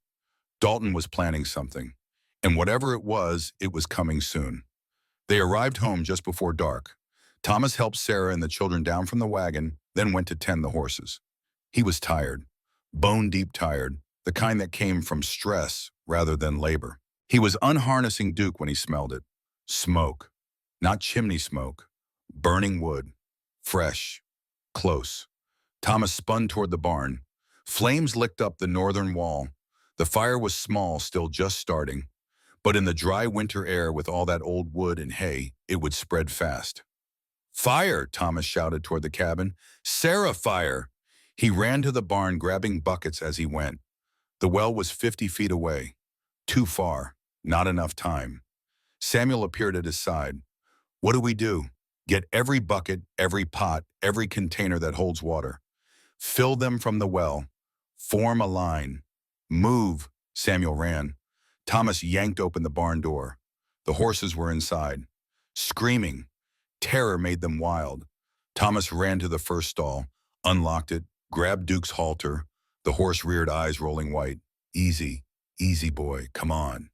Dalton was planning something, and whatever it was coming soon. They arrived home just before dark. Thomas helped Sarah and the children down from the wagon, then went to tend the horses. He was tired, bone-deep tired, the kind that came from stress rather than labor. He was unharnessing Duke when he smelled it. Smoke, not chimney smoke, burning wood, fresh, close. Thomas spun toward the barn. Flames licked up the northern wall. The fire was small, still just starting. But in the dry winter air with all that old wood and hay, it would spread fast. Fire, Thomas shouted toward the cabin. Sarah, fire! He ran to the barn, grabbing buckets as he went. The well was 50 feet away. Too far. Not enough time. Samuel appeared at his side. What do we do? Get every bucket, every pot, every container that holds water. Fill them from the well. Form a line. Move, Samuel ran. Thomas yanked open the barn door. The horses were inside. Screaming. Terror made them wild. Thomas ran to the first stall, unlocked it, grabbed Duke's halter. The horse reared, eyes rolling white. Easy, easy boy, come on.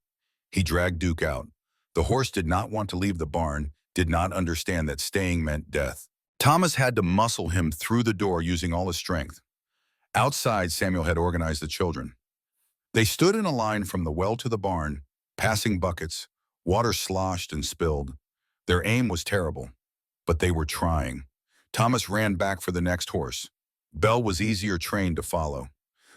He dragged Duke out. The horse did not want to leave the barn, did not understand that staying meant death. Thomas had to muscle him through the door using all his strength. Outside, Samuel had organized the children. They stood in a line from the well to the barn, passing buckets. Water sloshed and spilled. Their aim was terrible, but they were trying. Thomas ran back for the next horse. Belle was easier trained to follow.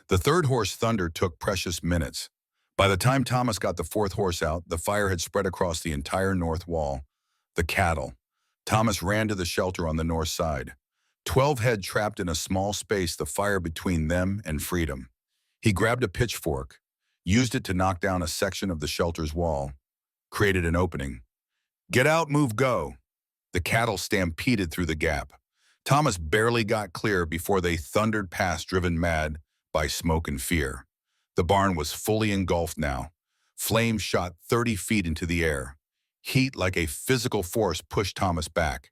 The third horse, Thunder, took precious minutes. By the time Thomas got the fourth horse out, the fire had spread across the entire north wall. The cattle. Thomas ran to the shelter on the north side. 12 head trapped in a small space, the fire between them and freedom. He grabbed a pitchfork, used it to knock down a section of the shelter's wall, created an opening. Get out, move, go. The cattle stampeded through the gap. Thomas barely got clear before they thundered past, driven mad by smoke and fear. The barn was fully engulfed now. Flames shot 30 feet into the air. Heat like a physical force pushed Thomas back.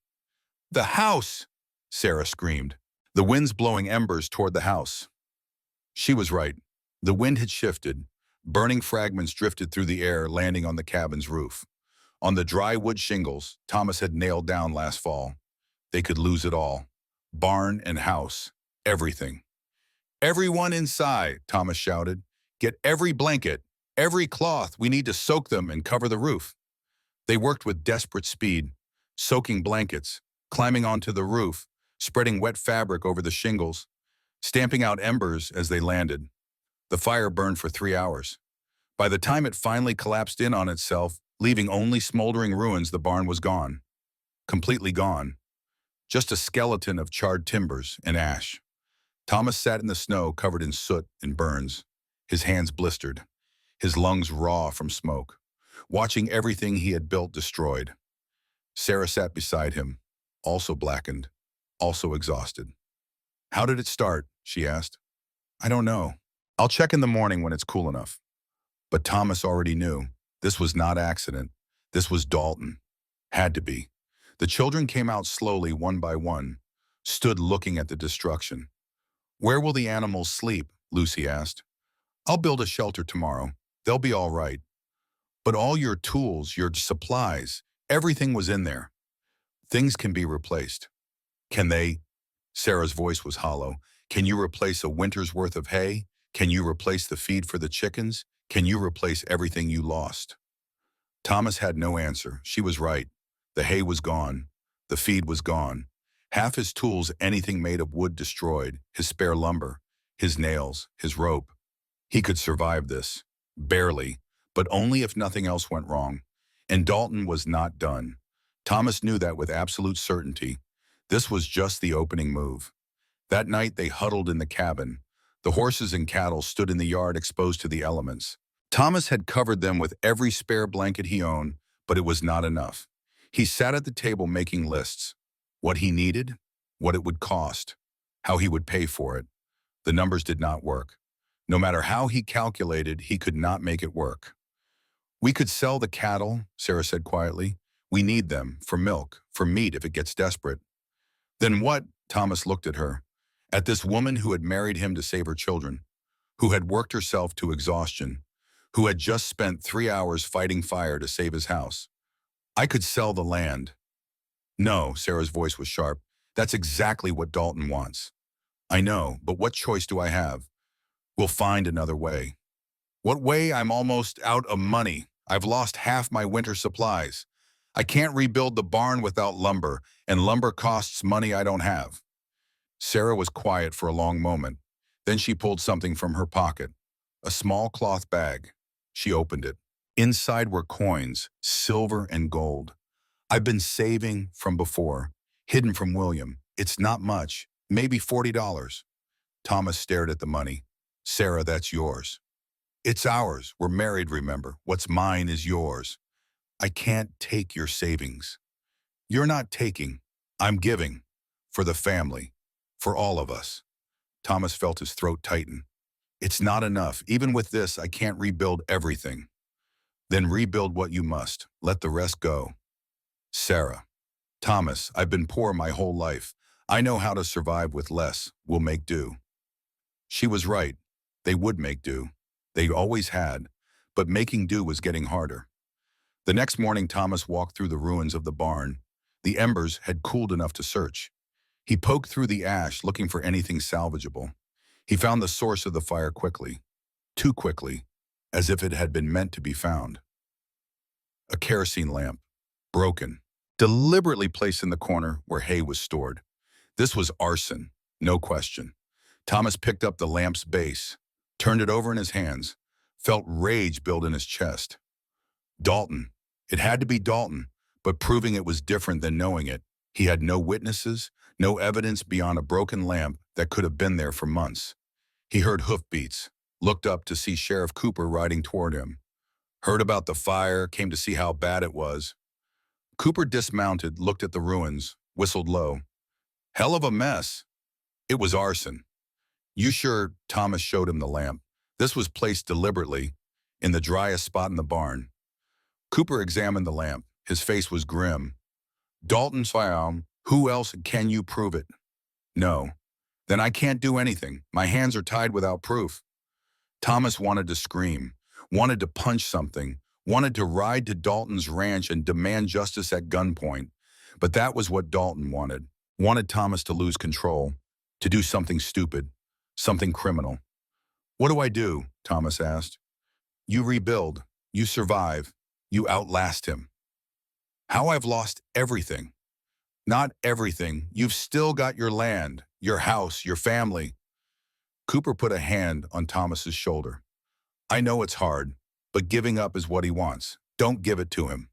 The house! Sarah screamed. The wind's blowing embers toward the house. She was right. The wind had shifted. Burning fragments drifted through the air, landing on the cabin's roof. On the dry wood shingles Thomas had nailed down last fall. They could lose it all. Barn and house. Everything. Everyone inside, Thomas shouted. Get every blanket, every cloth. We need to soak them and cover the roof. They worked with desperate speed, soaking blankets, climbing onto the roof, spreading wet fabric over the shingles, stamping out embers as they landed. The fire burned for 3 hours. By the time it finally collapsed in on itself, leaving only smoldering ruins, the barn was gone. Completely gone. Just a skeleton of charred timbers and ash. Thomas sat in the snow, covered in soot and burns, his hands blistered, his lungs raw from smoke, watching everything he had built destroyed. Sarah sat beside him, also blackened, also exhausted. How did it start? She asked. I don't know. I'll check in the morning when it's cool enough. But Thomas already knew. This was not accident. This was Dalton. Had to be. The children came out slowly, one by one, stood looking at the destruction. Where will the animals sleep? Lucy asked. I'll build a shelter tomorrow. They'll be all right. But all your tools, your supplies, everything was in there. Things can be replaced. Can they? Sarah's voice was hollow. Can you replace a winter's worth of hay? Can you replace the feed for the chickens? Can you replace everything you lost? Thomas had no answer. She was right. The hay was gone. The feed was gone. Half his tools, anything made of wood, destroyed. His spare lumber, his nails, his rope. He could survive this. Barely. But only if nothing else went wrong. And Dalton was not done. Thomas knew that with absolute certainty. This was just the opening move. That night they huddled in the cabin. The horses and cattle stood in the yard exposed to the elements. Thomas had covered them with every spare blanket he owned, but it was not enough. He sat at the table making lists. What he needed, what it would cost, how he would pay for it. The numbers did not work. No matter how he calculated, he could not make it work. We could sell the cattle, Sarah said quietly. We need them, for milk, for meat if it gets desperate. Then what? Thomas looked at her. At this woman who had married him to save her children, who had worked herself to exhaustion, who had just spent 3 hours fighting fire to save his house. I could sell the land. No, Sarah's voice was sharp. That's exactly what Dalton wants. I know, but what choice do I have? We'll find another way. What way? I'm almost out of money. I've lost half my winter supplies. I can't rebuild the barn without lumber, and lumber costs money I don't have. Sarah was quiet for a long moment. Then she pulled something from her pocket, a small cloth bag. She opened it. Inside were coins, silver and gold. I've been saving from before, hidden from William. It's not much, maybe $40. Thomas stared at the money. Sarah, that's yours. It's ours. We're married, remember. What's mine is yours. I can't take your savings. You're not taking. I'm giving. For the family. For all of us. Thomas felt his throat tighten. It's not enough. Even with this, I can't rebuild everything. Then rebuild what you must. Let the rest go. Sarah. Thomas, I've been poor my whole life. I know how to survive with less. We'll make do. She was right. They would make do. They always had. But making do was getting harder. The next morning, Thomas walked through the ruins of the barn. The embers had cooled enough to search. He poked through the ash, looking for anything salvageable. He found the source of the fire quickly. Too quickly, as if it had been meant to be found. A kerosene lamp, broken, deliberately placed in the corner where hay was stored. This was arson, no question. Thomas picked up the lamp's base, turned it over in his hands, felt rage build in his chest. Dalton. It had to be Dalton, but proving it was different than knowing it. He had no witnesses, no evidence beyond a broken lamp that could have been there for months. He heard hoofbeats, looked up to see Sheriff Cooper riding toward him. Heard about the fire, came to see how bad it was. Cooper dismounted, looked at the ruins, whistled low. Hell of a mess. It was arson. You sure? Thomas showed him the lamp. This was placed deliberately, in the driest spot in the barn. Cooper examined the lamp. His face was grim. Dalton's fire. Who else can you prove it? No. Then I can't do anything. My hands are tied without proof. Thomas wanted to scream, wanted to punch something, wanted to ride to Dalton's ranch and demand justice at gunpoint. But that was what Dalton wanted. Wanted Thomas to lose control, to do something stupid, something criminal. What do I do? Thomas asked. You rebuild. You survive. You outlast him. How I've lost everything. Not everything. You've still got your land, your house, your family. Cooper put a hand on Thomas's shoulder. I know it's hard, but giving up is what he wants. Don't give it to him.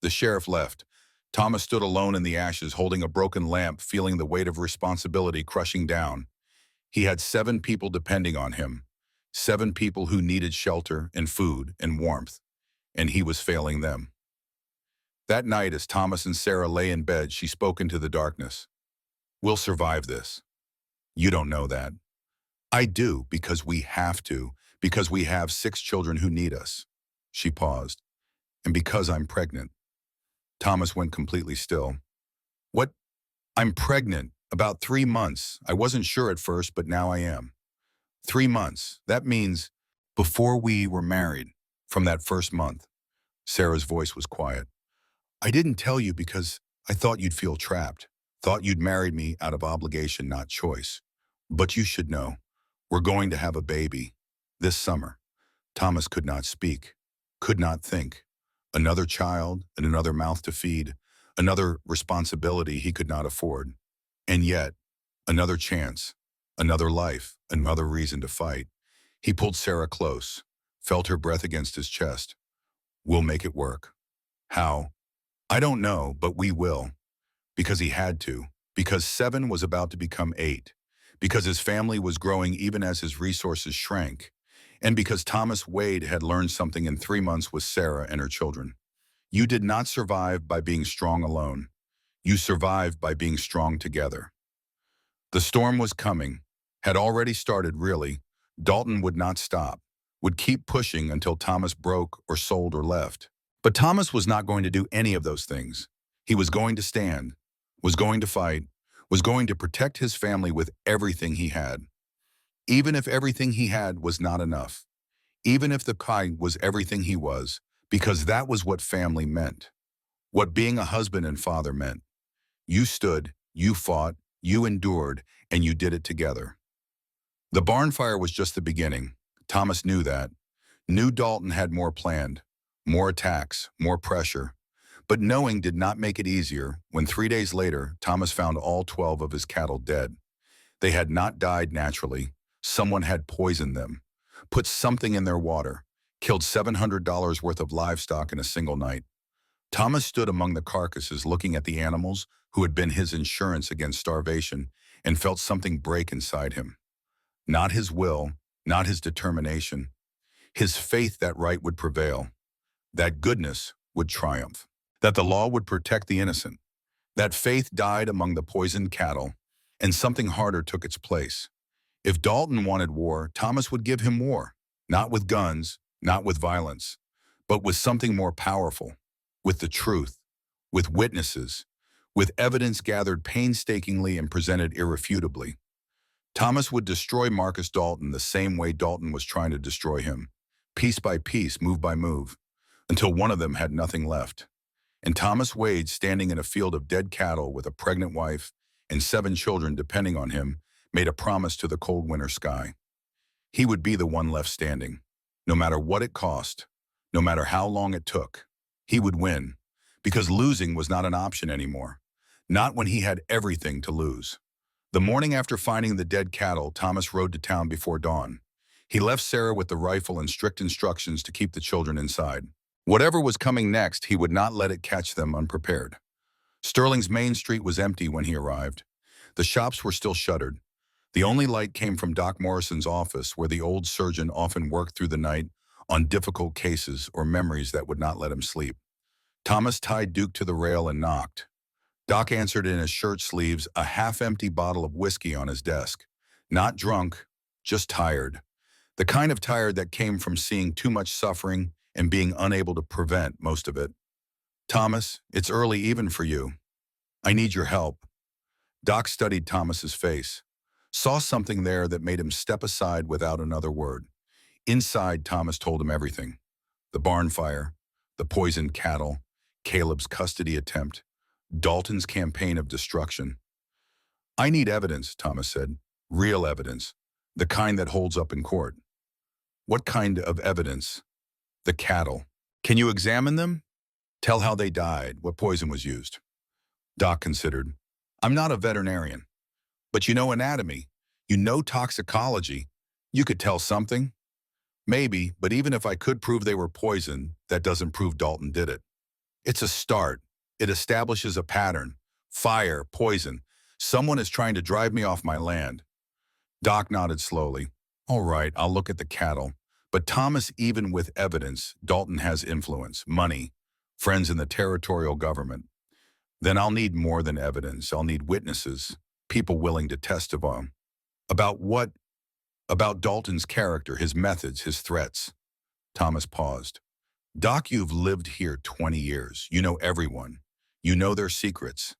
The sheriff left. Thomas stood alone in the ashes, holding a broken lamp, feeling the weight of responsibility crushing down. He had 7 people depending on him. 7 people who needed shelter and food and warmth. And he was failing them. That night, as Thomas and Sarah lay in bed, she spoke into the darkness. We'll survive this. You don't know that. I do, because we have to, because we have 6 children who need us. She paused. And because I'm pregnant. Thomas went completely still. What? I'm pregnant. About 3 months. I wasn't sure at first, but now I am. 3 months. That means before we were married, from that first month. Sarah's voice was quiet. I didn't tell you because I thought you'd feel trapped. Thought you'd married me out of obligation, not choice. But you should know. We're going to have a baby. This summer. Thomas could not speak. Could not think. Another child and another mouth to feed. Another responsibility he could not afford. And yet, another chance. Another life. Another reason to fight. He pulled Sarah close. Felt her breath against his chest. We'll make it work. How? I don't know, but we will. Because he had to. Because 7 was about to become 8. Because his family was growing even as his resources shrank. And because Thomas Wade had learned something in 3 months with Sarah and her children. You did not survive by being strong alone. You survived by being strong together. The storm was coming, had already started really. Dalton would not stop, would keep pushing until Thomas broke or sold or left. But Thomas was not going to do any of those things. He was going to stand, was going to fight, was going to protect his family with everything he had. Even if everything he had was not enough. Even if the kind was everything he was, because that was what family meant. What being a husband and father meant. You stood, you fought, you endured, and you did it together. The barn fire was just the beginning. Thomas knew that. Knew Dalton had more planned, more attacks, more pressure. But knowing did not make it easier when 3 days later, Thomas found all 12 of his cattle dead. They had not died naturally. Someone had poisoned them, put something in their water, killed $700 worth of livestock in a single night. Thomas stood among the carcasses looking at the animals who had been his insurance against starvation and felt something break inside him. Not his will, not his determination. His faith that right would prevail, that goodness would triumph, that the law would protect the innocent. That faith died among the poisoned cattle, and something harder took its place. If Dalton wanted war, Thomas would give him war, not with guns, not with violence, but with something more powerful, with the truth, with witnesses, with evidence gathered painstakingly and presented irrefutably. Thomas would destroy Marcus Dalton the same way Dalton was trying to destroy him, piece by piece, move by move, until one of them had nothing left. And Thomas Wade, standing in a field of dead cattle with a pregnant wife and 7 children depending on him, made a promise to the cold winter sky. He would be the one left standing, no matter what it cost, no matter how long it took. He would win, because losing was not an option anymore, not when he had everything to lose. The morning after finding the dead cattle, Thomas rode to town before dawn. He left Sarah with the rifle and strict instructions to keep the children inside. Whatever was coming next, he would not let it catch them unprepared. Sterling's main street was empty when he arrived. The shops were still shuttered. The only light came from Doc Morrison's office, where the old surgeon often worked through the night on difficult cases or memories that would not let him sleep. Thomas tied Duke to the rail and knocked. Doc answered in his shirt sleeves, a half-empty bottle of whiskey on his desk. Not drunk, just tired. The kind of tired that came from seeing too much suffering and being unable to prevent most of it. Thomas, it's early even for you. I need your help. Doc studied Thomas's face, saw something there that made him step aside without another word. Inside, Thomas told him everything. The barn fire, the poisoned cattle, Caleb's custody attempt, Dalton's campaign of destruction. I need evidence, Thomas said. Real evidence. The kind that holds up in court. What kind of evidence? The cattle. Can you examine them? Tell how they died, what poison was used. Doc considered. I'm not a veterinarian, but you know anatomy. You know toxicology. You could tell something. Maybe, but even if I could prove they were poisoned, that doesn't prove Dalton did it. It's a start. It establishes a pattern. Fire, poison. Someone is trying to drive me off my land. Doc nodded slowly. All right, I'll look at the cattle. But Thomas, even with evidence, Dalton has influence, money, friends in the territorial government. Then I'll need more than evidence. I'll need witnesses, people willing to testify. About what? About Dalton's character, his methods, his threats. Thomas paused. Doc, you've lived here 20 years. You know everyone. You know their secrets.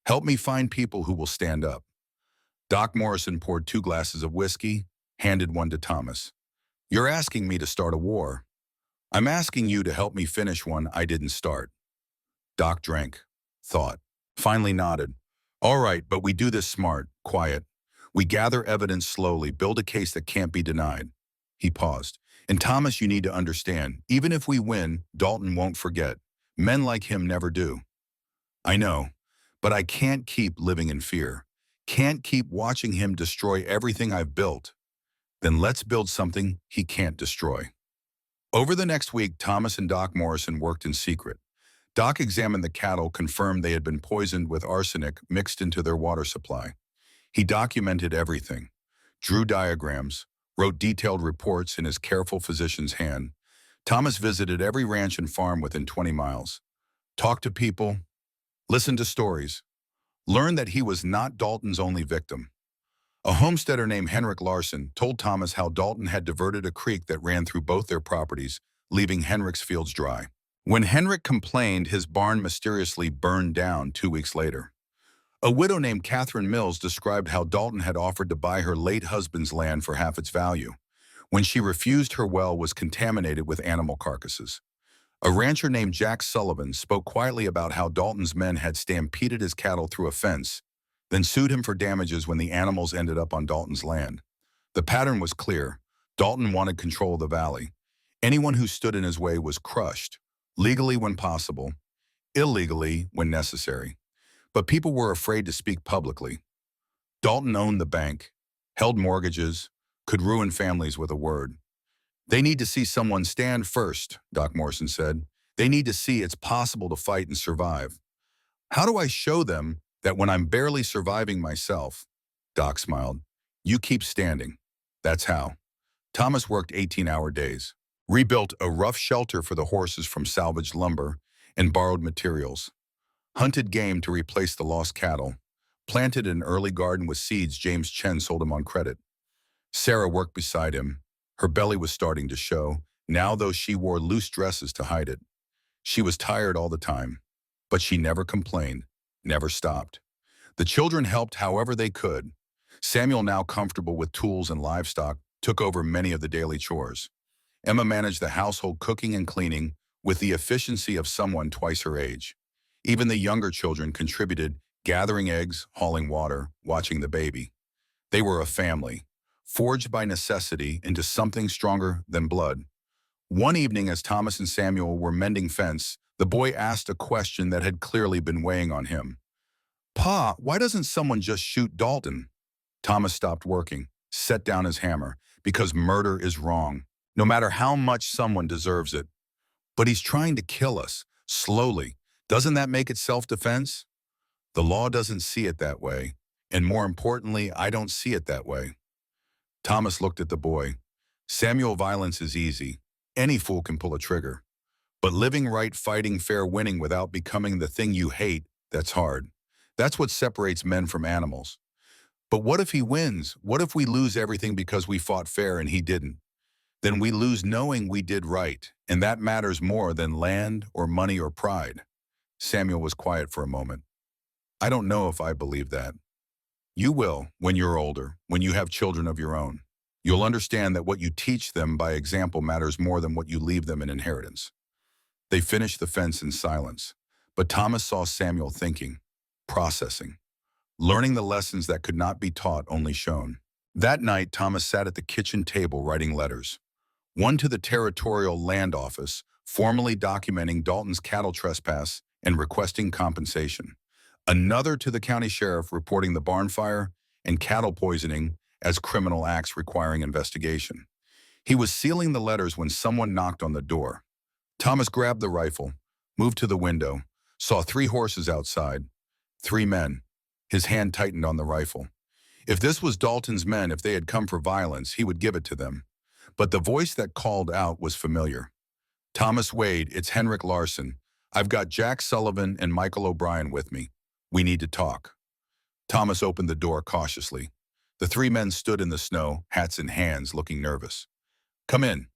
Help me find people who will stand up. Doc Morrison poured 2 glasses of whiskey, handed one to Thomas. You're asking me to start a war. I'm asking you to help me finish one I didn't start. Doc drank, thought, finally nodded. All right, but we do this smart, quiet. We gather evidence slowly, build a case that can't be denied. He paused. And Thomas, you need to understand, even if we win, Dalton won't forget. Men like him never do. I know, but I can't keep living in fear. Can't keep watching him destroy everything I've built. Then let's build something he can't destroy. Over the next week, Thomas and Doc Morrison worked in secret. Doc examined the cattle, confirmed they had been poisoned with arsenic mixed into their water supply. He documented everything, drew diagrams, wrote detailed reports in his careful physician's hand. Thomas visited every ranch and farm within 20 miles. Talked to people, listened to stories, learned that he was not Dalton's only victim. A homesteader named Henrik Larson told Thomas how Dalton had diverted a creek that ran through both their properties, leaving Henrik's fields dry. When Henrik complained, his barn mysteriously burned down 2 weeks later. A widow named Catherine Mills described how Dalton had offered to buy her late husband's land for half its value. When she refused, her well was contaminated with animal carcasses. A rancher named Jack Sullivan spoke quietly about how Dalton's men had stampeded his cattle through a fence, then sued him for damages when the animals ended up on Dalton's land. The pattern was clear. Dalton wanted control of the valley. Anyone who stood in his way was crushed, legally when possible, illegally when necessary. But people were afraid to speak publicly. Dalton owned the bank, held mortgages, could ruin families with a word. "They need to see someone stand first," Doc Morrison said. "They need to see it's possible to fight and survive." "How do I show them that when I'm barely surviving myself?" Doc smiled. "You keep standing. That's how." Thomas worked 18-hour days, rebuilt a rough shelter for the horses from salvaged lumber and borrowed materials, hunted game to replace the lost cattle, planted an early garden with seeds James Chen sold him on credit. Sarah worked beside him. Her belly was starting to show, now though she wore loose dresses to hide it. She was tired all the time, but she never complained, never stopped. The children helped however they could. Samuel, now comfortable with tools and livestock, took over many of the daily chores. Emma managed the household, cooking and cleaning with the efficiency of someone twice her age. Even the younger children contributed, gathering eggs, hauling water, watching the baby. They were a family, forged by necessity into something stronger than blood. One evening, as Thomas and Samuel were mending fence, the boy asked a question that had clearly been weighing on him. "Pa, why doesn't someone just shoot Dalton?" Thomas stopped working, set down his hammer, "Because murder is wrong, no matter how much someone deserves it. But he's trying to kill us, slowly. Doesn't that make it self-defense?" "The law doesn't see it that way, and more importantly, I don't see it that way." Thomas looked at the boy. "Samuel, violence is easy. Any fool can pull a trigger. But living right, fighting fair, winning without becoming the thing you hate, that's hard. That's what separates men from animals. But what if he wins? What if we lose everything because we fought fair and he didn't? Then we lose knowing we did right, and that matters more than land or money or pride." Samuel was quiet for a moment. "I don't know if I believe that." "You will when you're older, when you have children of your own. You'll understand that what you teach them by example matters more than what you leave them in inheritance." They finished the fence in silence, but Thomas saw Samuel thinking, processing, learning the lessons that could not be taught, only shown. That night, Thomas sat at the kitchen table writing letters. One to the Territorial Land Office, formally documenting Dalton's cattle trespass and requesting compensation. Another to the county sheriff reporting the barn fire and cattle poisoning as criminal acts requiring investigation. He was sealing the letters when someone knocked on the door. Thomas grabbed the rifle, moved to the window, saw 3 horses outside, 3 men. His hand tightened on the rifle. If this was Dalton's men, if they had come for violence, he would give it to them. But the voice that called out was familiar. "Thomas Wade, it's Henrik Larson. I've got Jack Sullivan and Michael O'Brien with me. We need to talk." Thomas opened the door cautiously. The 3 men stood in the snow, hats in hands, looking nervous. "Come in."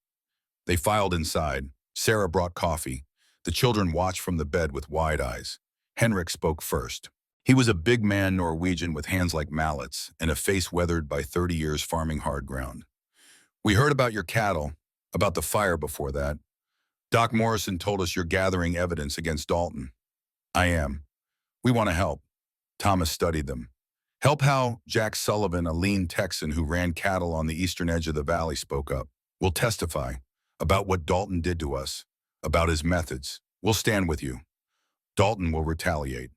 They filed inside. Sarah brought coffee. The children watched from the bed with wide eyes. Henrik spoke first. He was a big man, Norwegian, with hands like mallets and a face weathered by 30 years farming hard ground. "We heard about your cattle, about the fire before that. Doc Morrison told us you're gathering evidence against Dalton." "I am. We want to help." Thomas studied them. "Help how?" Jack Sullivan, a lean Texan who ran cattle on the eastern edge of the valley, spoke up. "We'll testify about what Dalton did to us, about his methods. We'll stand with you. Dalton will retaliate.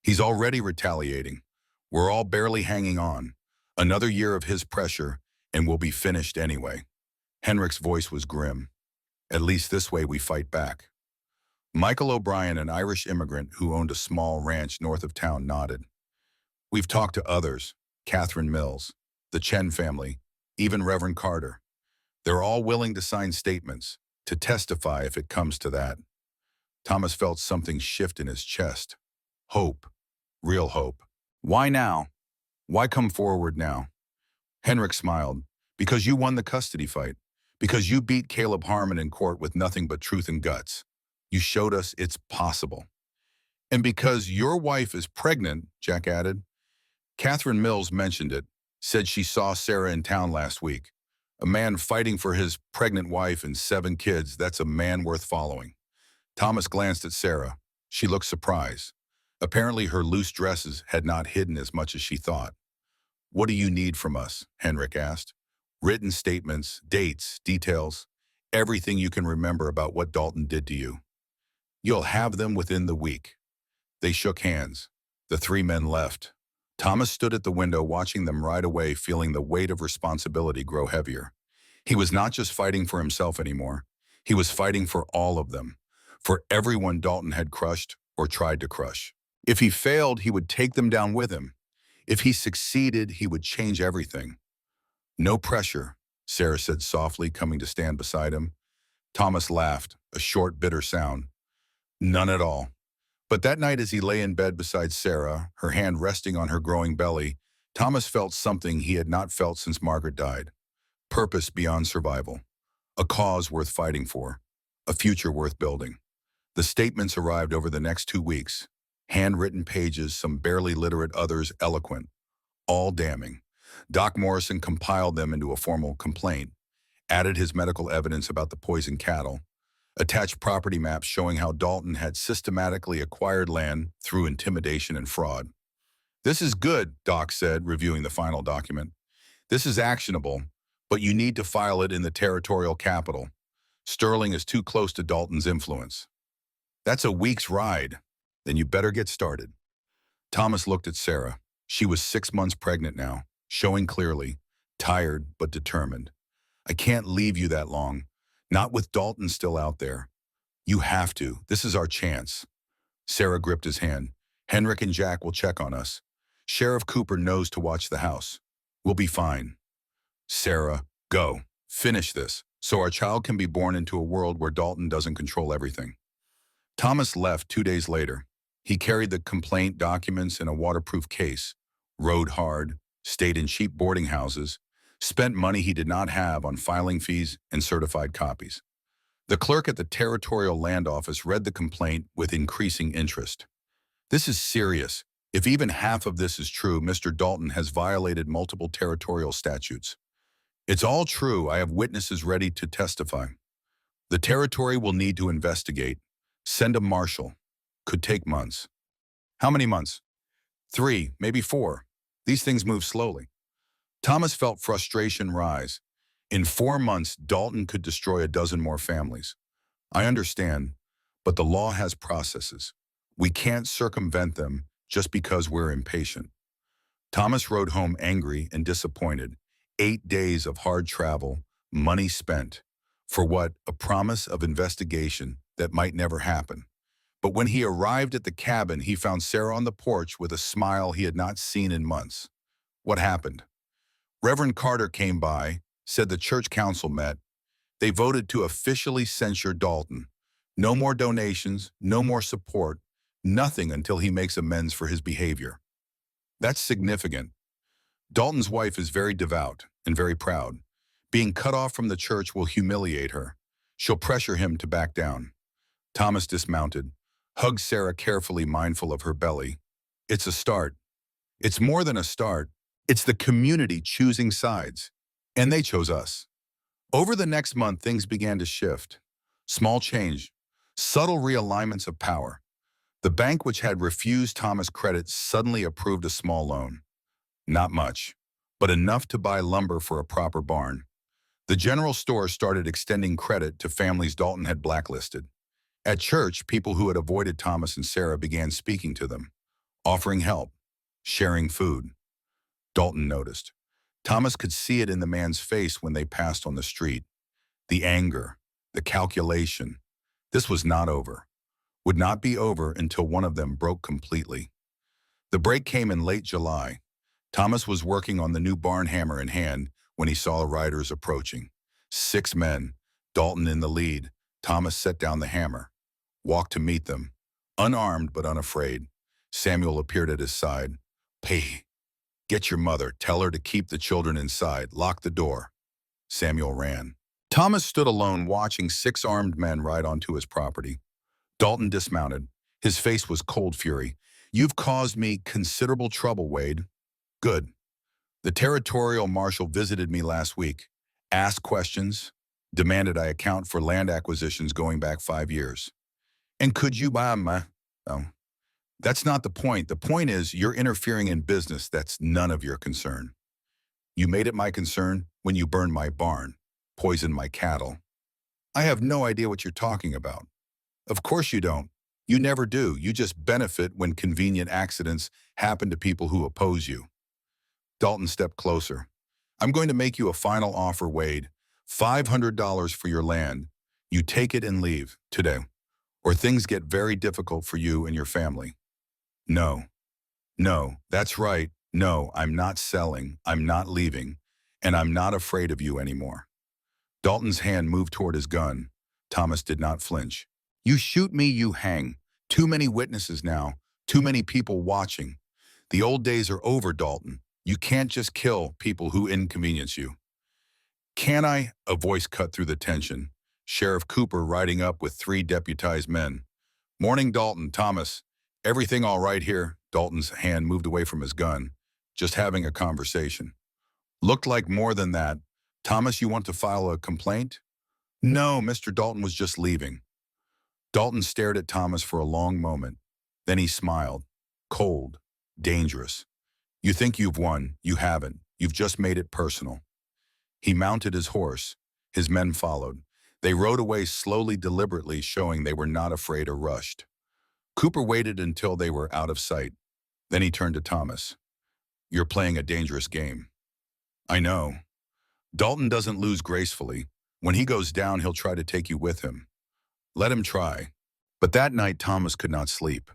He's already retaliating. We're all barely hanging on. Another year of his pressure, and we'll be finished anyway." Henrik's voice was grim. "At least this way we fight back." Michael O'Brien, an Irish immigrant who owned a small ranch north of town, nodded. "We've talked to others, Catherine Mills, the Chen family, even Reverend Carter. They're all willing to sign statements, to testify if it comes to that." Thomas felt something shift in his chest. Hope. Real hope. "Why now? Why come forward now?" Henrik smiled. Because you won the custody fight. Because you beat Caleb Harmon in court with nothing but truth and guts. You showed us it's possible. And because your wife is pregnant, Jack added. Catherine Mills mentioned it, said she saw Sarah in town last week. A man fighting for his pregnant wife and 7 kids, that's a man worth following. Thomas glanced at Sarah. She looked surprised. Apparently her loose dresses had not hidden as much as she thought. What do you need from us? Henrik asked. Written statements, dates, details, everything you can remember about what Dalton did to you. You'll have them within the week. They shook hands. The 3 men left. Thomas stood at the window watching them ride away, feeling the weight of responsibility grow heavier. He was not just fighting for himself anymore. He was fighting for all of them, for everyone Dalton had crushed or tried to crush. If he failed, he would take them down with him. If he succeeded, he would change everything. No pressure, Sarah said softly, coming to stand beside him. Thomas laughed, a short, bitter sound. None at all. But that night as he lay in bed beside Sarah, her hand resting on her growing belly, Thomas felt something he had not felt since Margaret died. Purpose beyond survival. A cause worth fighting for. A future worth building. The statements arrived over the next 2 weeks. Handwritten pages, some barely literate, others eloquent. All damning. Doc Morrison compiled them into a formal complaint, added his medical evidence about the poisoned cattle, attached property maps showing how Dalton had systematically acquired land through intimidation and fraud. This is good, Doc said, reviewing the final document. This is actionable, but you need to file it in the territorial capital. Sterling is too close to Dalton's influence. That's a week's ride. Then you better get started. Thomas looked at Sarah. She was 6 months pregnant now, showing clearly, tired but determined. I can't leave you that long. Not with Dalton still out there. You have to. This is our chance. Sarah gripped his hand. Henrik and Jack will check on us. Sheriff Cooper knows to watch the house. We'll be fine. Sarah, go. Finish this, so our child can be born into a world where Dalton doesn't control everything. Thomas left 2 days later. He carried the complaint documents in a waterproof case, rode hard, stayed in cheap boarding houses, spent money he did not have on filing fees and certified copies. The clerk at the Territorial Land Office read the complaint with increasing interest. This is serious. If even half of this is true, Mr. Dalton has violated multiple territorial statutes. It's all true. I have witnesses ready to testify. The territory will need to investigate. Send a marshal. Could take months. How many months? 3, maybe 4. These things move slowly. Thomas felt frustration rise. In 4 months, Dalton could destroy a dozen more families. I understand, but the law has processes. We can't circumvent them just because we're impatient. Thomas rode home angry and disappointed. 8 days of hard travel, money spent. For what? A promise of investigation that might never happen. But when he arrived at the cabin, he found Sarah on the porch with a smile he had not seen in months. What happened? Reverend Carter came by, said the church council met. They voted to officially censure Dalton. No more donations, no more support, nothing until he makes amends for his behavior. That's significant. Dalton's wife is very devout and very proud. Being cut off from the church will humiliate her. She'll pressure him to back down. Thomas dismounted, hugged Sarah carefully, mindful of her belly. It's a start. It's more than a start. It's the community choosing sides. And they chose us. Over the next month, things began to shift. Small change, subtle realignments of power. The bank which had refused Thomas credit suddenly approved a small loan. Not much, but enough to buy lumber for a proper barn. The general store started extending credit to families Dalton had blacklisted. At church, people who had avoided Thomas and Sarah began speaking to them, offering help, sharing food. Dalton noticed. Thomas could see it in the man's face when they passed on the street. The anger, the calculation. This was not over. Would not be over until one of them broke completely. The break came in late July. Thomas was working on the new barn hammer in hand when he saw riders approaching. 6 men, Dalton in the lead. Thomas set down the hammer, walked to meet them, unarmed but unafraid. Samuel appeared at his side. Pay. Get your mother. Tell her to keep the children inside. Lock the door. Samuel ran. Thomas stood alone watching 6 armed men ride onto his property. Dalton dismounted. His face was cold fury. You've caused me considerable trouble, Wade. Good. The territorial marshal visited me last week, asked questions, demanded I account for land acquisitions going back 5 years. And could you buy my... Oh, that's not the point. The point is you're interfering in business that's none of your concern. You made it my concern when you burned my barn, poisoned my cattle. I have no idea what you're talking about. Of course you don't. You never do. You just benefit when convenient accidents happen to people who oppose you. Dalton stepped closer. I'm going to make you a final offer, Wade. $500 for your land. You take it and leave today, or things get very difficult for you and your family. No. No, that's right. No, I'm not selling. I'm not leaving. And I'm not afraid of you anymore. Dalton's hand moved toward his gun. Thomas did not flinch. You shoot me, you hang. Too many witnesses now. Too many people watching. The old days are over, Dalton. You can't just kill people who inconvenience you. Can I? A voice cut through the tension. Sheriff Cooper riding up with 3 deputized men. Morning, Dalton. Thomas. Everything all right here? Dalton's hand moved away from his gun. Just having a conversation. Looked like more than that. Thomas, you want to file a complaint? No, Mr. Dalton was just leaving. Dalton stared at Thomas for a long moment. Then he smiled. Cold. Dangerous. You think you've won. You haven't. You've just made it personal. He mounted his horse. His men followed. They rode away slowly, deliberately, showing they were not afraid or rushed. Cooper waited until they were out of sight. Then he turned to Thomas. You're playing a dangerous game. I know. Dalton doesn't lose gracefully. When he goes down, he'll try to take you with him. Let him try. But that night, Thomas could not sleep.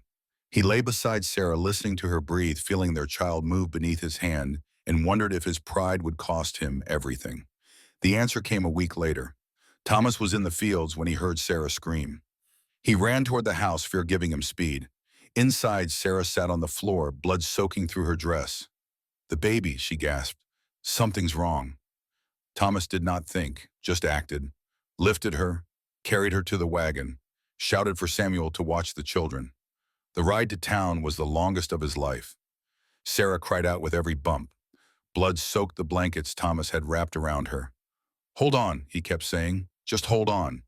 He lay beside Sarah, listening to her breathe, feeling their child move beneath his hand, and wondered if his pride would cost him everything. The answer came a week later. Thomas was in the fields when he heard Sarah scream. He ran toward the house, fear giving him speed. Inside, Sarah sat on the floor, blood soaking through her dress. The baby, she gasped. Something's wrong. Thomas did not think, just acted. Lifted her, carried her to the wagon, shouted for Samuel to watch the children. The ride to town was the longest of his life. Sarah cried out with every bump. Blood soaked the blankets Thomas had wrapped around her. Hold on, he kept saying. Just hold on.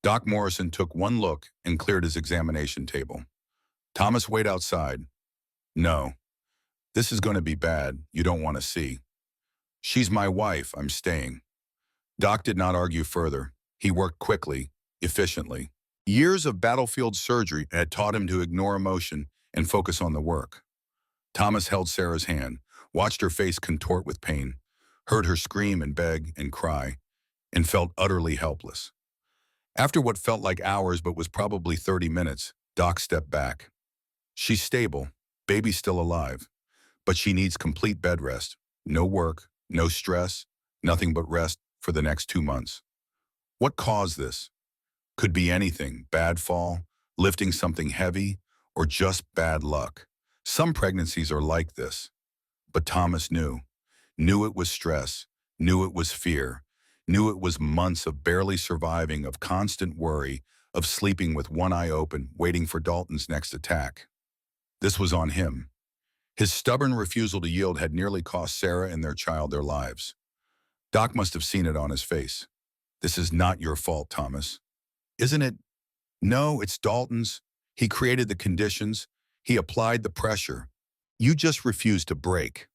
Doc Morrison took one look and cleared his examination table. Thomas, wait outside. No. This is going to be bad. You don't want to see. She's my wife. I'm staying. Doc did not argue further. He worked quickly, efficiently. Years of battlefield surgery had taught him to ignore emotion and focus on the work. Thomas held Sarah's hand, watched her face contort with pain, heard her scream and beg and cry, and felt utterly helpless. After what felt like hours but was probably 30 minutes, Doc stepped back. She's stable, baby's still alive, but she needs complete bed rest, no work, no stress, nothing but rest for the next 2 months. What caused this? Could be anything, bad fall, lifting something heavy, or just bad luck. Some pregnancies are like this. But Thomas knew it was stress, knew it was fear, knew it was months of barely surviving, of constant worry, of sleeping with one eye open, waiting for Dalton's next attack. This was on him. His stubborn refusal to yield had nearly cost Sarah and their child their lives. Doc must have seen it on his face. This is not your fault, Thomas. Isn't it? No, it's Dalton's. He created the conditions. He applied the pressure. You just refused to break.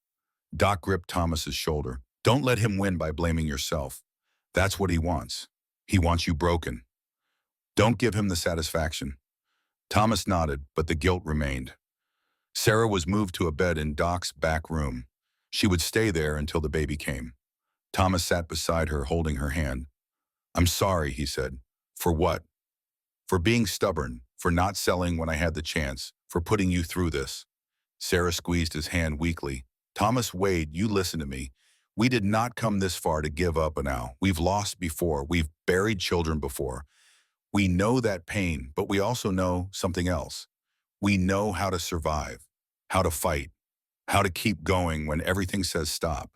Doc gripped Thomas's shoulder. Don't let him win by blaming yourself. That's what he wants. He wants you broken. Don't give him the satisfaction. Thomas nodded, but the guilt remained. Sarah was moved to a bed in Doc's back room. She would stay there until the baby came. Thomas sat beside her, holding her hand. I'm sorry, he said. For what? For being stubborn, for not selling when I had the chance, for putting you through this. Sarah squeezed his hand weakly. Thomas, Wade, you listen to me. We did not come this far to give up now. We've lost before. We've buried children before. We know that pain, but we also know something else. We know how to survive, how to fight, how to keep going when everything says stop.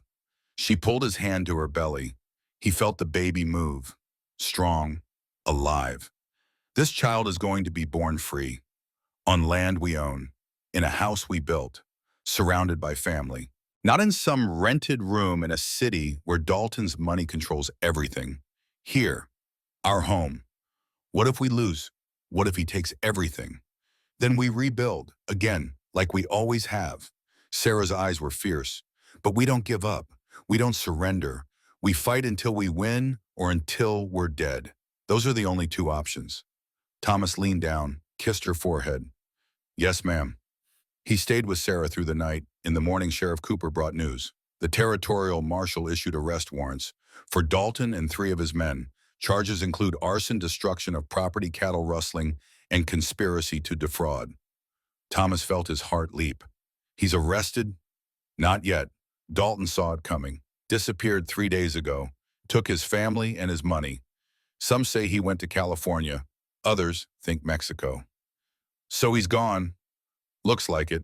She pulled his hand to her belly. He felt the baby move, strong, alive. This child is going to be born free, on land we own, in a house we built, surrounded by family. Not in some rented room in a city where Dalton's money controls everything. Here, our home. What if we lose? What if he takes everything? Then we rebuild, again, like we always have. Sarah's eyes were fierce. But we don't give up. We don't surrender. We fight until we win or until we're dead. Those are the only two options. Thomas leaned down, kissed her forehead. Yes, ma'am. He stayed with Sarah through the night. In the morning, Sheriff Cooper brought news. The territorial marshal issued arrest warrants for Dalton and 3 of his men. Charges include arson, destruction of property, cattle rustling, and conspiracy to defraud. Thomas felt his heart leap. He's arrested? Not yet. Dalton saw it coming. Disappeared 3 days ago. Took his family and his money. Some say he went to California. Others think Mexico. So he's gone. Looks like it.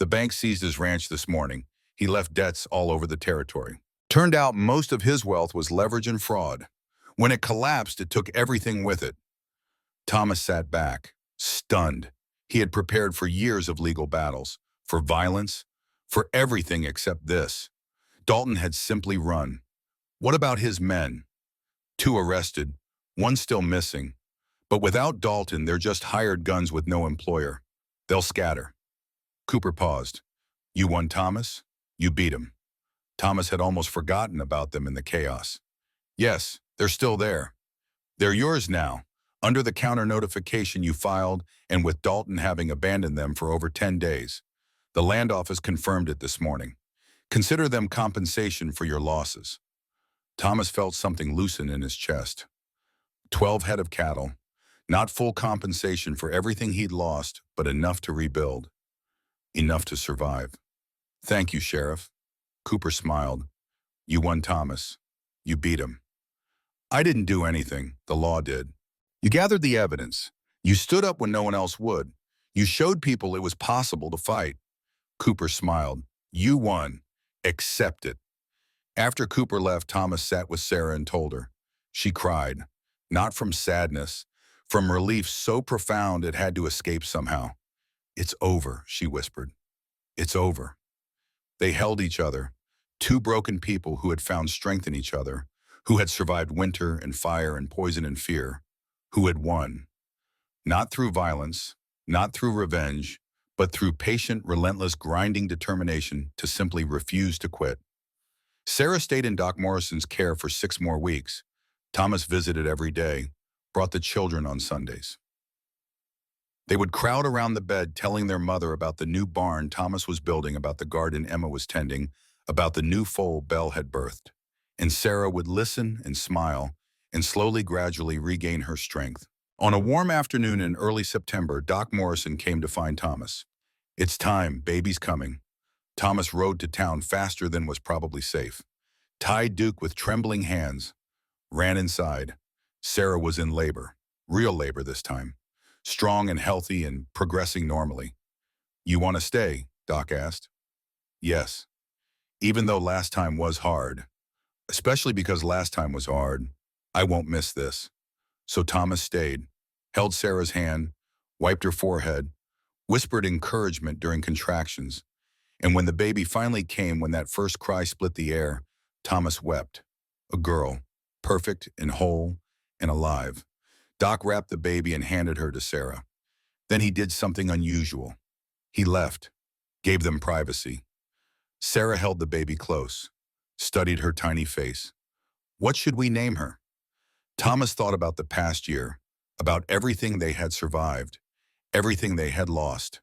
The bank seized his ranch this morning. He left debts all over the territory. Turned out most of his wealth was leverage and fraud. When it collapsed, it took everything with it. Thomas sat back, stunned. He had prepared for years of legal battles, for violence, for everything except this. Dalton had simply run. What about his men? 2 arrested, 1 still missing. But without Dalton, they're just hired guns with no employer. They'll scatter. Cooper paused. You won, Thomas? You beat him. Thomas had almost forgotten about them in the chaos. Yes, they're still there. They're yours now, under the counter notification you filed and with Dalton having abandoned them for over 10 days. The land office confirmed it this morning. Consider them compensation for your losses. Thomas felt something loosen in his chest. 12 head of cattle, not full compensation for everything he'd lost, but enough to rebuild. Enough to survive. Thank you, Sheriff. Cooper smiled. You won, Thomas. You beat him. I didn't do anything. The law did. You gathered the evidence. You stood up when no one else would. You showed people it was possible to fight. Cooper smiled. You won. Accept it. After Cooper left, Thomas sat with Sarah and told her. She cried. Not from sadness, from relief so profound it had to escape somehow. It's over, she whispered. It's over. They held each other, 2 broken people who had found strength in each other, who had survived winter and fire and poison and fear, who had won. Not through violence, not through revenge, but through patient, relentless, grinding determination to simply refuse to quit. Sarah stayed in Doc Morrison's care for 6 more weeks. Thomas visited every day, brought the children on Sundays. They would crowd around the bed telling their mother about the new barn Thomas was building, about the garden Emma was tending, about the new foal Belle had birthed. And Sarah would listen and smile and slowly, gradually regain her strength. On a warm afternoon in early September, Doc Morrison came to find Thomas. It's time, baby's coming. Thomas rode to town faster than was probably safe. Tied Duke with trembling hands. Ran inside. Sarah was in labor. Real labor this time. Strong and healthy and progressing normally. You want to stay? Doc asked. Yes. Even though last time was hard. Especially because last time was hard. I won't miss this. So Thomas stayed, held Sarah's hand, wiped her forehead, whispered encouragement during contractions. And when the baby finally came, when that first cry split the air, Thomas wept. A girl, perfect and whole and alive. Doc wrapped the baby and handed her to Sarah. Then he did something unusual. He left, gave them privacy. Sarah held the baby close, studied her tiny face. What should we name her? Thomas thought about the past year, about everything they had survived, everything they had lost,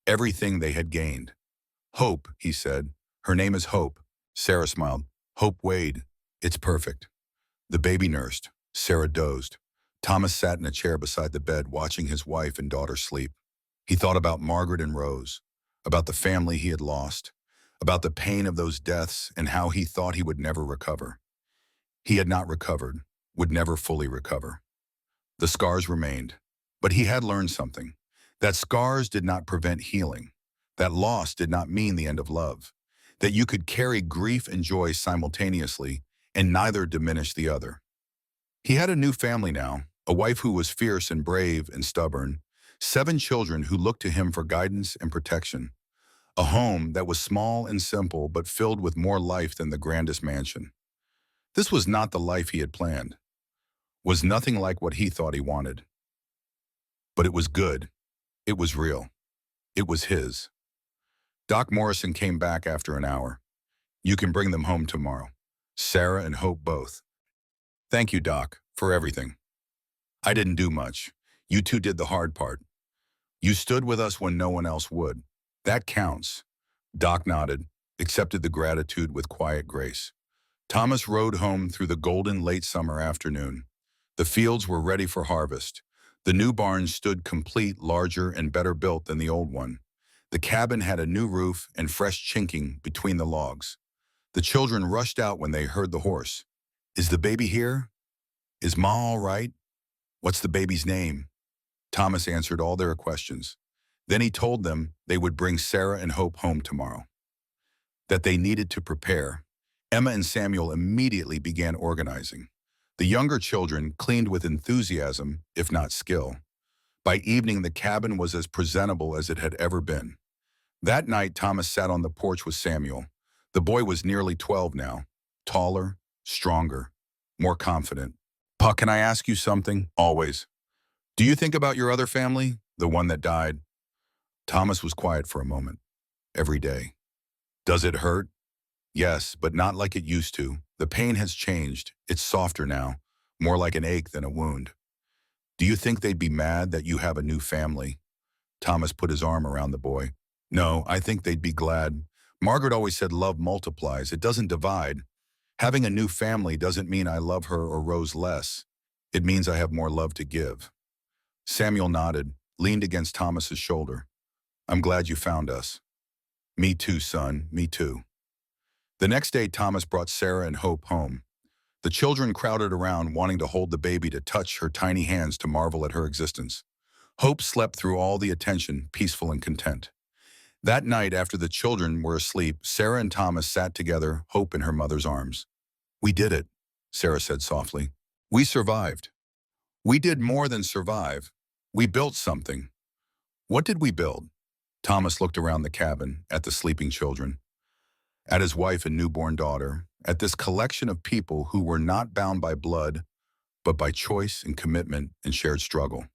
everything they had gained. Hope, he said. Her name is Hope. Sarah smiled. Hope Wade. It's perfect. The baby nursed. Sarah dozed. Thomas sat in a chair beside the bed watching his wife and daughter sleep. He thought about Margaret and Rose, about the family he had lost, about the pain of those deaths and how he thought he would never recover. He had not recovered, would never fully recover. The scars remained, but he had learned something, that scars did not prevent healing. That loss did not mean the end of love, that you could carry grief and joy simultaneously and neither diminish the other. He had a new family now, a wife who was fierce and brave and stubborn, 7 children who looked to him for guidance and protection, a home that was small and simple but filled with more life than the grandest mansion. This was not the life he had planned, was nothing like what he thought he wanted. But it was good, it was real, it was his. Doc Morrison came back after an hour. You can bring them home tomorrow. Sarah and Hope both. Thank you, Doc, for everything. I didn't do much. You two did the hard part. You stood with us when no one else would. That counts. Doc nodded, accepted the gratitude with quiet grace. Thomas rode home through the golden late summer afternoon. The fields were ready for harvest. The new barn stood complete, larger and better built than the old one. The cabin had a new roof and fresh chinking between the logs. The children rushed out when they heard the horse. Is the baby here? Is Ma all right? What's the baby's name? Thomas answered all their questions. Then he told them they would bring Sarah and Hope home tomorrow. That they needed to prepare. Emma and Samuel immediately began organizing. The younger children cleaned with enthusiasm, if not skill. By evening, the cabin was as presentable as it had ever been. That night, Thomas sat on the porch with Samuel. The boy was nearly 12 now, taller, stronger, more confident. Pa, can I ask you something? Always. Do you think about your other family, the one that died? Thomas was quiet for a moment. Every day. Does it hurt? Yes, but not like it used to. The pain has changed. It's softer now, more like an ache than a wound. Do you think they'd be mad that you have a new family? Thomas put his arm around the boy. No, I think they'd be glad. Margaret always said love multiplies. It doesn't divide. Having a new family doesn't mean I love her or Rose less. It means I have more love to give. Samuel nodded, leaned against Thomas's shoulder. I'm glad you found us. Me too, son, me too. The next day, Thomas brought Sarah and Hope home. The children crowded around, wanting to hold the baby, to touch her tiny hands, to marvel at her existence. Hope slept through all the attention, peaceful and content. That night, after the children were asleep, Sarah and Thomas sat together, Hope in her mother's arms. We did it, Sarah said softly. We survived. We did more than survive. We built something. What did we build? Thomas looked around the cabin, at the sleeping children, at his wife and newborn daughter, at this collection of people who were not bound by blood, but by choice and commitment and shared struggle.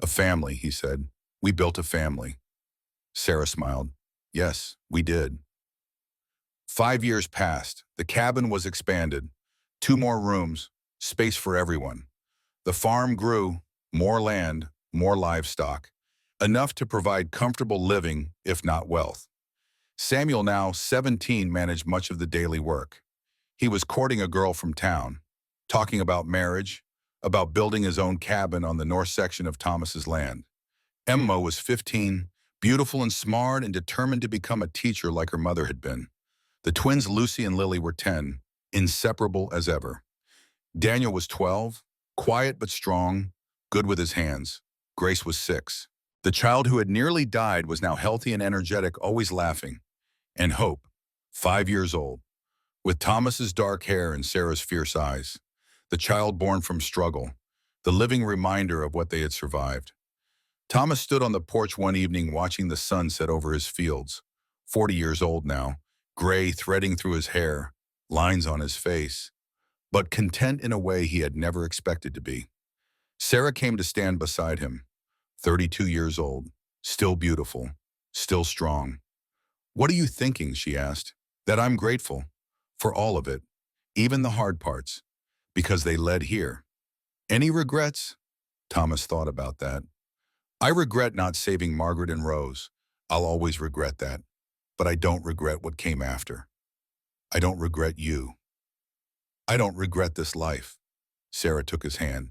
A family, he said. We built a family. Sarah smiled. Yes, we did. 5 years passed. The cabin was expanded. 2 more rooms, space for everyone. The farm grew, more land, more livestock, enough to provide comfortable living, if not wealth. Samuel, now 17, managed much of the daily work. He was courting a girl from town, talking about marriage, about building his own cabin on the north section of Thomas's land. Emma was 15, beautiful and smart and determined to become a teacher like her mother had been. The twins Lucy and Lily were 10, inseparable as ever. Daniel was 12, quiet but strong, good with his hands. Grace was 6. The child who had nearly died was now healthy and energetic, always laughing. And Hope, 5 years old, with Thomas's dark hair and Sarah's fierce eyes. The child born from struggle, the living reminder of what they had survived. Thomas stood on the porch one evening watching the sun set over his fields. 40 years old now, gray threading through his hair, lines on his face, but content in a way he had never expected to be. Sarah came to stand beside him, 32 years old, still beautiful, still strong. What are you thinking, she asked. That I'm grateful for all of it, even the hard parts, because they led here. Any regrets? Thomas thought about that. I regret not saving Margaret and Rose. I'll always regret that. But I don't regret what came after. I don't regret you. I don't regret this life. Sarah took his hand.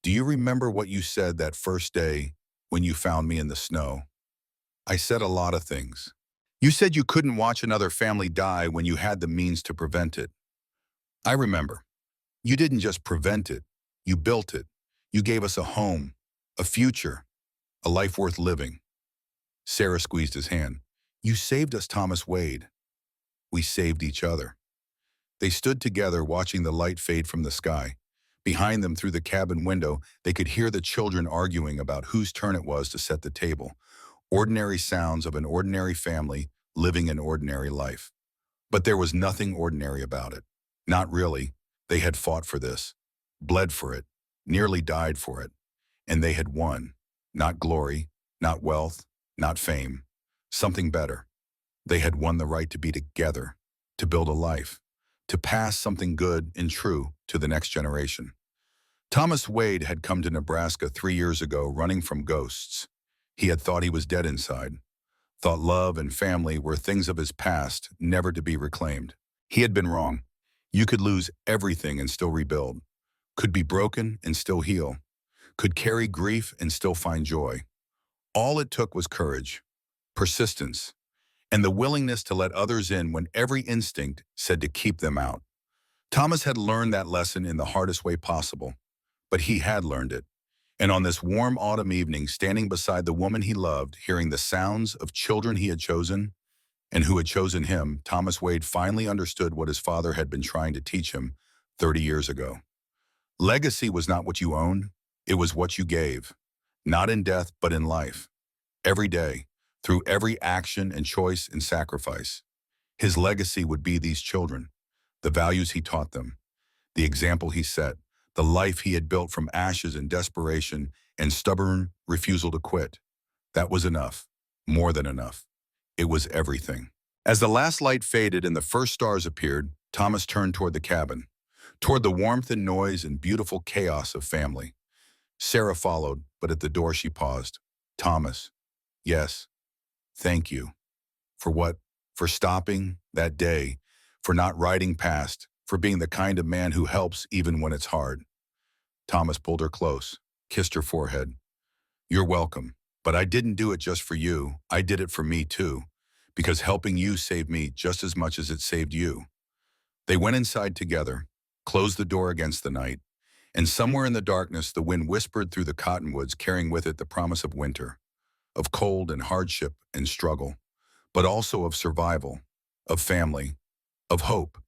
Do you remember what you said that first day when you found me in the snow? I said a lot of things. You said you couldn't watch another family die when you had the means to prevent it. I remember. You didn't just prevent it. You built it. You gave us a home, a future, a life worth living. Sarah squeezed his hand. You saved us, Thomas Wade. We saved each other. They stood together watching the light fade from the sky. Behind them through the cabin window, they could hear the children arguing about whose turn it was to set the table. Ordinary sounds of an ordinary family living an ordinary life. But there was nothing ordinary about it. Not really. They had fought for this, bled for it, nearly died for it. And they had won. Not glory, not wealth, not fame. Something better. They had won the right to be together, to build a life, to pass something good and true to the next generation. Thomas Wade had come to Nebraska 3 years ago running from ghosts. He had thought he was dead inside, thought love and family were things of his past, never to be reclaimed. He had been wrong. You could lose everything and still rebuild, could be broken and still heal, could carry grief and still find joy. All it took was courage, persistence, and the willingness to let others in when every instinct said to keep them out. Thomas had learned that lesson in the hardest way possible, but he had learned it. And on this warm autumn evening, standing beside the woman he loved, hearing the sounds of children he had chosen and who had chosen him, Thomas Wade finally understood what his father had been trying to teach him 30 years ago. Legacy was not what you owned, it was what you gave, not in death but in life. Every day, through every action and choice and sacrifice. His legacy would be these children, the values he taught them, the example he set, the life he had built from ashes and desperation and stubborn refusal to quit. That was enough, more than enough. It was everything. As the last light faded and the first stars appeared, Thomas turned toward the cabin, toward the warmth and noise and beautiful chaos of family. Sarah followed, but at the door she paused. Thomas, yes, thank you. For what? For stopping that day, for not riding past, for being the kind of man who helps even when it's hard. Thomas pulled her close, kissed her forehead. You're welcome, but I didn't do it just for you. I did it for me too, because helping you saved me just as much as it saved you. They went inside together, closed the door against the night, and somewhere in the darkness the wind whispered through the cottonwoods, carrying with it the promise of winter, of cold and hardship and struggle, but also of survival, of family, of hope.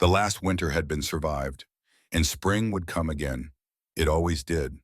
The last winter had been survived, and spring would come again. It always did.